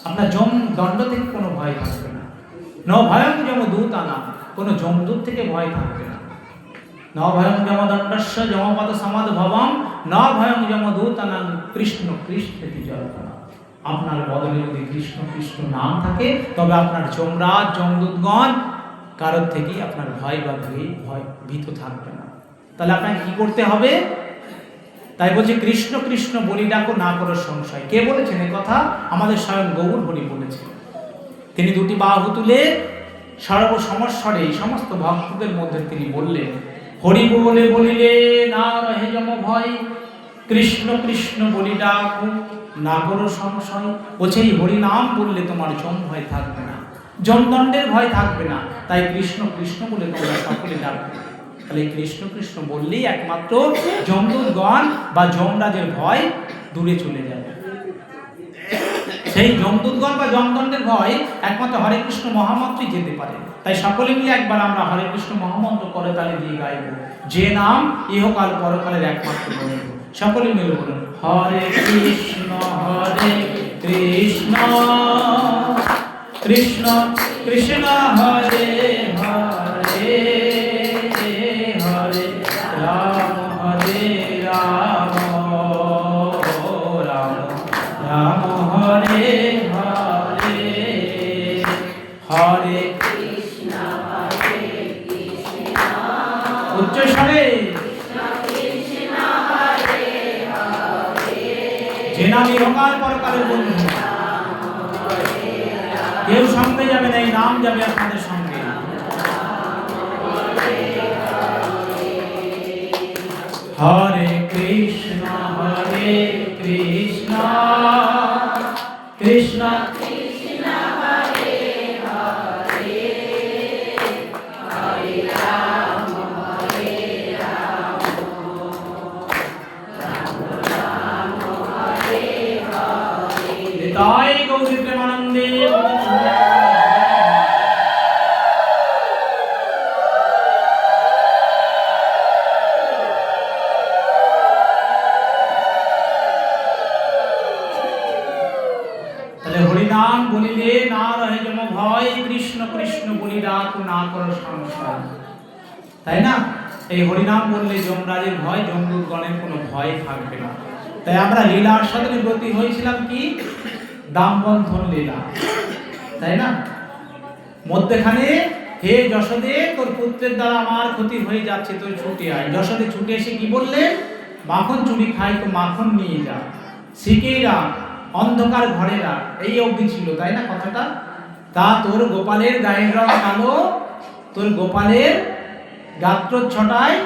আপনার যমদণ্ড থেকে কোনো ভয় থাকবে না। ন ভয়ং যমদূতানাং, কোনো যমদূত থেকে ভয় থাকবে না। ন ভয়ং যমদণ্ডস্য যমপদ সমাদ্ভবম ন ভয়ং যমদূতানাং কৃষ্ণ কৃষ্ণেতি জয়ত্না। আপনার বদনে যদি কৃষ্ণ কৃষ্ণ নাম থাকে তবে আপনার যমরাজ যমদূতগণ কারোর থেকেই আপনার ভয় বা ভীত থাকবে না। তাহলে আপনাকে কি করতে হবে? তাই বলছে কৃষ্ণ কৃষ্ণ বলি ডাকো না করো সংশয়। কে বলেছেন এ কথা? আমাদের স্বয়ং গৌর হরি বলেছেন। তিনি 2টি বাহু তুলে সর্বসমস্বরে এই সমস্ত ভক্তদের মধ্যে তিনি বললেন, হরি বলে বলিলে না রহে যম ভয়, কৃষ্ণ কৃষ্ণ বলি ডাকো না করো সংশয়। বলছে এই হরি নাম বললে তোমার যম ভয় থাকবে না, যমদণ্ডের ভয় থাকবে না। তাই কৃষ্ণ কৃষ্ণ বলে তোমরা সকলে ডাকবে। তাহলে কৃষ্ণ কৃষ্ণ বললেই একমাত্র যমদূতগণ বা যমরাজের ভয় দূরে চলে যাবে। সেই যমদূতগণ বা যমদণ্ডের ভয় একমাত্র হরে কৃষ্ণ মহামন্ত্রই যেতে পারে। তাই সকলে মিলে একবার আমরা হরে কৃষ্ণ মহামন্ত্র করে তালে দিয়ে গাইব, যে নাম ইহকাল পরকালের একমাত্র বন্ধু। সকলে মিলে বলুন হরে কৃষ্ণ কৃষ্ণ কৃষ্ণ হরে হরে হরে রাম রাম রাম হরে হরে হরে কৃষ্ণ উচ্চ স্বরে যে নাম ইহকাল পরকালের বন্ধু। কেউ সঙ্গে যাবে না, এই নাম যাবে আপনাদের সঙ্গে। হরে কৃষ্ণ কৃষ্ণ কৃষ্ণ হরে হরে হরে রাম রাম হরে হরে। তাই গৌরী প্রেমানন্দে হরিনাম বলিলে না রহে যম ভয়, কৃষ্ণ কৃষ্ণ বলি ডাকো না করো সংশয়। তাই না? এই হরিনাম বললে যমরাজের ভয়, যমদূতগণের কোনো ভয় থাকবে না। তাই আমরা লীলার সাধনে ব্রতী হয়েছিলাম কি? দামবন্ধন লীলা, তাই না? মধ্যখানে হে যশোদে, তোর পুত্রের দ্বারা আমার ক্ষতি হয়ে যাচ্ছে, তুই ছুটে আয়। যশোদে ছুটে এসে কি বললে? মাখন চুরি খাই তো মাখন নিয়ে যা, শিখেরা অন্ধকার ঘরেরা, এই অবধি ছিল, তাই না কথাটা? তা তোর গোপালের গায়ের রং কালো, তোর গোপালের গাত্রচ্ছটায়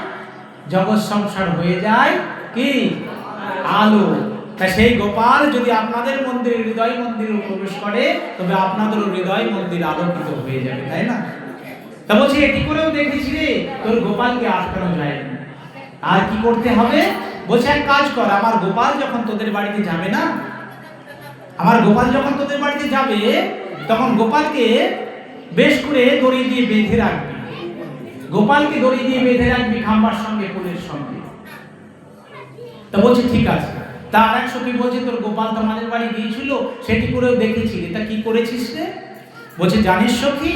জগৎ সংসার হয়ে যায় কি আলো। তা সেই গোপাল যদি আপনাদের মন্দিরে, হৃদয় মন্দিরে প্রবেশ করে, তবে আপনাদের হৃদয় মন্দির আলোকিত হয়ে যাবে, তাই না? তা বলছি এটি করেও দেখেছি রে, তোর গোপালকে আটকানো যায়নি। আর কি করতে হবে? বলছে এক কাজ কর, আমার গোপাল যখন তোদের বাড়িতে যাবে না, আমার গোপাল যখন তোদের বাড়িতে যাবে, তখন গোপালকে বেশ করে দড়ি দিয়ে বেঁধে রাখবি। গোপালকে দড়ি দিয়ে বেঁধে রাখবি খাম্বার সঙ্গে, ফুলের সঙ্গে। তা বলছে ঠিক আছে। তা আর এক সখী বলছে তোর গোপাল তো আমাদের বাড়ি গিয়েছিল, সেটি করেও দেখেছি, তা কি করেছিস রে? বলছে জানিস সখী,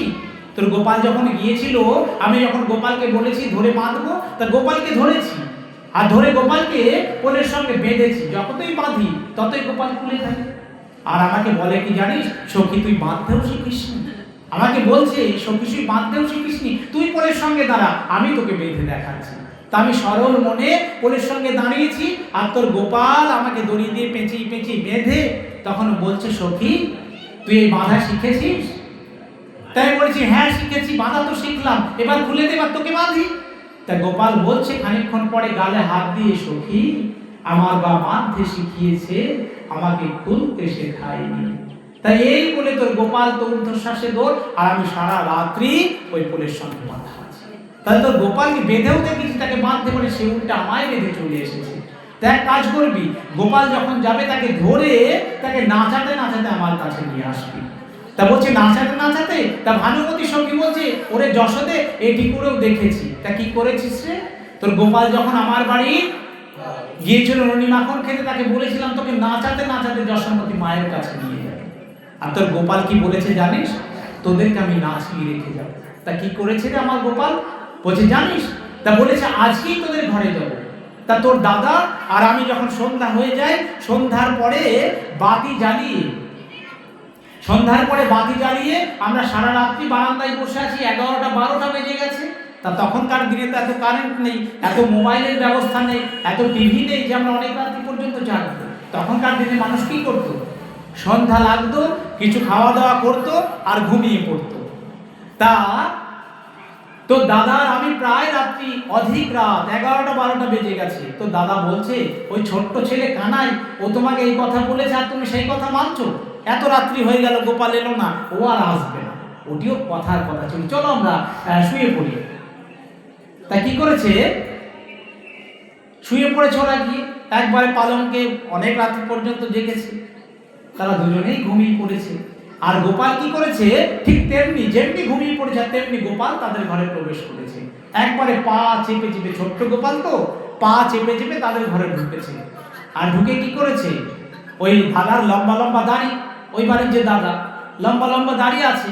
তোর গোপাল যখন গিয়েছিল, আমি যখন গোপালকে বলেছি ধরে বাঁধবো, তা গোপালকে ধরেছি, আর ধরে গোপালকে কোলের সঙ্গে বেঁধেছি। যতই বাঁধি ততই গোপাল খুলে থাকে। আর আমাকে বলে কি জানিস সখী, তুই বাঁধতেও শিখিসনি। আমাকে বলছে সখী তুই বাঁধতেও শিখিসনি, তুই কোলের সঙ্গে দাঁড়া, আমি তোকে বেঁধে দেখাচ্ছি। তা আমি সরল মনে কোলের সঙ্গে দাঁড়িয়েছি, আর তোর গোপাল আমাকে দড়ি দিয়ে পেঁচিয়ে পেঁচিয়ে বেঁধে তখন বলছে সখী তুই এই বাঁধা শিখেছিস? তাই বলেছি হ্যাঁ শিখেছি, বাঁধা তো শিখলাম, এবার খুলে দে, এবার তোকে বাঁধি। তা গোপাল বলছে খানিকক্ষণ পরে গালে হাত দিয়ে, সখী আমার বা বাঁধতে শিখিয়েছে, আমাকে খুলতে শেখায়নি। তাই এই বলে তোর গোপাল তো ঊর্ধ্বশ্বাসে দৌড়, আর আমি সারা রাত্রি ওই পোলের সঙ্গে বাঁধা আছি। তাহলে তোর গোপালকে বেঁধেও দেখেছি, তাকে বাঁধতে বলে সে উল্টা আমায় বেঁধে চলে এসেছে। তা এক কাজ করবি, গোপাল যখন যাবে তাকে ধরে তাকে নাচাতে নাচাতে আমার কাছে নিয়ে আসবি। তা বলছে নাচাতে নাচাতে, তা ভানুমতী সখী বলছে ওরে যশোদে এটি করেও দেখেছি। তা কি করেছিস রে? তোর গোপাল যখন আমার বাড়ি গিয়েছিল ননি মাখন খেতে, তাকে বলেছিলাম তোকে নাচাতে নাচাতে যশোমতী মায়ের কাছে নিয়ে যাবে। আর তোর গোপাল কি বলেছে জানিস? তোদেরকে আমি নাচিয়ে রেখে যাবো। তা কি করেছে রে আমার গোপাল? বলছে জানিস, তা বলেছে আজকেই তোদের ঘরে যাবো। তা তোর দাদা আর আমি যখন সন্ধ্যা হয়ে যায়, সন্ধ্যার পরে বাতি জ্বালিয়ে, সন্ধ্যার পরে বাতি জ্বালিয়ে আমরা সারা রাত্রি বারান্দায় বসে আছি, 11টা 12টা বেজে গেছে। তা তখনকার দিনে তো এত কারেন্ট নেই, এত মোবাইলের ব্যবস্থা নেই, এত টিভি নেই যে আমরা অনেক রাত্রি পর্যন্ত জাগবো। তখনকার দিনে মানুষ কি করতো? সন্ধ্যা লাগতো, কিছু খাওয়া দাওয়া করতো আর ঘুমিয়ে পড়তো। তা তো দাদা আমি প্রায় রাত্রি, অধিক রাত 11টা 12টা বেজে গেছে। তো দাদা বলছে ওই ছোট্ট ছেলে কানাই, ও তোমাকে এই কথা বলেছে আর তুমি সেই কথা মানছো? এত রাত্রি হয়ে গেল, গোপাল এলো না, ও আর আসবে না, ওটিও কথার কথা ছিল, চলো আমরা শুয়ে পড়ি। তা কি করেছে? শুয়ে পড়েছে ওরা গিয়ে একবারে পালঙ্কে, অনেক রাত্রি পর্যন্ত জেগেছে, তারা দুজনেই ঘুমিয়ে পড়েছে। আর গোপাল কি করেছে? ঠিক তেমনি, যেমনি ঘুমিয়ে পড়েছে তেমনি গোপাল তাদের ঘরে প্রবেশ করেছে। একবারে পা চেপে চেপে, ছোট্ট গোপাল তো, পা চেপে চেপে তাদের ঘরে ঢুকেছে। আর ঢুকে কি করেছে? ওই দাদার লম্বা লম্বা দাড়ি, ওই বাড়ির যে দাদা লম্বা লম্বা দাড়ি আছে,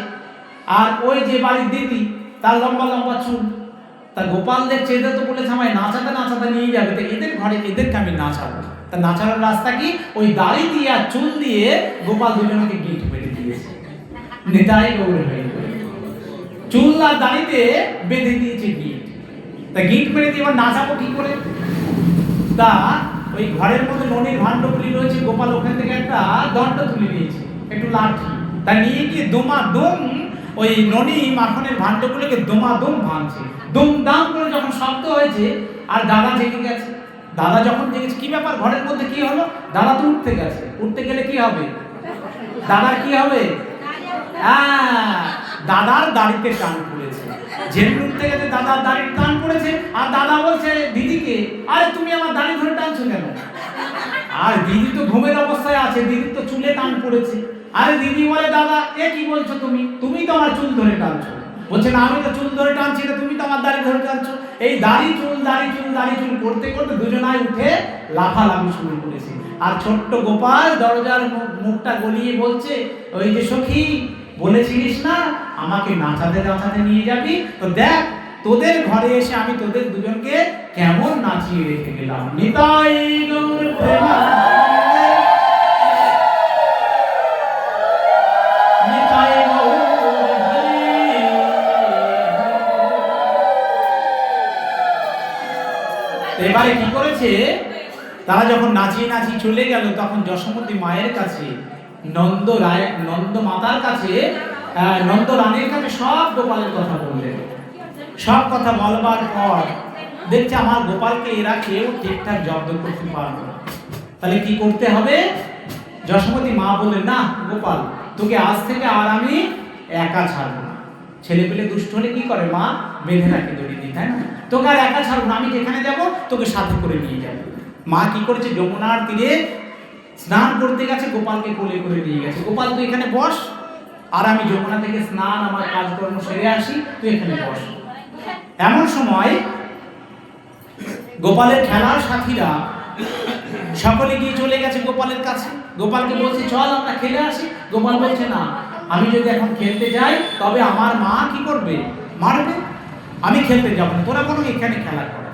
আর ওই যে বাড়ির দিদি তার লম্বা লম্বা চুল। তা গোপাল দেখছে এদের তো বলেছে আমায় নাচাতে নাচাতে নিয়ে যাবে, তো এদের ঘরে এদেরকে আমি নাচাবো। তা নাচানোর রাস্তা কি? ওই দাড়ি দিয়ে আর চুল দিয়ে গোপাল দুজনকে গিট মেরে দিয়েছে। নেতাই গৌরে হয়ে চুল আর দাড়িতে বেঁধে দিয়েছে গিট। তা গিট মেরে দিয়ে এবার নাচাবো কি করে? তা ওই ঘরের মধ্যে ননির ভাণ্ডগুলি রয়েছে, গোপাল ওখান থেকে একটা দণ্ড তুলে নিয়েছে, একটু লাঠি, তা নিয়ে গিয়ে দোমাদুম ওই ননি মাখনের ভাণ্ডগুলোকে দোমাদুম ভাঙছে। দুমদাম করে যখন শব্দ হয়েছে, আর দাদা জেগে গেছে। দাদা যখন জেগেছে, কি ব্যাপার ঘরের মধ্যে কি হলো? দাদা তো উঠতে গেছে, উঠতে গেলে কি হবে? দাদার কি হবে? দাদার দাড়িতে টান পড়েছে। যেমনি উঠতে গেছে দাদার দাড়ির টান পড়েছে, আর দাদা বলছে দিদিকে, আরে তুমি আমার দাড়ি ধরে টানছো কেন? আর দিদি তো ঘুমের অবস্থায় আছে, দিদির তো চুলে টান পড়েছে। আরে দিদি বলে দাদা এ কি বলছো তুমি? তুমি তো আমার চুল ধরে টানছো। বলছে না আমি তো চুল ধরে টানছি না, তুমি তো আমার দাড়ি ধরে টানছো। এই দাড়ি চুল দাড়ি চুল দাড়ি চুল করতে করতে দুজনায় উঠে লাফালাফি শুরু করেছে। আর ছোট্ট গোপাল দরজার মুখটা গলিয়ে বলছে, ওই যে সখী বলেছিলিস না আমাকে নাচাতে নাচাতে নিয়ে যাবি, তো দেখ তোদের ঘরে এসে আমি তোদের দুজনকে কেমন নাচিয়ে রেখে গেলাম। নিতাই গৌর প্রেমানন্দে, নিতাই গৌর হরি। এবারে কি করেছে, তারা যখন নাচিয়ে নাচিয়ে চলে গেল, তখন যশোমতী মায়ের কাছে নন্দ মাতার কাছে, নন্দ রানীর কাছে সব গোপালের কথা বললেন। সব কথা বলবার পর দেখছে আমার গোপালকে এরা কেউ ঠিকঠাক জব্দ করতে পারবে না, তাহলে কি করতে হবে। যশোমতী মা বললেন, না গোপাল, তোকে আজ থেকে আর আমি একা ছাড়বো না। ছেলে পেলে দুষ্ট হলে কি করে, মা বেঁধে রাখে দড়ি দিয়ে, তাই না? তোকে আর একা ছাড়বো না, আমি যেখানে যাবো তোকে সাথে করে নিয়ে যাবো। মা কি করেছে, যমুনার তীরে স্নান করতে গেছে, গোপালকে কোলে করে নিয়ে গেছে। গোপাল তুই এখানে বস, আর আমি যমুনা থেকে স্নান আমার কাজকর্ম সেরে আসি, তুই এখানে বস। এমন সময় গোপালের খেলার সাথীরা সকলে গিয়ে চলে গেছে গোপালের কাছে। গোপালকে বলছে, চল আমরা খেলে আসি। গোপাল বলছে, না, আমি যদি এখন খেলতে যাই তবে আমার মা কি করবে, মারবে, আমি খেলতে যাবো না, তোরা কোনো এখানে খেলা কর।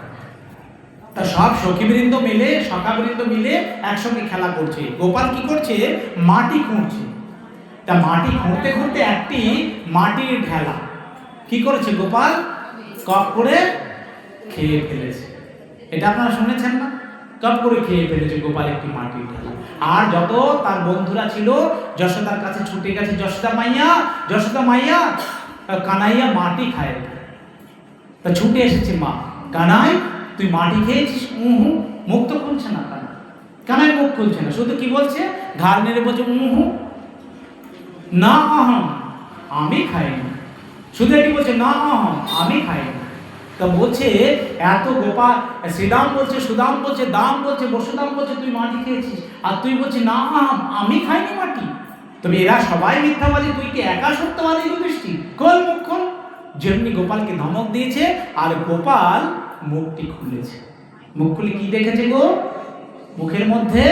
তা সব সখীবৃন্দ মিলে, সখাবৃন্দ মিলে একসঙ্গে খেলা করছে। গোপাল কি করছে, মাটি খুঁড়ছে। তা মাটি খুঁড়তে খুঁড়তে একটি মাটির ঢেলা কি করেছে, গোপাল কপ করে খেয়ে ফেলেছে। এটা আপনারা শুনেছেন না, কপ করে খেয়ে ফেলেছে গোপাল একটি মাটির ঢেলা। আর যত তার বন্ধুরা ছিল যশোদার কাছে ছুটে গেছে, যশোদা মাইয়া, যশোদা মাইয়া, কানাইয়া মাটি খায়। তা ছুটে এসেছে মা, কানাই তুই মাটি খেয়েছিস? মুখ তো খুলছে না, কানাই মুখ খুলছে না, শুধু কি বলছে, ঘাড় নেড়ে বলছে না আহম, আমি খাইনি। শুধু এটি বলছে, না আহম, আমি খাইনি। তা বলছে, এত গোপাল, শ্রীদাম বলছে, সুদাম বলছে, দাম বলছে, বসুদাম বলছে তুই মাটি খেয়েছিস, আর তুই বলছিস না আহম, আমি খাইনি মাটি। তবে এরা সবাই মিথ্যাবাদী, তুই কি একা সত্যবাদী? যুধিষ্ঠির, খোল মুখ খোল। যেমনি গোপালকে ধমক দিয়েছে, আর গোপাল মুখটি খুলেছে। মুখ খুলে কি দেখেছে গো, মুখের মধ্যে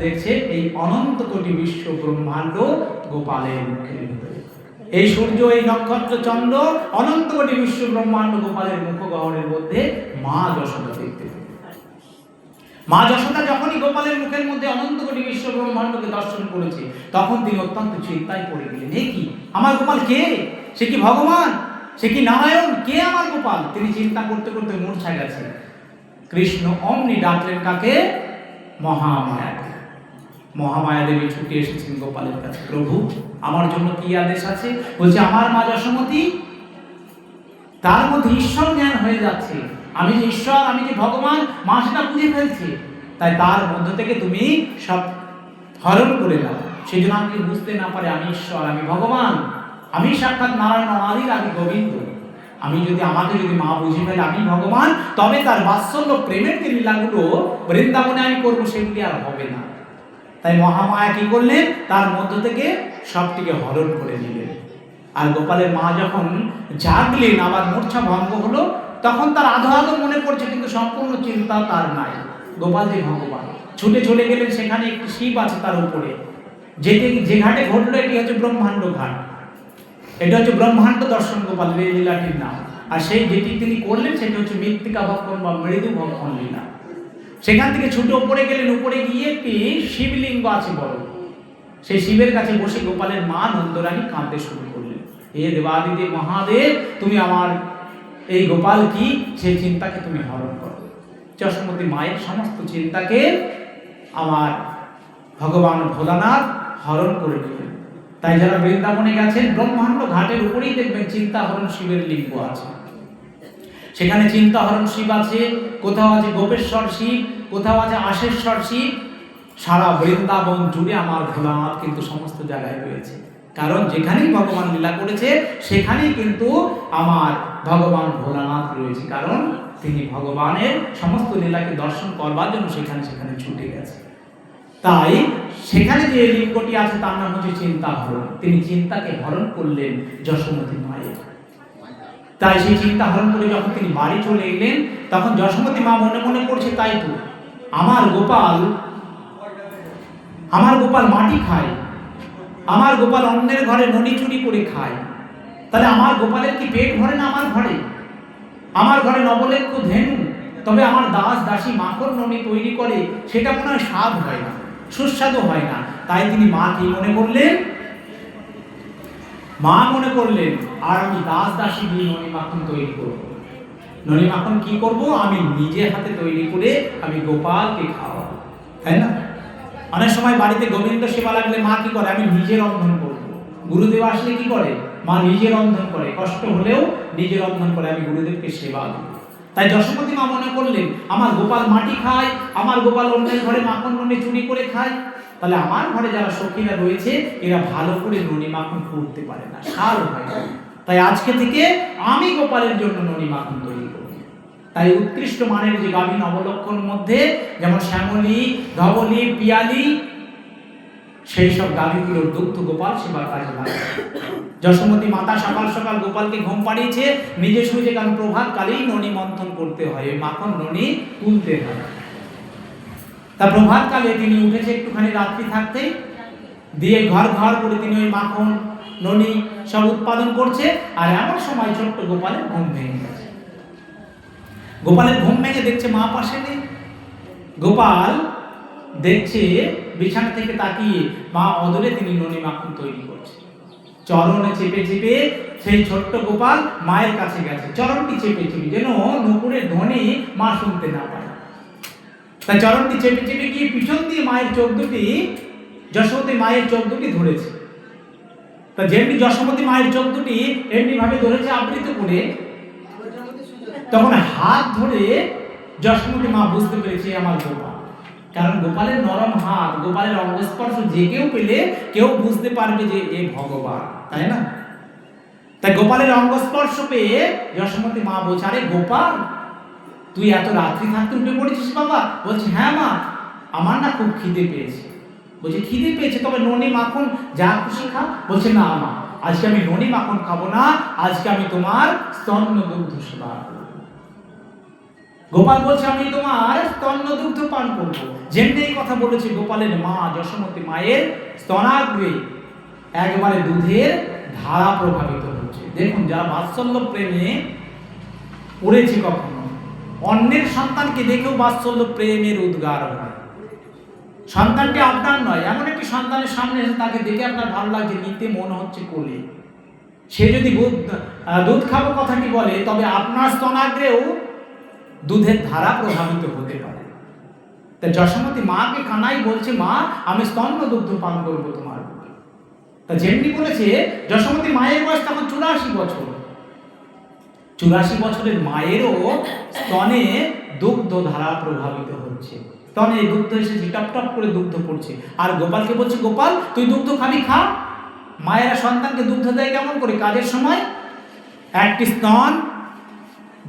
দেখছে এই অনন্ত কোটি বিশ্ব ব্রহ্মাণ্ড গোপালের মুখের ভিতরে। এই সূর্য, এই নক্ষত্র, চন্দ্র, অনন্ত কোটি বিশ্ব ব্রহ্মাণ্ড গোপালের মুখগহ্বরের মধ্যে মা যশোদা দেখতে পেলেন। মা যশোদা যখনই গোপালের মুখের মধ্যে অনন্ত কোটি বিশ্ব ব্রহ্মাণ্ডকে দর্শন করেছে, তখন তিনি অত্যন্ত চিন্তায় পড়ে গেলেন। এ কি, আমার গোপাল কে? সে কি ভগবান? সে কি নারায়ণ? কে আমার গোপাল? তিনি চিন্তা করতে করতে মূর্ছা গেছে। কৃষ্ণ অমনি ডাকলেন কাকে? মহামায়া। মহামায়া দেবী ছুটে এসেছেন গোপালের কাছে। প্রভু, আমার জন্য কি আদেশ আছে? বলছে, আমার মা যশোমতী, তার মধ্যে ঈশ্বর জ্ঞান হয়ে যাচ্ছে। আমি যে ঈশ্বর, আমি যে ভগবান, মা সেটা বুঝে ফেলছে। তাই তার মধ্য থেকে তুমি সব হরণ করে দাও। সেই জন্য আমাকে বুঝতে না পারে আমি ঈশ্বর, আমি ভগবান, আমি সাক্ষাৎ নারায়ণ, আদির আদি গোবিন্দ। আমাকে যদি মা বুঝে ফেলে আমি ভগবান, তবে তার বাৎসল্য প্রেমের যে লীলাগুলো বৃন্দাবনে আমি করবো, সেগুলি আর হবে না। তাই মহামায়া কি করলেন? তার মধ্য থেকে সবটিকে হরণ করে নিলেন। আর গোপালের মা যখন জাগলেন, আবার মূর্ছা ভঙ্গ হলো, তখন তার আধো আধো মনে পড়ছে, কিন্তু সম্পূর্ণ চিন্তা তার নাই। গোপাল যে ভগবান, ছুটে চলে গেলেন, সেখানে একটি শিব আছে তার উপরে। যে ঘাটে ঘটলো, এটি হচ্ছে ব্রহ্মাণ্ড ঘাট। এটা হচ্ছে ব্রহ্মাণ্ড দর্শন গোপালের এই লীলাটির নাম। আর সেই যেটি তিনি করলেন, সেটি হচ্ছে মৃত্তিকা ভক্ষণ বা মৃদু ভক্ষণ লীলা। সেখান থেকে ছুটে উপরে গেলেন। উপরে গিয়ে একটি শিবলিঙ্গ আছে বড়, সেই শিবের কাছে বসে গোপালের মা নন্দরানী কাঁদতে শুরু করলেন। হে দেবাদিদেব মহাদেব, তুমি আমার এই গোপাল কি, সেই চিন্তাকে তুমি হরণ করো। যশোমতী মায়ের সমস্ত চিন্তাকে আমার ভগবান ভোলানাথ হরণ করে নিলেন। তাই যারা বৃন্দাবনে গেছেন, ব্রহ্মাণ্ড ঘাটের উপরেই দেখবেন চিন্তাহরণ শিবের লিঙ্গ আছে। সেখানে চিন্তাহরণ শিব আছে, কোথাও আছে গোপেশ্বর শিব, কোথাও আছে আশেশ্বর শিব। সারা বৃন্দাবন জুড়ে আমার ভোলানাথ কিন্তু সমস্ত জায়গায় রয়েছে। কারণ যেখানেই ভগবান লীলা করেছে, সেখানেই কিন্তু আমার ভগবান ভোলানাথ রয়েছে। কারণ তিনি ভগবানের সমস্ত লীলাকে দর্শন করবার জন্য সেখানে ছুটে গেছে। তাই সেখানে যে লিঙ্গটি আছে তার নাম হচ্ছে চিন্তাহরণ। তিনি চিন্তাকে হরণ করলেন যশোমতী মায়ের। তাই সেই চিন্তা হরণ করে যখন তিনি বাড়ি চলে এলেন, তখন যশোমতী মা মনে মনে করছে, তাই তো আমার গোপাল মাটি খায়, আমার গোপাল অন্যের ঘরে ননি চুরি করে খায়। তাহলে আমার গোপালের কি পেট ভরে না আমার ঘরে? আমার ঘরে নবলেখ্য ধেনু, তবে আমার দাস দাসী মাখন ননি তৈরি করে, সেটা মনে হয় স্বাদ হয় না, সুস্বাদু হয় না। তাই তিনি মা কি মনে করলেন? মা মনে করলেন আর আমি দাস দাসী দিয়ে ননি মাখন তৈরি করব। ননি মাখন কি করব? আমি নিজে হাতে তৈরি করে আমি গোপালকে খাওয়াবো, তাই না? অনেক সময় বাড়িতে গোবিন্দ সেবা লাগলে মা কি করে? আমি নিজে রন্ধন করব। গুরুদেব আসলে কি করে? মা নিজে রন্ধন করে, কষ্ট হলেও নিজে রন্ধন করে, আমি গুরুদেবকে সেবা দেব। তাই যশোমতী মা মনে করলেন আমার গোপাল মাটি খায়, আমার গোপাল অন্যের ঘরে মাখন ননি চুরি করে খায়, তাহলে আমার ঘরে যারা সখীরা রয়েছে এরা ভালো করে ননি মাখন করতে পারে না, সার হয় না। তাই আজকে থেকে আমি গোপালের জন্য ননি মাখন তৈরি করব। তাই উৎকৃষ্ট মানের যে গাভী নবলক্ষণ মধ্যে যেমন শ্যামলী, ধবলী, পিয়ালি, সেই সব গাভীগুলোর দুগ্ধ গোপাল সেবার কাজে লাগে। যশোমতী মাতা সকাল সকাল গোপালকে ঘুম পাড়িয়েছে, নিজে শুয়েছে, কারণ প্রভাত কালেই ননি মন্থন করতে হয়, ওই মাখন ননি তুলতে হয়। তা প্রভাত কালে তিনি উঠেছে একটুখানি রাত্রি থাকতে, দিয়ে ঘর ঘর করে তিনি ওই মাখন ননি সব উৎপাদন করছে। আর এমন সময় ছোট্ট গোপালের ঘুম ভেঙে গেছে। গোপালের ঘুম ভেঙে দেখছে মা পাশে নেই। গোপাল দেখছে বিছানা থেকে তাকিয়ে মা অদূরে তিনি ননি মাখন তৈরি করছে। চরণে চেপে চেপে সেই ছোট্ট গোপাল মায়ের কাছে গেছে, চরণটি চেপে চেপে, যেন নুপুরের ধ্বনি মা শুনতে না পায়। তাই চরণটি চেপে চেপে গিয়ে পিছন দিয়ে মায়ের চোখ দুটি, যশোমতী মায়ের চোখ দুটি ধরেছে। তা যেমনি যশোমতী মায়ের চোখ দুটি এমনি ভাবে ধরেছে আবৃত করে, তখন হাত ধরে যশোমতী মা বুঝতে পেরেছে আমার গোপাল। কারণ গোপালের নরম হাত, গোপালের অঙ্গস্পর্শ যে কেউ পেলে কেউ বুঝতে পারবে যে এ ভগবান, তাই না? তাই গোপালের অঙ্গস্পর্শ পেয়ে যশোমতী মা বলছে, আরে গোপাল, তুই এত রাত্রি থাকতে উঠে পড়েছিস বাবা? বলছে, হ্যাঁ মা, আমার না খুব খিদে পেয়েছে। বলছে, খিদে পেয়েছে, তবে ননি মাখন যা খুশি খা। বলছে, না মা, আজকে আমি ননি মাখন খাবো না, আজকে আমি তোমার স্তন্য দুগ্ধ সেবা করব। গোপাল বলছে, আমি তোমার স্তন্য দুগ্ধ পান করবো। যেমনি এই কথা বলেছে, গোপালের মা যশোমতী মায়ের স্তনাগ্রে একবারে দুধের ধারা প্রভাবিত হচ্ছে। দেখুন, যারা বাৎসল্য প্রেমে পড়েছে, কখনো অন্যের সন্তানকে দেখেও বাৎসল্য প্রেমের উদ্গার হয়। সন্তানটি আপনার নয়, এমন একটি সন্তানের সামনে এসে তাকে দেখে আপনার ভালো লাগছে, নিতে মনে হচ্ছে কোলে। সে যদি দুধ খাবো কথাটি বলে, তবে আপনার স্তনাগ্রেও দুধের ধারা প্রভাবিত হতে পারে। তা যশোমতী মাকে কানাই বলছে, মা, আমি স্তন্য দুগ্ধ পান করবো তোমার। তা যেমনি বলেছে, যশোমতী মায়ের বয়স তখন 84 বছর। 84 বছরের মায়েরও স্তনে দুগ্ধ ধারা প্রভাবিত হচ্ছে, স্তনে দুগ্ধ এসেছে, টপ টপ করে দুগ্ধ পড়ছে। আর গোপালকে বলছে, গোপাল, তুই দুগ্ধ খাবি, খা। মায়েরা সন্তানকে দুগ্ধ দেয় কেমন করে? কাজের সময় একটি স্তন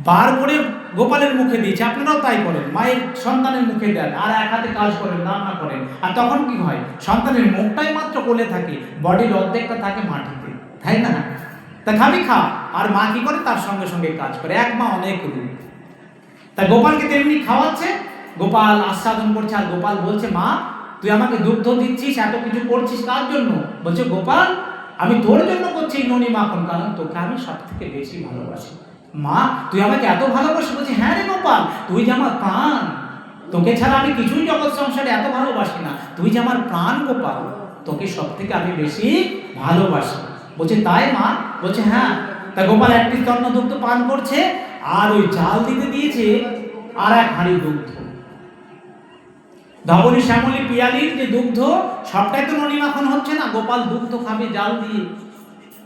বার করে গোপালের মুখে দিয়েছে, আপনারাও তাই করেন, মায়ের সন্তানের মুখে দেন, আর এক হাতে কাজ করেন, রান্না করেন। আর তখন কি হয়? সন্তানের মুখটাই মাত্র কোলে থাকে, বডির অর্ধেকটা থাকে মাটিতে, তাই না? তা খাবি, খা। আর মা কি করে? তার সঙ্গে সঙ্গে কাজ করে। এক মা অনেক রূপ। তা গোপালকে তেমনি খাওয়াচ্ছে, গোপাল আস্বাদন করছে। আর গোপাল বলছে, মা, তুই আমাকে দুগ্ধ দিচ্ছিস, এত কিছু করছিস, কার জন্য? বলছে, গোপাল, আমি তোর জন্য করছি এই ননি মাখন, কারণ তোকে আমি সব থেকে বেশি ভালোবাসি। মা, তুই আমাকে এত ভালোবাসি? বলছি, হ্যাঁ রে গোপাল, তুই যে আমার প্রাণ, তোকে ছাড়া আমি কিছুই জগৎ সংসারে এত ভালোবাসি না, তুই যে আমার প্রাণ গোপাল, তোকে সব থেকে আমি বেশি ভালোবাসি। বলছে, তাই মা? বলছে, হ্যাঁ। তা গোপাল একটি স্তন্য দুগ্ধ পান করছে, আর ওই জাল দিতে দিয়েছে আর এক হাঁড়ি দুগ্ধ। ধবলী, শ্যামলী, পিয়ালির যে দুগ্ধ, সবটাই তো ননি মাখন হচ্ছে না, গোপাল দুগ্ধ খাবে জাল দিয়ে।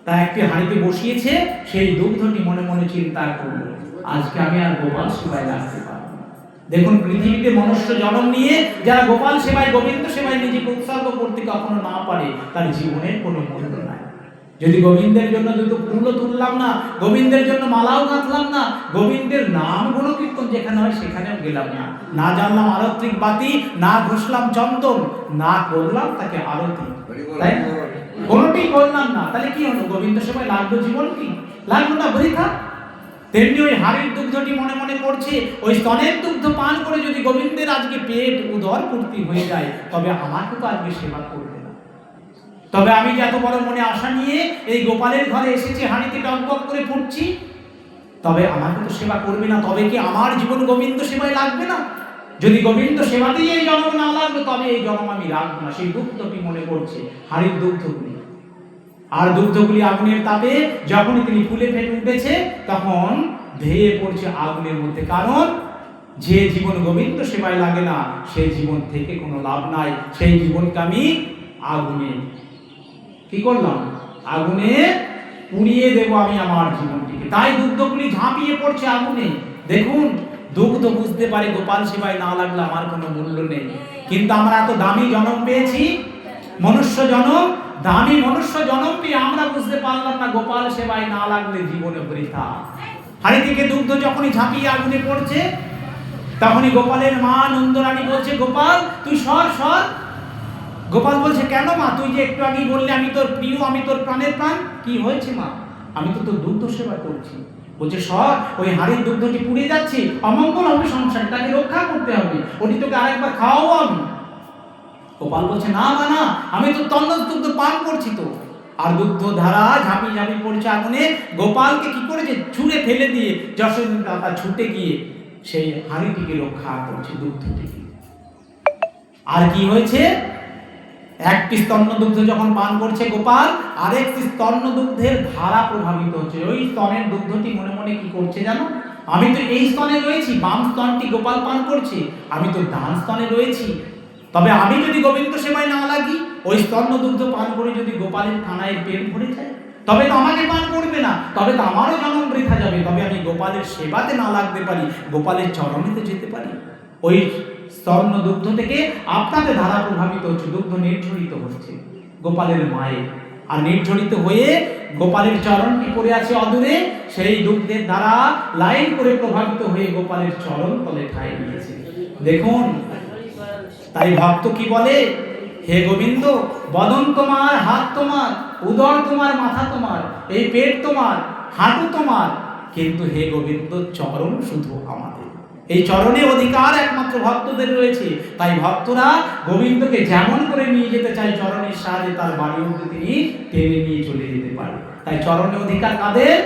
তা একটি হাঁড়িতে বসিয়েছে, সেই দুগ্ধটি মনে মনে চিন্তা করলো, আজকে আমি আর গোপাল সেবায় লাগতে পারবো না। দেখুন, পৃথিবীতে মনুষ্য জন্ম নিয়ে যারা গোপাল সেবায়, গোবিন্দ সেবায় নিজেকে উৎসর্গ করতে কখনো না পারে, তার জীবনের কোনো মূল্য নাই। যদি গোবিন্দের জন্য দুটো ফুলও তুললাম না, গোবিন্দের জন্য মালাও গাঁথলাম না, গোবিন্দের নাম গুণকীর্তন যেখানে হয় সেখানেও গেলাম না, না জানলাম আরত্রিক বাতি, না ঘষলাম চন্দন, না করলাম তাকে আরতি, তাই না? কোনটি করলাম না, তাহলে কি হলো? গোবিন্দ সেবায় লাগলো জীবন কি? লাগলো না, বৃথা। তেমনি ওই হাড়ির দুগ্ধটি মনে মনে করছে, ওই স্তনের দুগ্ধ পান করে যদি গোবিন্দের আজকে পেট উদর পূর্তি হয়ে যায়, তবে আমাকে তো আজকে সেবা করবে না। তবে আমি যে এত বড় মনে আশা নিয়ে এই গোপালের ঘরে এসেছি, হাঁড়িতে টকবক করে ফুটছি, তবে আমাকে তো সেবা করবে না, তবে কি আমার জীবন গোবিন্দ সেবায় লাগবে না? যদি গোবিন্দ সেবাতেই এই জন্ম না লাগলো, তবে এই জন্ম আমি রাখবো না। সেই দুগ্ধটি মনে করছে, হাড়ির দুগ্ধগুলি, আর দুগ্ধগুলি আগুনের তাপে যখনই তিনি ফুলে ফেটে উঠেছে, তখন ধেয়ে পড়ছে আগুনের মধ্যে। কারণ যে জীবন গোবিন্দ সেবায় লাগে না, সেই জীবন থেকে কোনো লাভ নাই। সেই জীবনকে আমি আগুনে কি করলাম? আগুনে পুড়িয়ে দেব আমি আমার জীবনটিকে। তাই দুগ্ধগুলি ঝাঁপিয়ে পড়ছে আগুনে। দেখুন, দুগ্ধ বুঝতে পারে গোপাল সেবায় না লাগলে আমার কোনো মূল্য নেই। কিন্তু আমরা এত দামি জন্ম পেয়েছি, মনুষ্য জন্ম, দামি মনুষ্য জন্ম পেয়ে আমরা বুঝতে পারলাম না গোপাল সেবায় না লাগলে জীবনে বৃথা। হাড়ি থেকে দুগ্ধ যখনই ঝাঁপিয়ে আগুনে পড়ছে, তখনই গোপালের মা নন্দরানী বলছে, গোপাল তুই সর সর। গোপাল বলছে, কেন মা? তুই যে একটু আগেই বললে আমি তোর প্রিয়, আমি তোর প্রাণের প্রাণ। কি হয়েছে মা? আমি তো তোর দুগ্ধ সেবা করছি। বলছে, সর, ওই হাড়ির দুগ্ধটি পুড়ে যাচ্ছে, অমঙ্গল হবে সংসারে, তাকে রক্ষা করতে হবে, ওটি তোকে আরেকবার খাওয়াবো আমি। গোপাল বলছে, না মা না, আমি তো তন্ন দুগ্ধ পান করছি তো। আর দুগ্ধ ধারা ঝাঁপিয়ে ঝাঁপিয়ে পড়ছে আগুনে। গোপালকে কি করেছে? ছুঁড়ে ফেলে দিয়ে যশোদা ছুটে গিয়ে সেই হাড়িটিকে রক্ষা করছে, দুগ্ধটিকে। আর কি হয়েছে? একটি স্তন্য দুগ্ধ যখন পান করছে গোপাল, আরেকটি স্তন্য দুগ্ধের ধারা প্রভাবিত হচ্ছে। ওই স্তনের দুগ্ধটি মনে মনে কি করছে জানো? আমি তো এই স্তনে রয়েছি, বাম স্তনটি গোপাল পান করছে, আমি তো ডান স্তনে রয়েছি। তবে আমি যদি গোবিন্দ সেবায় না লাগি, ওই স্তন্য দুগ্ধ পান করে যদি গোপালের থানায় পেট ভরে যায়, তবে তো আমাকে পান করবে না, তবে তো আমারও জন্ম বৃথা যাবে। তবে আমি গোপালের সেবাতে না লাগতে পারি, গোপালের চরণেতে যেতে পারি। ওই স্তন্য দুগ্ধ থেকে আপনাদের ধারা প্রভাবিত হচ্ছে, দুগ্ধ নির্ঝরিত হচ্ছে গোপালের মায়ের। আর নির্ঝরিত হয়ে গোপালের চরণটি পড়ে আছে অদূরে, সেই দুগ্ধের দ্বারা লাইন করে প্রভাবিত হয়ে গোপালের চরণ তলে ঠাঁই নিয়েছে। দেখুন, তাই ভক্ত কি বলে? হে গোবিন্দ, বদন তোমার, হাত তোমার, উদর তোমার, মাথা তোমার, এই পেট তোমার, হাঁটু তোমার, কিন্তু হে গোবিন্দ চরণ শুধু আমাদের। এই চরণে অধিকার একমাত্র ভক্তদের রয়েছে। তাই ভক্তরা গোবিন্দকে যেমন করে নিয়ে যেতে চায়, চরণের সাহায্যে তার বাড়ি অবধি তিনি টেনে নিয়ে চলে যেতে পারে। তাই চরণে অধিকার কাদের?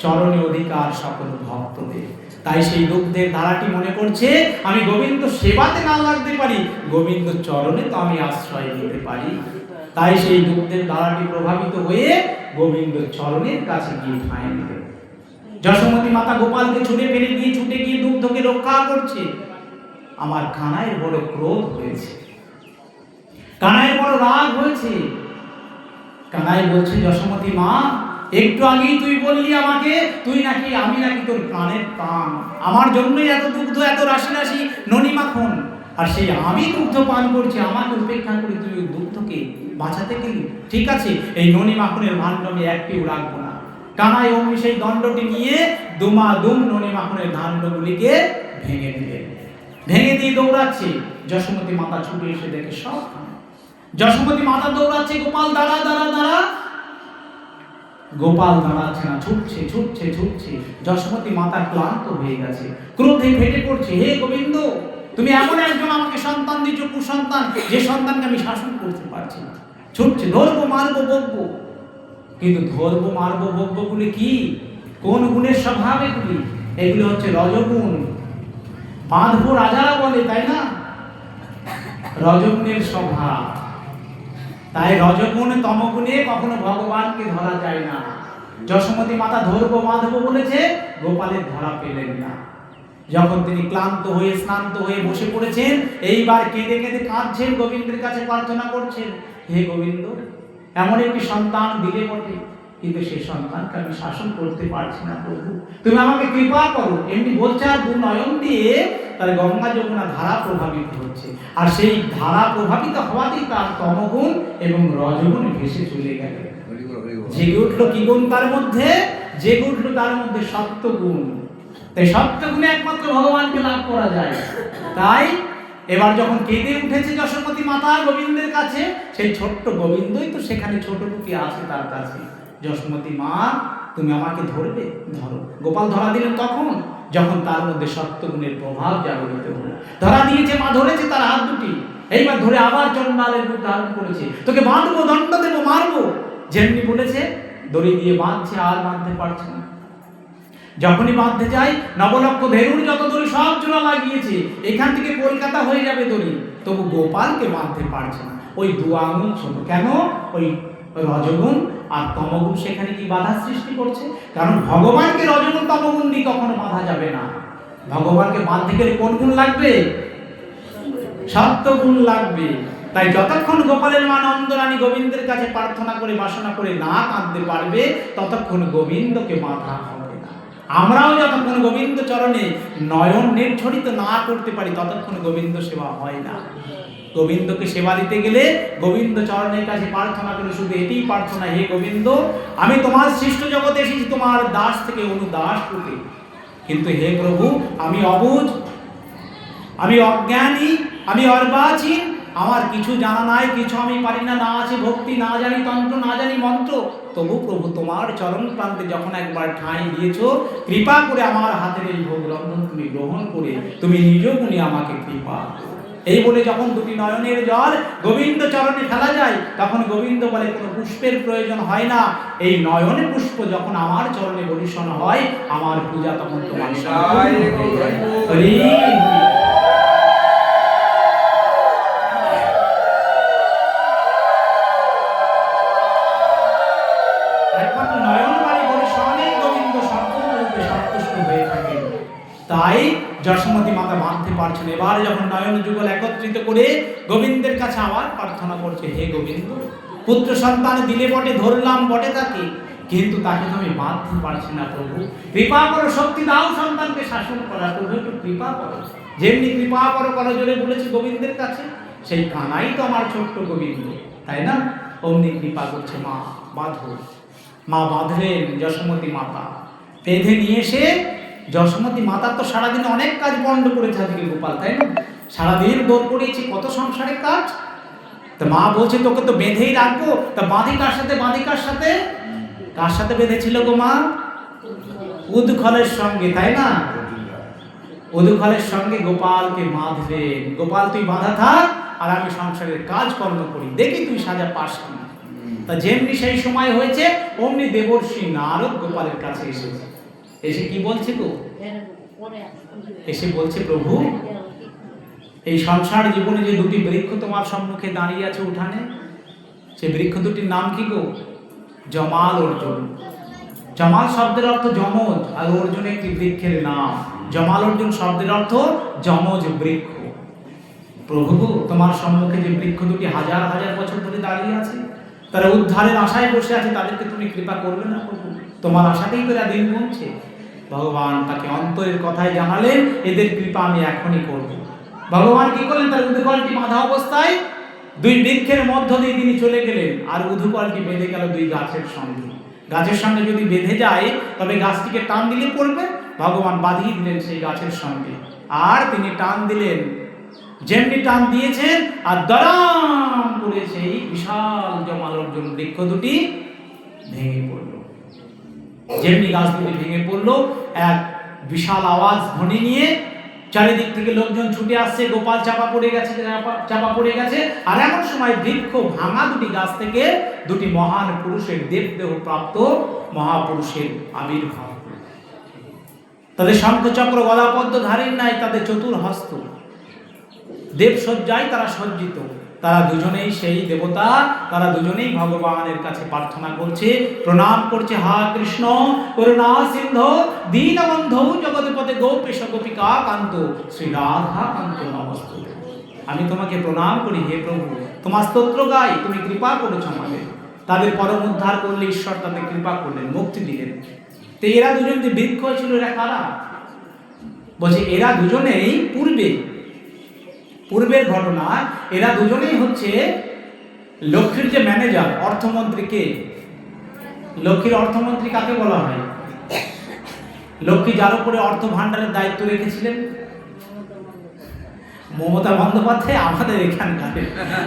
চরণে অধিকার সকল ভক্তদের। তাই সেই দুগ্ধের ধারাটি মনে করছে, আমি গোবিন্দ সেবাতে না লাগতে পারি, গোবিন্দ চরণে তো আমি আশ্রয় নিতে পারি। তাই সেই দুগ্ধের ধারাটি প্রভাবিত হয়ে গোবিন্দ চরণের কাছে গিয়ে ঠাঁই নিতে। যশোমতী মাতা গোপালকে ছুটে ফেলে দিয়ে ছুটে গিয়ে দুগ্ধকে রক্ষা করছে। আমার কানাইয়ের বড় ক্রোধ হয়েছে, কানাইয়ের বড় রাগ হয়েছে। কানাই বলছে, যশোমতী মা, একটু আগেই তুই বললি আমাকে, তুই নাকি, আমি নাকি তোর প্রাণের প্রাণ, আমার জন্যই এত দুগ্ধ, এত রাশি রাশি ননি মাখন, আর সেই আমি দুগ্ধ পান করছি, আমাকে উপেক্ষা করে তুই ওই দুগ্ধকে বাঁচাতে গেলি। ঠিক আছে, এই ননি মাখনের ভাণ্ড আমি একটিও রাখবো না। কানাই অমনি সেই দণ্ডটি নিয়ে দুম ননি মাখনের ভাণ্ডগুলিকে ভেঙে দিলেন। ভেঙে দিয়ে দৌড়াচ্ছে। যশোমতী মাতা ছুটে এসে দেখে সব। যশোমতী মাতা দৌড়াচ্ছে, গোপাল দাঁড়া দাঁড়া দাঁড়া। গোপাল দাঁড়াচ্ছে না, ছুটছে ছুটছে ছুটছে। যশোমতী মাতা ক্লান্ত হয়ে গেছে, ক্রোধে ফেটে পড়ছে। হে গোবিন্দ, তুমি এমন একজন আমাকে সন্তান দিচ্ছ, কুসন্তান, যে সন্তানকে আমি শাসন করতে পারছি না। ছুটছে, ধরবো মারবো বকবো। কিন্তু ধরবো মারবো বকবো গুলি কি? কোন গুণের স্বভাব এগুলি? এগুলি হচ্ছে রজগুণ। বাঁধবো রাজারা বলে, তাই না? রজগুণের স্বভাব। তাই রজগুণ তমগুণে কখনো ভগবানকে ধরা যায় না। যশোমতী মাতা ধরবো বাঁধবো বলেছে, গোপালের ধরা পেলেন না। যখন তিনি ক্লান্ত হয়ে শ্রান্ত হয়ে বসে পড়েছেন, এইবার কেঁদে কেঁদে কাঁদছেন, গোবিন্দের কাছে প্রার্থনা করছেন, হে গোবিন্দ, এমন একটি সন্তান দিলে বটে, কিন্তু সেই সন্তানকে আমি শাসন করতে পারছি না প্রভু, তুমি আমাকে কৃপা করো। এমনি বলছে, আর দু নয়ন দিয়ে তার গঙ্গা যমুনা ধারা প্রভাবিত হচ্ছে। আর সেই ধারা প্রভাবিত হওয়াতেই তার তমগুণ এবং রজগুণ ভেসে চলে গেল। জেগে উঠলো কি গুণ তার মধ্যে? জেগে উঠলো তার মধ্যে সত্যগুণ। তাই সত্যগুণে একমাত্র ভগবানকে লাভ করা যায়। তাই এবার যখন কেঁদে উঠেছে যশোমতী মাতা গোবিন্দের কাছে, সেই ছোট্ট গোবিন্দই তো সেখানে ছোট টুকি আছে তার কাছে। যশোমতী মা, তুমি আমাকে ধরবে? ধরো। গোপাল ধরা দিলেন তখন, যখন তার মধ্যে সত্যগুণের প্রভাব জাগরিত হলো। ধরা দিয়েছে, মা ধরেছে তার হাত দুটি। এইবার ধরে আবার চণ্ডালের রূপ ধারণ করেছে, তোকে বাঁধবো, দণ্ড দেবো, মারবো। যেমনি বলেছে দড়ি দিয়ে বাঁধছে, আর বাঁধতে পারছে না। যখনই বাঁধতে যায়, নবলক্ষ ভেরুর যত দড়ি সব জোড়া লাগিয়েছে, এখান থেকে কলকাতা হয়ে যাবে দড়ি, তবু গোপালকে বাঁধতে পারছে না। ওই দু আঙুল ছোট কেন? ওই রজগুণ আর তমগুণ সেখানে কি বাধা সৃষ্টি করছে? কারণ ভগবানকে রজগুণ তমগুণ দিয়ে কখনো বাঁধা যাবে না। ভগবানকে বাঁধতে গেলে কোন গুণ লাগবে? সত্যগুণ লাগবে। তাই যতক্ষণ গোপালের মা নন্দরানী গোবিন্দের কাছে প্রার্থনা করে বাসনা করে না কাঁদতে পারবে, ততক্ষণ গোবিন্দকে বাঁধা হবে না। আমরাও যতক্ষণ গোবিন্দ চরণে নয়ন নির্ঝরিত না করতে পারি, ততক্ষণ গোবিন্দ সেবা হয় না। গোবিন্দকে সেবা দিতে গেলে গোবিন্দ চরণের কাছে প্রার্থনা করে শুধু এটাই প্রার্থনা, হে গোবিন্দ, আমি তোমার সৃষ্ট জগতে এসেছি তোমার দাস থেকে অনুদাস রূপে, কিন্তু হে প্রভু, আমি অবুঝ, আমি অজ্ঞানী, আমি অর্বাচীন, আমার কিছু জানা নাই, কিছু আমি পারি না, না আছে ভক্তি, না জানি তন্ত্র, না জানি মন্ত্র। তবু প্রভু তোমার চরণ প্রান্তে যখন একবার ঠাঁই দিয়েছ, কৃপা করে আমার হাতের এই ভোগ রন্ধন তুমি গ্রহণ করে তুমি নিজ গুণে আমাকে কৃপা। এই বলে যখন দুটি নয়নের জল গোবিন্দ চরণে ফেলা যায়, তখন গোবিন্দ বলে কোনো পুষ্পের প্রয়োজন হয় না, এই নয়নে পুষ্প যখন আমার চরণে বরিশন হয়, আমার পূজা তখন তোমার তাই যশোমতী মাতা বাঁধতে পারছেন। এবার যখন নয়ন যুগল একত্রিত করে গোবিন্দের কাছে আবার প্রার্থনা করছে, হে গোবিন্দ, পুত্র সন্তান দিলে বটে, ধরলাম বটে তাকে, কিন্তু তাকে তো আমি বাঁধতে পারছি না। প্রভু কৃপা করো, শক্তি দাও সন্তানকে শাসন করা, প্রভু একটু কৃপা করো। যেমনি কৃপা করো করজোরে বলেছি গোবিন্দের কাছে, সেই কানাই তো আমার ছোট্ট গোবিন্দ, তাই না? অমনি কৃপা করছে, মা বাঁধো। মা বাঁধলেন যশোমতী মাতা, বেঁধে নিয়ে এসে যশোমতী মাতা তো সারাদিনে অনেক কাজ বন্ধ করেছে আজকে গোপাল, তাই না? সারাদিন দৌড় করিয়েছি, কত সংসারের কাজ। তা মা বলছে তোকে তো বেঁধেই রাখবো, তা বাঁধি কার সাথে? বাঁধি কার সাথে? কার সাথে বেঁধেছিল গো মা? উদখলের সঙ্গে, তাই না? উদখলের সঙ্গে গোপালকে বাঁধলেন। গোপাল তুই বাঁধা থাক, আর আমি সংসারের কাজ কর্ম করি, দেখি তুই সাজা পাস কিনা। তা যেমনি সেই সময় হয়েছে, অমনি দেবর্ষি নারদ গোপালের কাছে এসেছে। এসে কি বলছে গো? এসে বলছে, প্রভু, এই সংসার জীবনে যে দুটি বৃক্ষ তোমার সম্মুখে দাঁড়িয়ে আছে উঠানে, সেই বৃক্ষ দুটির নাম কি গো? জমাল, অর্জুন। জমাল শব্দের অর্থ যমজ, আর অর্জুন একটি বৃক্ষের নাম। জমাল অর্জুন শব্দের অর্থ যমজ বৃক্ষ। প্রভু, তোমার সম্মুখে যে বৃক্ষ দুটি হাজার হাজার বছর ধরে দাঁড়িয়ে আছে, তারা উদ্ধারের আশায় বসে আছে, তাদেরকে তুমি কৃপা করবে না প্রভু? তোমার আশাতেই তো এরা দিন গুনছে। ভগবান তাকে অন্তরের কথাই জানালেন, এদের কৃপা আমি এখনই করব। ভগবান কি করলেন? তার উদুকলটি বাঁধা অবস্থায় দুই বৃক্ষের মধ্য দিয়ে তিনি চলে গেলেন, আর উদুকলটি বেঁধে গেল দুই গাছের সঙ্গে। গাছের সঙ্গে যদি বেঁধে যায়, তবে গাছটিকে টান দিলে পড়বে। ভগবান বাঁধিয়ে দিলেন সেই গাছের সঙ্গে, আর তিনি টান দিলেন। যেমনি টান দিয়েছেন, আর দরাম করে সেই বিশাল জমাল অর্জুন বৃক্ষ দুটি ভেঙে পড়ল। যেমনি গাছ দুটি ভেঙে পড়লো, এক বিশাল আওয়াজ ধ্বনি নিয়ে চারিদিক থেকে লোকজন ছুটে আসছে। গোপাল চাপা পড়ে গেছে। আর এমন সময় বৃক্ষ ভাঙা দুটি গাছ থেকে দুটি মহান পুরুষের দেবদেহ প্রাপ্ত মহাপুরুষের আবির্ভাব। তাদের শঙ্খচক্র গদাপদ্ম ধারীর নাই, তাদের চতুর্হস্ত, দেবসজ্জায় তারা সজ্জিত। তারা দুজনেই সেই দেবতা, তারা দুজনেই ভগবানের কাছে প্রার্থনা করছে, প্রণাম করছে, হা কৃষ্ণ করুণা সিন্ধু দীনবন্ধু জগৎপতে গোপেশ গোপিকা কান্ত শ্রী রাধা কান্ত নমস্তুতে। আমি তোমাকে প্রণাম করি হে প্রভু, তোমার স্তোত্র গাই, তুমি কৃপা করেছো আমাদের। তাদের পরম উদ্ধার করলে ঈশ্বর তাদের কৃপা করলেন, মুক্তি দিলেন। তো এরা দুজন যে বৃক্ষ ছিল, এরা কারা? বলছে এরা দুজনেই পূর্বের ঘটনা। এরা দুজনেই হচ্ছে লক্ষ্মীর যে ম্যানেজার, অর্থমন্ত্রী। কে লক্ষ্মীর অর্থমন্ত্রী কাকে বলা হয়? লক্ষ্মী যার উপরে অর্থ ভাণ্ডারের দায়িত্ব রেখেছিলেন মমতা বন্দ্যোপাধ্যায়, আমাদের এখানকার।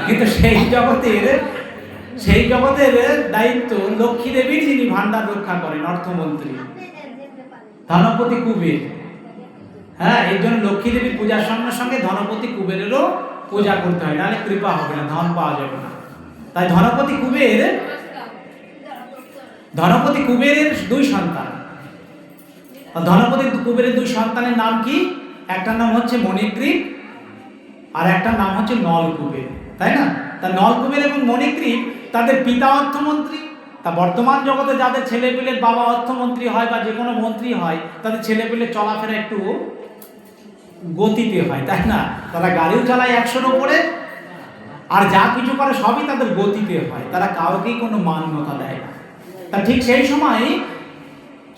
কিন্তু সেই জগতের দায়িত্ব লক্ষ্মী দেবীর, যিনি ভাণ্ডার রক্ষা করেন, অর্থমন্ত্রী, ধনপতি কুবের। হ্যাঁ, এই জন্য লক্ষ্মী দেবীর পূজার সঙ্গে সঙ্গে ধনপতি কুবেরেরও পূজা করতে হয়, নাহলে কৃপা হবে না, ধন পাওয়া যাবে না। তাই ধনপতি কুবেরের দুই সন্তান। ধনপতি কুবেরের দুই সন্তানের নাম কি? একটার নাম হচ্ছে মণিগ্রীব আর একটার নাম হচ্ছে নলকুবের, তাই না? তা নলকুবের এবং মণিগ্রীব তাদের পিতা অর্থমন্ত্রী। তা বর্তমান জগতে যাদের ছেলেপিলের বাবা অর্থমন্ত্রী হয় বা যে কোনো মন্ত্রী হয়, তাদের ছেলেপিলের চলাফেরা একটু গতিতে হয়, তাই না? তারা গাড়িও চালায় 100-র উপরে, আর যা কিছু করে সবই তাদের গতিতে হয়, তারা কাউকেই কোনো মান্যতা দেয় না। তা ঠিক সেই সময়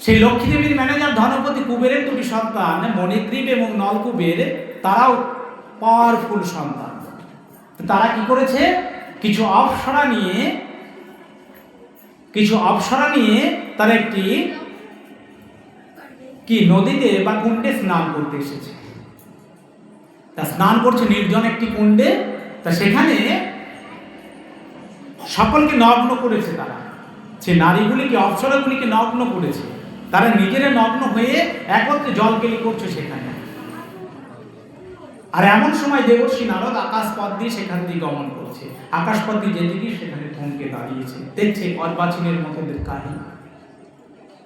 সেই লক্ষ্মীদেবীর ম্যানেজার ধনপতি কুবেরের দুটি সন্তান মণিগ্রীব এবং নলকুবের, তারাও পাওয়ারফুল সন্তান। তারা কি করেছে, কিছু অপ্সরা নিয়ে তারা একটি কি নদীতে বা কুণ্ডে স্নান করতে এসেছে। তা স্নান করছে নির্জন একটি কুণ্ডে। তা সেখানে সকলকে নগ্ন করেছে তারা, সে নারীগুলিকে, অপ্সরাগুলিকে নগ্ন করেছে। তারা নিজেরা নগ্ন হয়ে একত্রে জল কেলি করছে সেখানে। আর এমন সময় দেবর্ষী নারদ আকাশপথ দিয়ে সেখান দিয়ে গমন করছে। আকাশপথ দিয়ে যেদিকে সেখানে থমকে দাঁড়িয়েছে, দেখছে অর্বাচীনের মতো কাহিনী।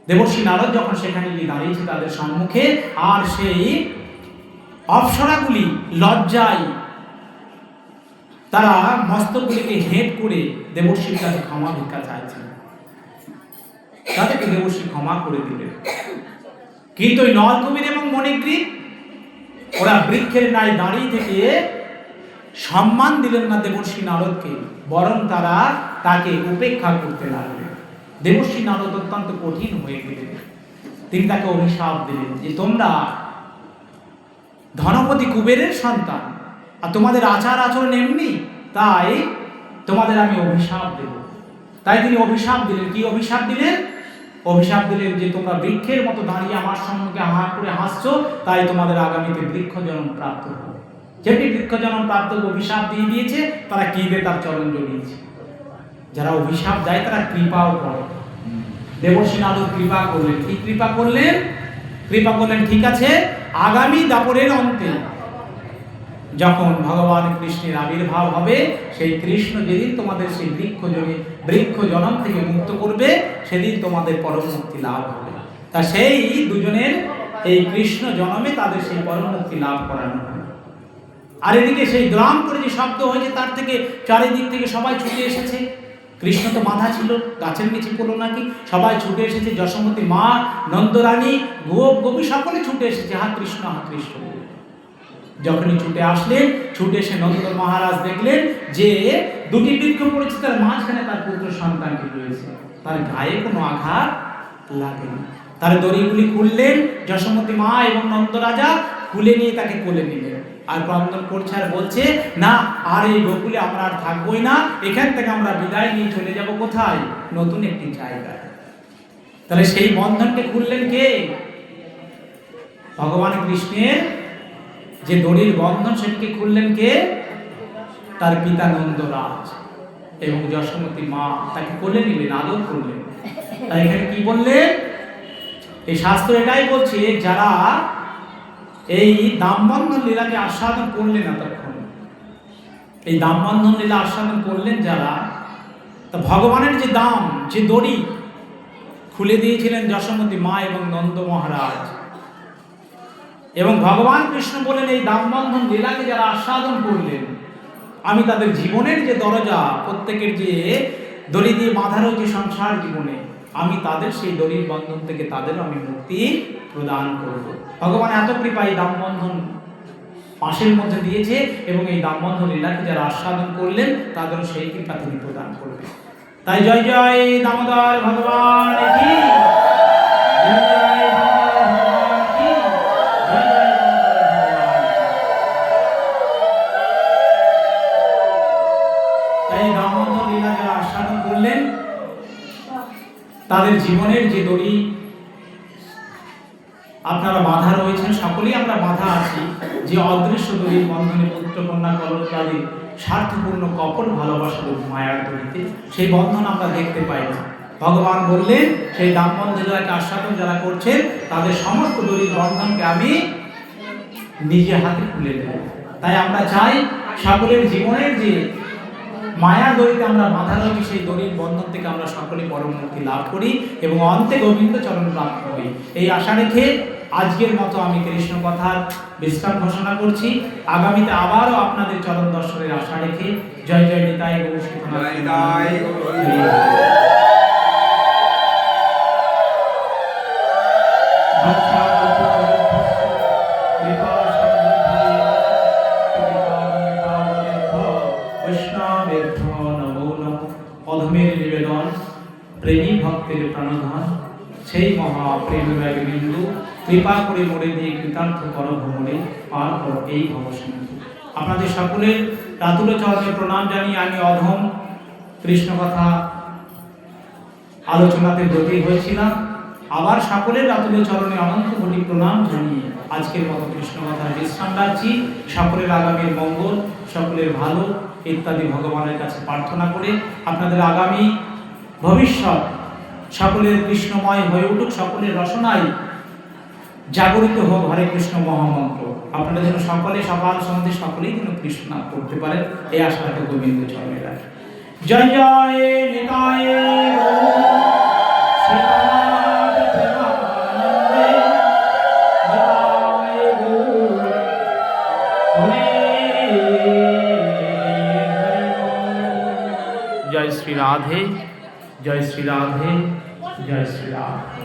দেবর্ষী নারদ যখন সেখানে গিয়ে দাঁড়িয়েছে তাদের সম্মুখে, আর সেই অপ্সরাগুলি লজ্জায় তারা মস্তকগুলিকে হেঁট করে দেবর্ষীর কাছে ক্ষমা ভিক্ষা চাইছে। তাদেরকে দেবর্ষী ক্ষমা করে দিলেন। কিন্তু ওই নলকুবের এবং মণিগ্রীব ওরা বৃক্ষের ন্যায় দাঁড়িয়ে থেকে সম্মান দিলেন না দেবর্ষী নারদকে, বরং তারা তাকে উপেক্ষা করতে লাগলেন। দেবর্ষী নারদ অত্যন্ত কঠিন হয়ে গেলেন। তিনি তাকে অভিশাপ দিলেন যে তোমরা ধনপতি কুবেরের সন্তান, আর তোমাদের আচার আচরণ এমনি, তাই তোমাদের আমি অভিশাপ দেব। তাই তিনি অভিশাপ দিলেন। কি অভিশাপ দিলেন? অভিশাপ দিলেন যে তোমরা বৃক্ষের মতো দাঁড়িয়ে আমার সম্মুখে হা করে হাসছো, তাই তোমাদের আগামীতে বৃক্ষ জন্ম প্রাপ্ত হবে। যেটি বৃক্ষ জন্ম প্রাপ্ত অভিশাপ দিয়ে দিয়েছে, তারা কিভাবে তার চরণ জড়িয়েছে। যারা অভিশাপ দেয় তারা কৃপাও করে। দেবর্ষী নারদ কৃপা করলেন। কি কৃপা করলেন? কৃপা করলেন, ঠিক আছে, আগামী দাপরের অন্তে যখন ভগবান কৃষ্ণের আবির্ভাব হবে, সেই কৃষ্ণ যেদিন তোমাদের সেই বৃক্ষ জনম থেকে মুক্ত করবে, সেদিন তোমাদের পরম মুক্তি লাভ হবে। তা সেই দুজনের এই কৃষ্ণ জনমে তাদের সেই পরম মুক্তি লাভ করানো হবে। আর এদিকে সেই গ্রাম করে যে শব্দ হয়েছে, তার থেকে চারিদিক থেকে সবাই ছুটে এসেছে। কৃষ্ণ তো মাথা ছিল, গাছের নিচে পড়লো নাকি, সবাই ছুটে এসেছে। যশোমতী মা, নন্দরানী, গোপী সকলে ছুটে এসেছে, হা কৃষ্ণ, হা কৃষ্ণ। যখনই ছুটে আসলেন, ছুটে এসে নন্দ মহারাজ দেখলেন যে দুটি বৃক্ষ পড়েছে, তার মাঝখানে তার পুত্র সন্তানটি রয়েছে, তার গায়ে কোনো আঘাত লাগেনি। তার দড়িগুলি খুললেন যশোমতী মা এবং নন্দ রাজা, খুলে নিয়ে তাকে কোলে নিলেন। আর ক্রন্দন করছে আর বলছে, না, আর এই গোকুলে আমরা আর থাকবোই না, এখান থেকে আমরা বিদায় নিয়ে চলে যাব কোথায়? নতুন একটি জায়গায়। তাহলে সেই বন্ধনকে খুললেন কে? ভগবান কৃষ্ণের যে দড়ির বন্ধন, সেটিকে খুললেন কে? তার পিতা নন্দরাজ এবং যশোমতী মা তাকে কোলে নিলেন, আদর করলেন। তাই এখানে কি বললেন? এই শাস্ত্র এটাই বলছে, যারা এই দামবন্ধন লীলাকে আস্বাদন করলেন, এতক্ষণ এই দামবন্ধন লীলা আস্বাদন করলেন যারা, তা ভগবানের যে দাম, যে দড়ি খুলে দিয়েছিলেন যশোমতী মা এবং নন্দ মহারাজ, এবং ভগবান কৃষ্ণ বলেন এই দামবন্ধন লীলাকে যারা আস্বাদন করলেন, আমি তাদের জীবনের যে দরজা, প্রত্যেকের যে দড়ি দিয়ে বাঁধা রয়েছে সংসার জীবনে, আমি তাদের সেই দড়ির বন্ধন থেকে তাদের আমি মুক্তি প্রদান করব। ভগবান এত কৃপা এই দামবন্ধন পাশের মধ্যে দিয়েছে, এবং এই দামবন্ধন লীলাকে যারা আস্বাদন করলেন তাদেরও সেই কৃপা তিনি প্রদান করবেন। তাই জয় জয় দামোদর ভগবান কি, জয় জয় ভগবান কি, জয় জয় তাই দামোদর লীলা যারা আস্বাদন করলেন, তাদের জীবনের যে দড়ি আপনারা বাঁধা রয়েছেন, সকলেই আমরা বাঁধা আছি যে অদৃশ্য দড়ির বন্ধনে, পুত্র কন্যা কলকালী স্বার্থপূর্ণ কপট ভালোবাসার মায়ার দড়িতে, সেই বন্ধন আমরা দেখতে পাই না। ভগবান বললেন সেই দামবন্ধন লীলাকে আস্বাদন যারা করছেন, তাদের সমস্ত দড়ির বন্ধনকে আমি নিজে হাতে খুলে দেব। তাই আমরা চাই সকলের জীবনের যে মায়া দড়িতে আমরা বাঁধা রয়েছি, সেই দড়ির বন্ধন থেকে আমরা সকলে পরম মুক্তি লাভ করি এবং অন্তে গোবিন্দ চরণ প্রাপ্ত হই। এই আশা রেখে আজকের মতো আমি কৃষ্ণ কথার বিশ্রাম ঘোষণা করছি। আগামীতে আবারও আপনাদের চরণ দর্শনের আশা রেখে জয় জয় নিতাই গৌর অধমের নিবেদন প্রেমী ভক্তের প্রাণধন, সেই মহাপ্রেমের বিন্দু কৃপা করে মোড়ে দিয়ে কৃতার্থ কর ভ্রমণে পার কর এই ভবসিন্ধু। আপনাদের সকলের রাতুল চরণে প্রণাম জানিয়ে আমি অধম কৃষ্ণ কথা আলোচনাতে ব্রতী হয়েছিলাম। আবার সকলের রাতুল চরণে অনন্ত কোটি প্রণাম জানিয়ে আজকের মতো কৃষ্ণ কথার বিশ্রাম রাখছি। সকলের আগামীর মঙ্গল, সকলের ভালো ইত্যাদি ভগবানের কাছে প্রার্থনা করে আপনাদের আগামী ভবিষ্যৎ সকলের কৃষ্ণময় হয়ে উঠুক, সকলের রসনায় জাগরিত হোক হরে কৃষ্ণ মহামন্ত্র। আপনারা যেন সকলে সকাল সন্ধ্যে সকলেই যেন কৃষ্ণ নাম করতে পারেন, এই আশা রাখে গোবিন্দ চরণে রাখে। জয় জয় নিতাই জয় শ্রী রাধে, জয় শ্রী রাধে, জয় শ্রী রাধে।